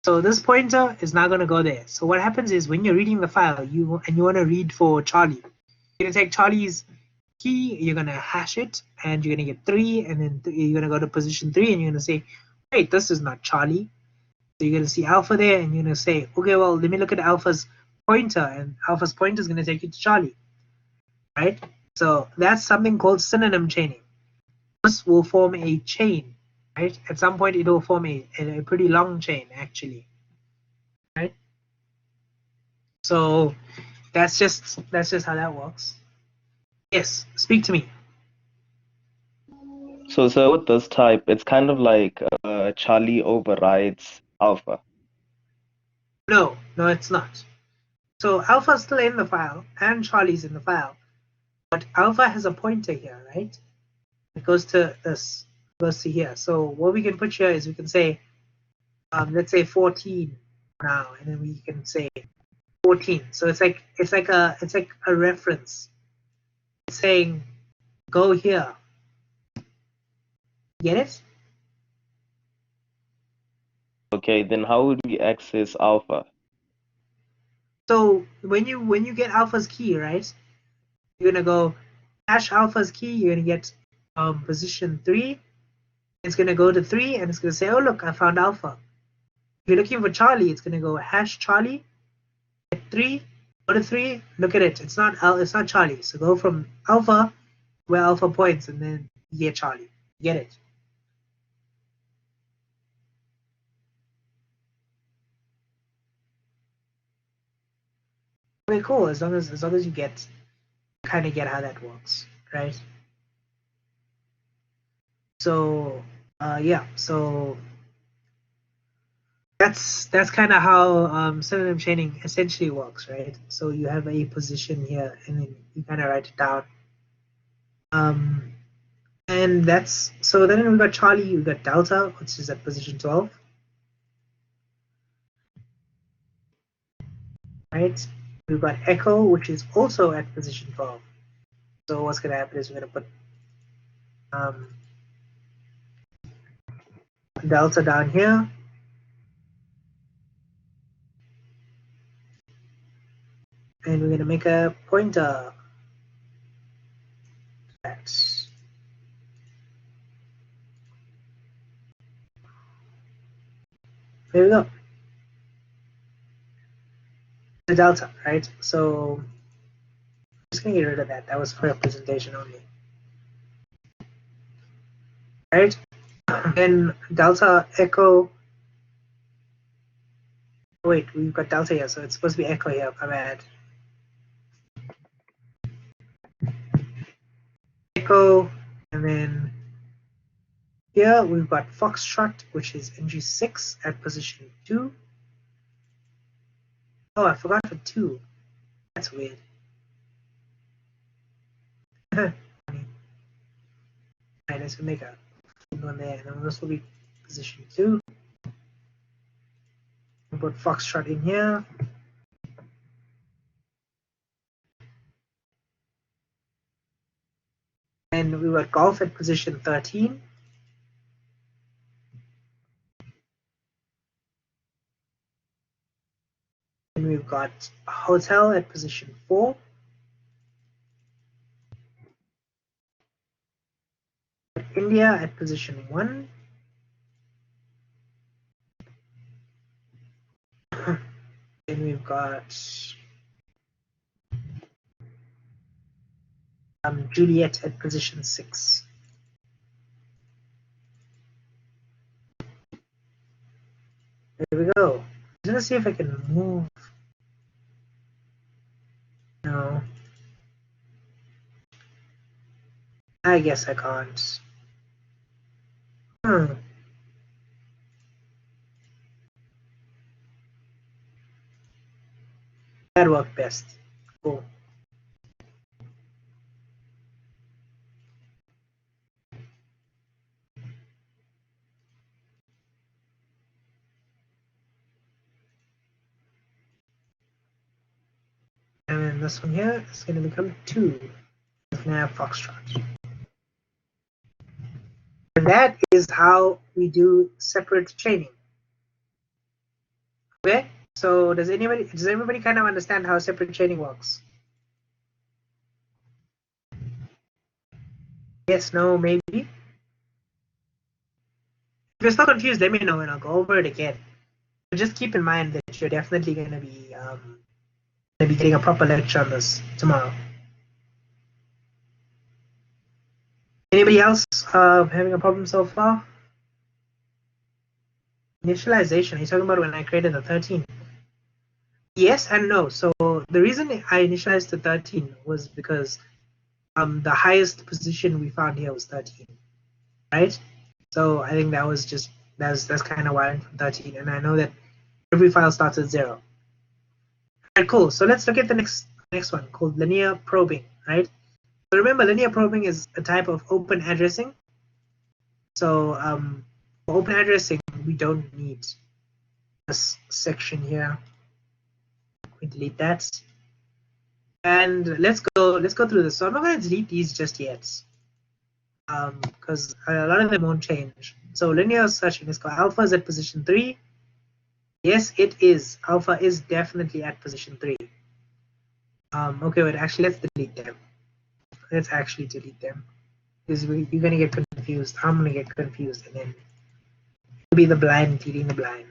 So this pointer is now going to go there. So what happens is when you're reading the file, you want to read for Charlie, you're going to take Charlie's key, you're going to hash it, and you're going to get 3, and then you're going to go to position 3, and you're going to say, wait, this is not Charlie. So you're going to see alpha there, and you're going to say, okay, well, let me look at alpha's pointer, and alpha's pointer is going to take you to Charlie, right? So that's something called synonym chaining. This will form a chain, right? At some point, it will form a pretty long chain, actually, right? So that's just how that works. Yes, speak to me. So with this type, it's kind of like Charlie overrides alpha. No, it's not. So alpha's still in the file and Charlie's in the file, but alpha has a pointer here, right? It goes to this, goes to here. So what we can put here is we can say, let's say 14 now, and then we can say 14. So it's like a reference. It's saying go here. Get it? Okay, then how would we access alpha? So when you get alpha's key, right? You're gonna go hash alpha's key. You're gonna get position 3. It's gonna go to 3 and it's gonna say, oh look, I found alpha. If you're looking for Charlie, it's gonna go hash Charlie. Get 3. Go to 3. Look at it. It's not Charlie. So go from alpha where alpha points and then you get Charlie. Get it? Okay, cool. As long as you kind of get how that works, right? So yeah, so that's kind of how synonym chaining essentially works, right? So you have a position here and then you kind of write it down. And that's, so then we've got Charlie, we've got Delta, which is at position 12. Right? We've got Echo, which is also at position 12. So what's going to happen is we're going to put delta down here. And we're going to make a pointer. That's there we go. The delta, right? So I'm just going to get rid of that. That was for representation only. Right? Then delta echo. Wait, we've got delta here, so it's supposed to be echo here. My bad. Echo, and then here we've got Foxtrot, which is NG6 at position 2. Oh, I forgot for 2. That's weird. Alright, let's make a one there, and then this will be position 2. We'll put Foxtrot in here. And we got Golf at position 13. And we've got Hotel at position 4. India at position 1. Then we've got Juliet at position 6. There we go. I'm gonna see if I can move. No. I guess I can't. That worked best. Cool. And then this one here is going to become 2. It's going to have Foxtrot. And that is how we do separate chaining. Okay? So does everybody kind of understand how separate chaining works? Yes, no, maybe? If you're still confused, let me know and I'll go over it again. But just keep in mind that you're definitely going to be getting a proper lecture on this tomorrow. Anybody else having a problem so far? Initialization, are you talking about when I created the 13? Yes and no. So the reason I initialized the 13 was because the highest position we found here was 13, right? So I think that was just, that's kind of why I went from 13, and I know that every file starts at 0. All right, cool. So let's look at the next one called linear probing, right? So remember, linear probing is a type of open addressing. So for open addressing, we don't need this section here. We delete that. And let's go through this. So I'm not going to delete these just yet, because a lot of them won't change. So linear searching, let's go. Alpha is at position 3. Yes, it is. Alpha is definitely at position 3. Okay, wait, actually, let's delete them. Let's actually delete them, because you're going to get confused. I'm going to get confused, and then you'll be the blind leading the blind.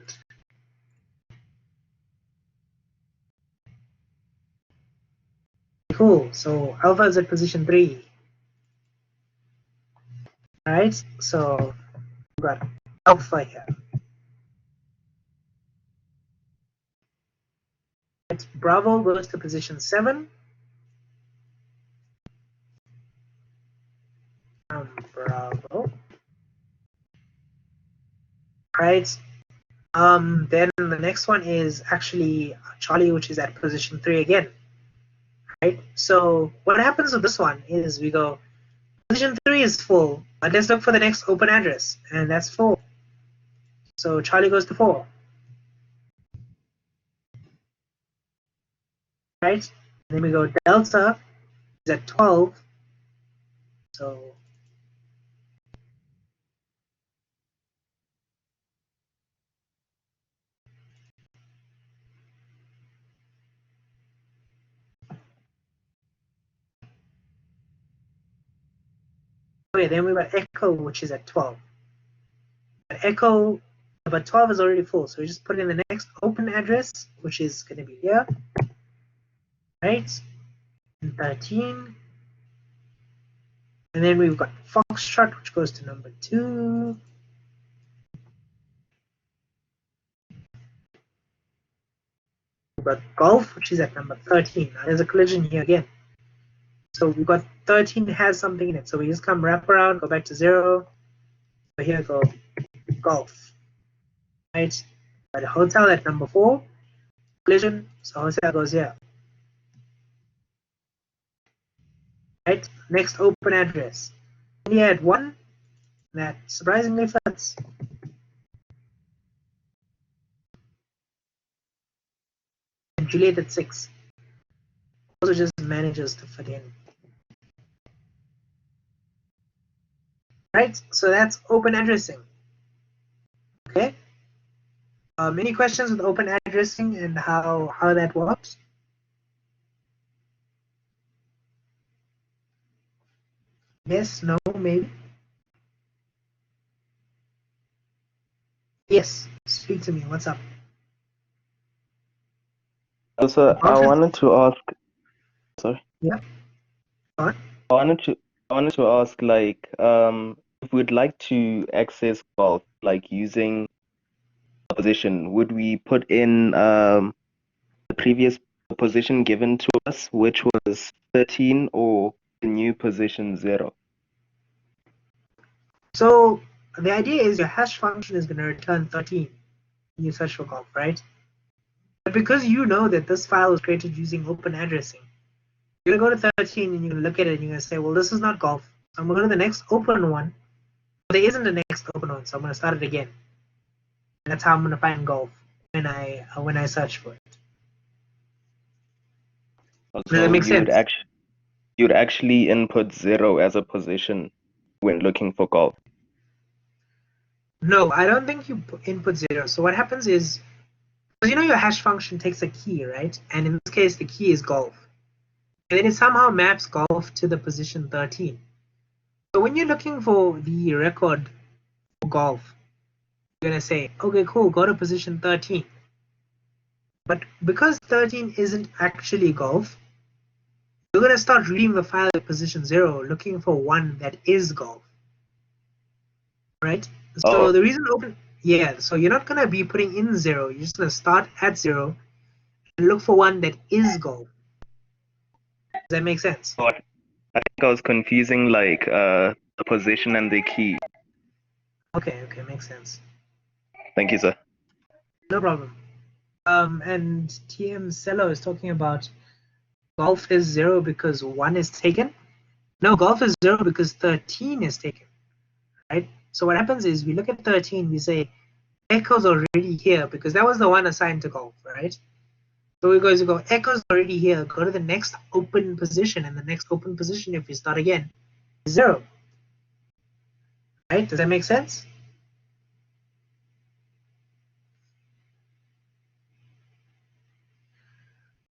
Cool, so alpha is at position 3. Alright, so we've got alpha here. Bravo goes to position 7. Bravo. Right. Then the next one is actually Charlie, which is at position 3 again. Right. So what happens with this one is we go, position 3 is full, but let's look for the next open address, and that's 4. So Charlie goes to 4. Right. Then we go Delta is at 12. So Okay, then we got echo, which is at 12. But echo, but 12 is already full, so we just put in the next open address, which is going to be here, right? And 13. And then we've got Foxtrot, which goes to number 2. We've got Golf, which is at number 13. Now there's a collision here again. So we've got 13 has something in it. So we just come wrap around, go back to 0. So here go Golf. Right? But hotel at number 4. Collision. So hotel goes here. Right? Next open address. India at 1. That surprisingly fits. And Juliet at 6. Also just manages to fit in. Right? So that's open addressing. Okay? Any questions with open addressing and how that works? Yes, no, maybe? Yes, speak to me. What's up? Also, I wanted to ask. Sorry. Yeah. Go on. I wanted to ask, like, if we'd like to access Golf, like using a position, would we put in the previous position given to us, which was 13, or the new position 0? So the idea is your hash function is going to return 13 when you search for Golf, right? But because you know that this file was created using open addressing, you're going to go to 13 and you're going to look at it and you're going to say, well, this is not Golf. So I'm going to go to the next open one. There isn't a next open one, so I'm going to start it again. And that's how I'm going to find Golf when I search for it. So Does that make sense? You'd actually input 0 as a position when looking for Golf. No, I don't think you input 0. So what happens is, because you know your hash function takes a key, right? And in this case, the key is Golf. And then it somehow maps Golf to the position 13. So when you're looking for the record for Golf, you're going to say, okay, cool, go to position 13. But because 13 isn't actually Golf, you're going to start reading the file at position 0, looking for one that is Golf. Right? So the reason open, so you're not going to be putting in 0. You're just going to start at 0 and look for one that is Golf. Does that make sense? I think I was confusing like the position and the key. Okay, makes sense. Thank you, sir. No problem. And TM Cello is talking about Golf is 0 because 1 is taken. No, Golf is 0 because 13 is taken. Right? So what happens is we look at 13, we say Echo's already here because that was the one assigned to Golf, right? So we go Echo's already here, go to the next open position, and the next open position, if we start again, is 0. Right? Does that make sense?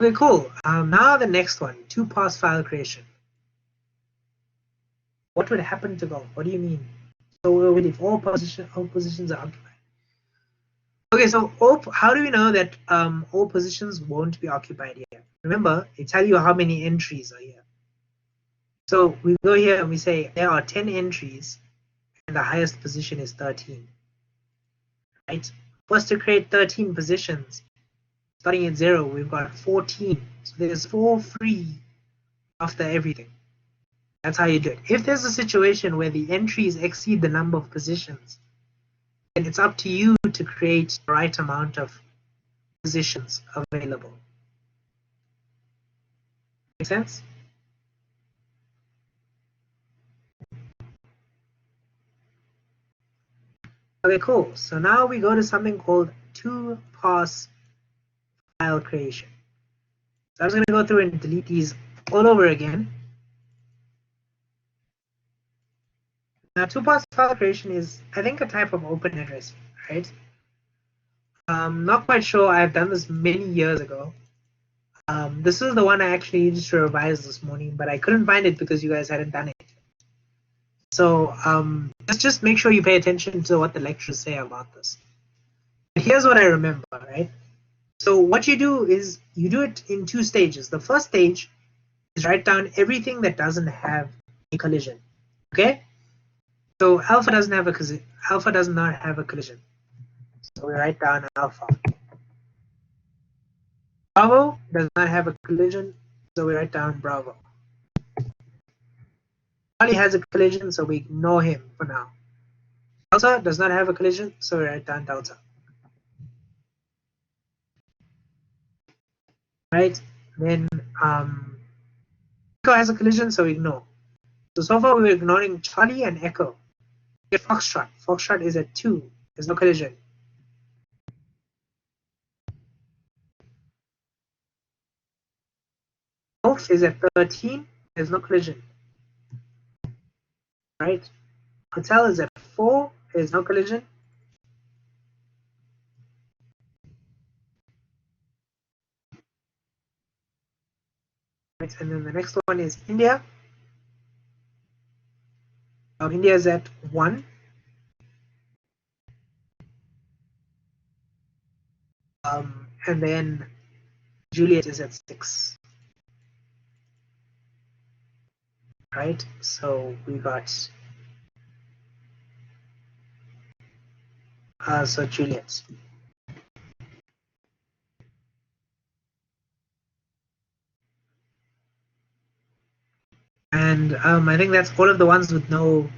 Okay, cool. Now the next one, 2-pass file creation. What would happen to Golf? What do you mean? So if all positions are occupied. Okay, so how do we know that all positions won't be occupied here? Remember, they tell you how many entries are here. So we go here and we say there are 10 entries and the highest position is 13. Right? For us to create 13 positions, starting at 0, we've got 14. So there's 4 free after everything. That's how you do it. If there's a situation where the entries exceed the number of positions, then it's up to you to create the right amount of positions available. Make sense? Okay, cool. So now we go to something called 2-pass file creation. So I'm just going to go through and delete these all over again. Now, 2-pass file creation is, I think, a type of open addressing, right? I'm not quite sure. I've done this many years ago. This is the one I actually needed to revise this morning, but I couldn't find it because you guys hadn't done it. So just make sure you pay attention to what the lecturers say about this. But here's what I remember, right? So what you do is you do it in two stages. The first stage is write down everything that doesn't have a collision. Okay? So alpha does not have a collision. So we write down alpha. Bravo does not have a collision, so we write down Bravo. Charlie has a collision, so we ignore him for now. Delta does not have a collision, so we write down Delta. Right? Then Echo has a collision, so we ignore. So far we're ignoring Charlie and Echo. Get Foxtrot. Foxtrot is at 2. There's no collision. Golf is at 13. There's no collision. Right? Hotel is at 4. There's no collision. Right, and then the next one is India. India is at 1. And then Juliet is at 6. Right? So we got so Juliet. And I think that's all of the ones with no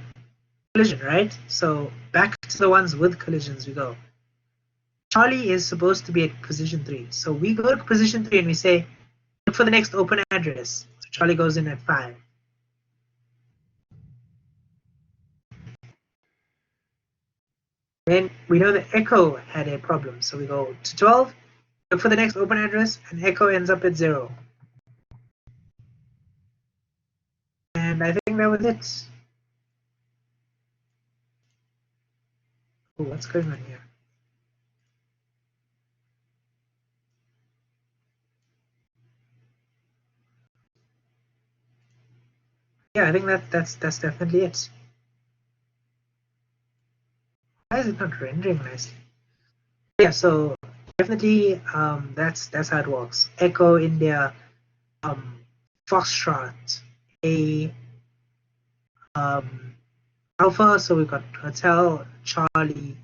collision, right? So back to the ones with collisions we go. Charlie is supposed to be at position 3. So we go to position 3 and we say, look for the next open address. So Charlie goes in at 5. Then we know that Echo had a problem. So we go to 12, look for the next open address, and Echo ends up at 0. And I think that was it. Oh, what's going on here? Yeah, I think that's definitely it. Why is it not rendering nicely? Yeah, so definitely that's how it works. Echo India, Foxtrot, A, Alpha. So we've got Hotel, Charlie,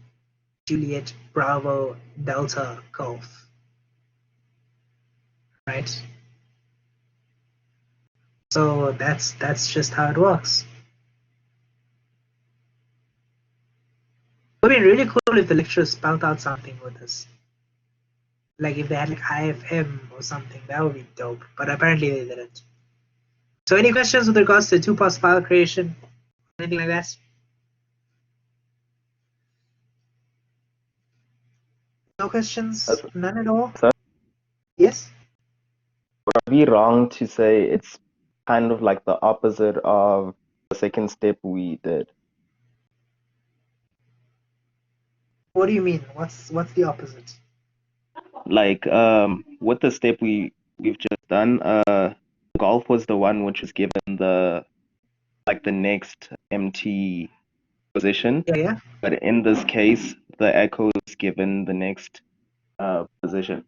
Juliet, Bravo, Delta, Golf. Right. So that's just how it works. It would be really cool if the lecturers spelled out something with this. Like if they had like IFM or something, that would be dope. But apparently they didn't. So any questions with regards to 2-pass file creation? Anything like that? No questions? None at all? So Yes? would I be wrong to say it's kind of like the opposite of the second step we did? What do you mean? What's the opposite? Like with the step we've just done, Golf was the one which was given the next empty position. Yeah. But in this case, the Echo is given the next position.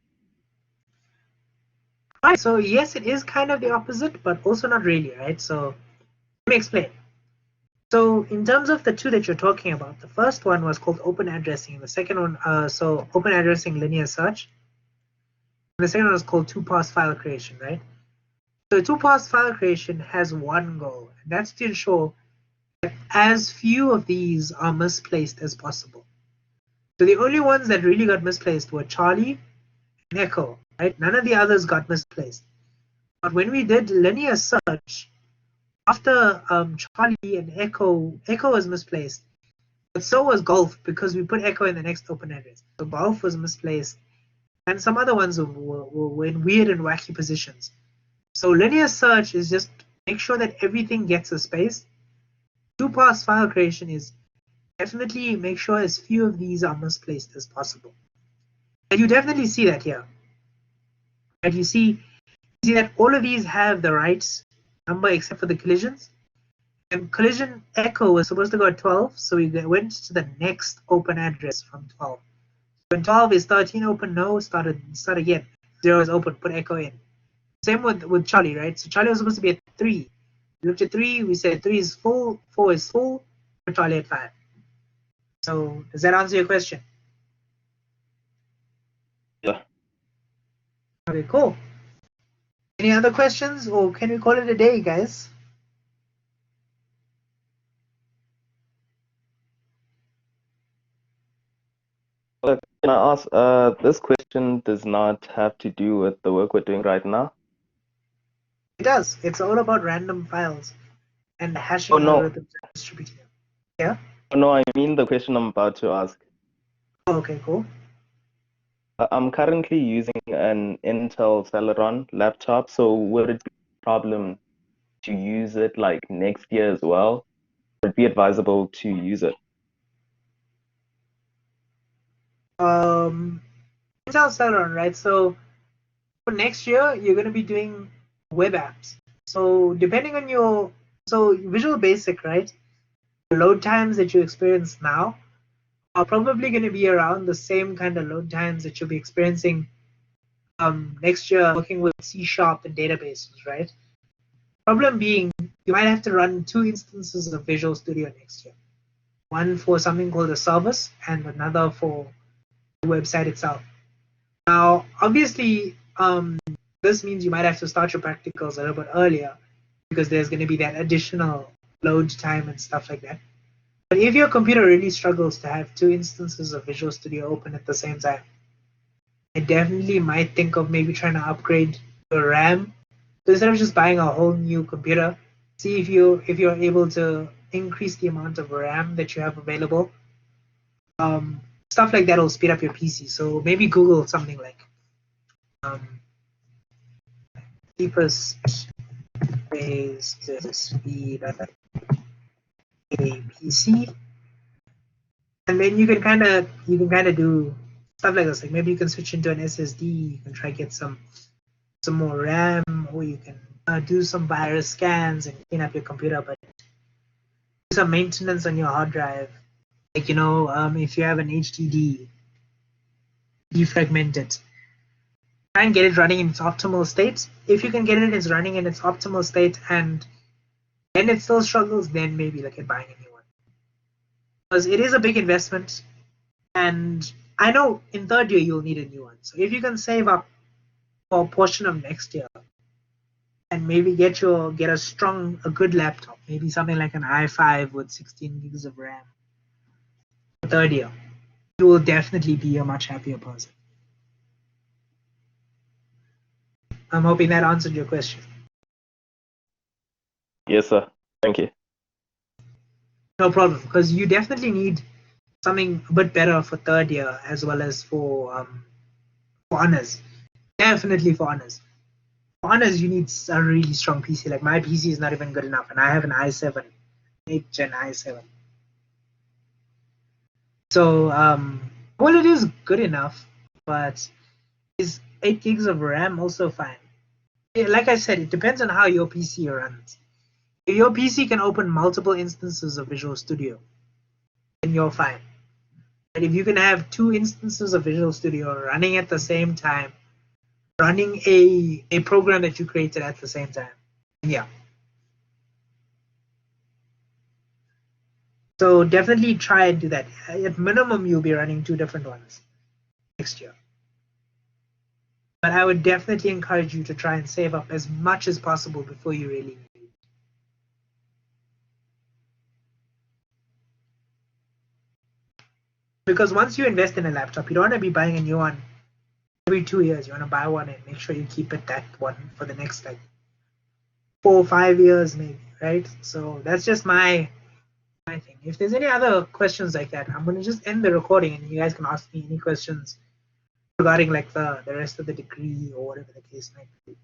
Right, so yes, it is kind of the opposite, but also not really, right? So let me explain. So in terms of the two that you're talking about, the first one was called open addressing. The second one, so open addressing linear search. And the second one is called 2-pass file creation, right? So 2-pass file creation has one goal, and that's to ensure that as few of these are misplaced as possible. So the only ones that really got misplaced were Charlie and Echo, right? None of the others got misplaced. But when we did linear search, after Charlie and Echo was misplaced, but so was Golf because we put Echo in the next open address. So Golf was misplaced, and some other ones were in weird and wacky positions. So linear search is just make sure that everything gets a space. 2-pass file creation is definitely make sure as few of these are misplaced as possible. And you definitely see that here. And you see that all of these have the right number except for the collisions. And collision echo was supposed to go at 12, so we went to the next open address from 12. When 12 is 13 open, no, start again. 0 is open, put echo in. Same with Charlie, right? So Charlie was supposed to be at 3. We looked at 3, we said 3 is full, 4 is full, put Charlie at 5. So does that answer your question? Yeah. Okay, cool. Any other questions, or can we call it a day, guys? Can I ask, this question does not have to do with the work we're doing right now? It does. It's all about random files and the hashing Oh, no. algorithms and distributing them. Yeah? Oh, no, I mean the question I'm about to ask. Oh, okay, cool. I'm currently using an Intel Celeron laptop, so would it be a problem to use it like next year as well? Would it be advisable to use it? Intel Celeron, right? So for next year, you're going to be doing web apps. So depending on Visual Basic, right? The load times that you experience now are probably going to be around the same kind of load times that you'll be experiencing next year working with C# and databases, right? Problem being, you might have to run 2 instances of Visual Studio next year. One for something called a service and another for the website itself. Now, obviously, this means you might have to start your practicals a little bit earlier because there's going to be that additional load time and stuff like that. But if your computer really struggles to have 2 instances of Visual Studio open at the same time, I definitely might think of maybe trying to upgrade your RAM. So instead of just buying a whole new computer, see if you're able to increase the amount of RAM that you have available. Stuff like that will speed up your PC. So maybe Google something like cheapest ways to speed up a PC, and then you can kind of do stuff like this. Like maybe you can switch into an SSD. You can try get some more RAM, or you can do some virus scans and clean up your computer, but do some maintenance on your hard drive. Like if you have an HDD, defragment it. Try and get it running in its optimal state. If you can get it running in its optimal state and then it still struggles, then maybe look at buying a new one. Because it is a big investment, and I know in third year you'll need a new one. So if you can save up for a portion of next year and maybe get a good laptop, maybe something like an i5 with 16 gigs of RAM, third year, you will definitely be a much happier person. I'm hoping that answered your question. Yes, sir. Thank you. No problem, because you definitely need something a bit better for third year as well as for honors. Definitely for honors. For honors, you need a really strong PC. Like my PC is not even good enough, and I have an i7, 8th gen i7. So, well, it is good enough, but is 8 gigs of RAM also fine? Like I said, it depends on how your PC runs. If your PC can open multiple instances of Visual Studio, then you're fine. And if you can have 2 instances of Visual Studio running at the same time, running a program that you created at the same time, yeah. So definitely try and do that. At minimum, you'll be running 2 different ones next year. But I would definitely encourage you to try and save up as much as possible before you really need it. Because once you invest in a laptop, you don't want to be buying a new one every 2 years. You want to buy one and make sure you keep it that one for the next like 4 or 5 years maybe, right? So that's just my thing. If there's any other questions like that, I'm going to just end the recording and you guys can ask me any questions regarding like the rest of the degree or whatever the case might be.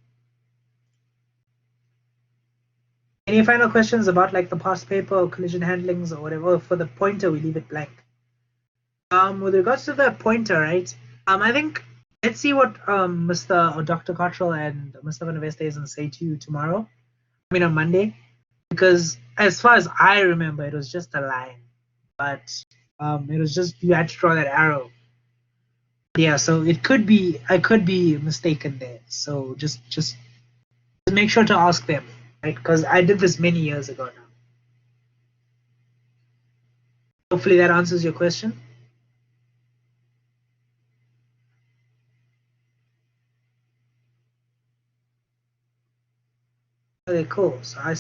Any final questions about like the past paper or collision handlings or whatever? For the pointer, we leave it blank. With regards to the pointer, right? I think let's see what Mr. or Dr. Cottrell and Mr. Van Westhuizen say to you tomorrow. I mean on Monday. because as far as I remember, it was just a line, but it was just you had to draw that arrow. Yeah, so it could be I could be mistaken there. So just make sure to ask them, right? Because I did this many years ago now. Hopefully that answers your question. Okay, cool. So I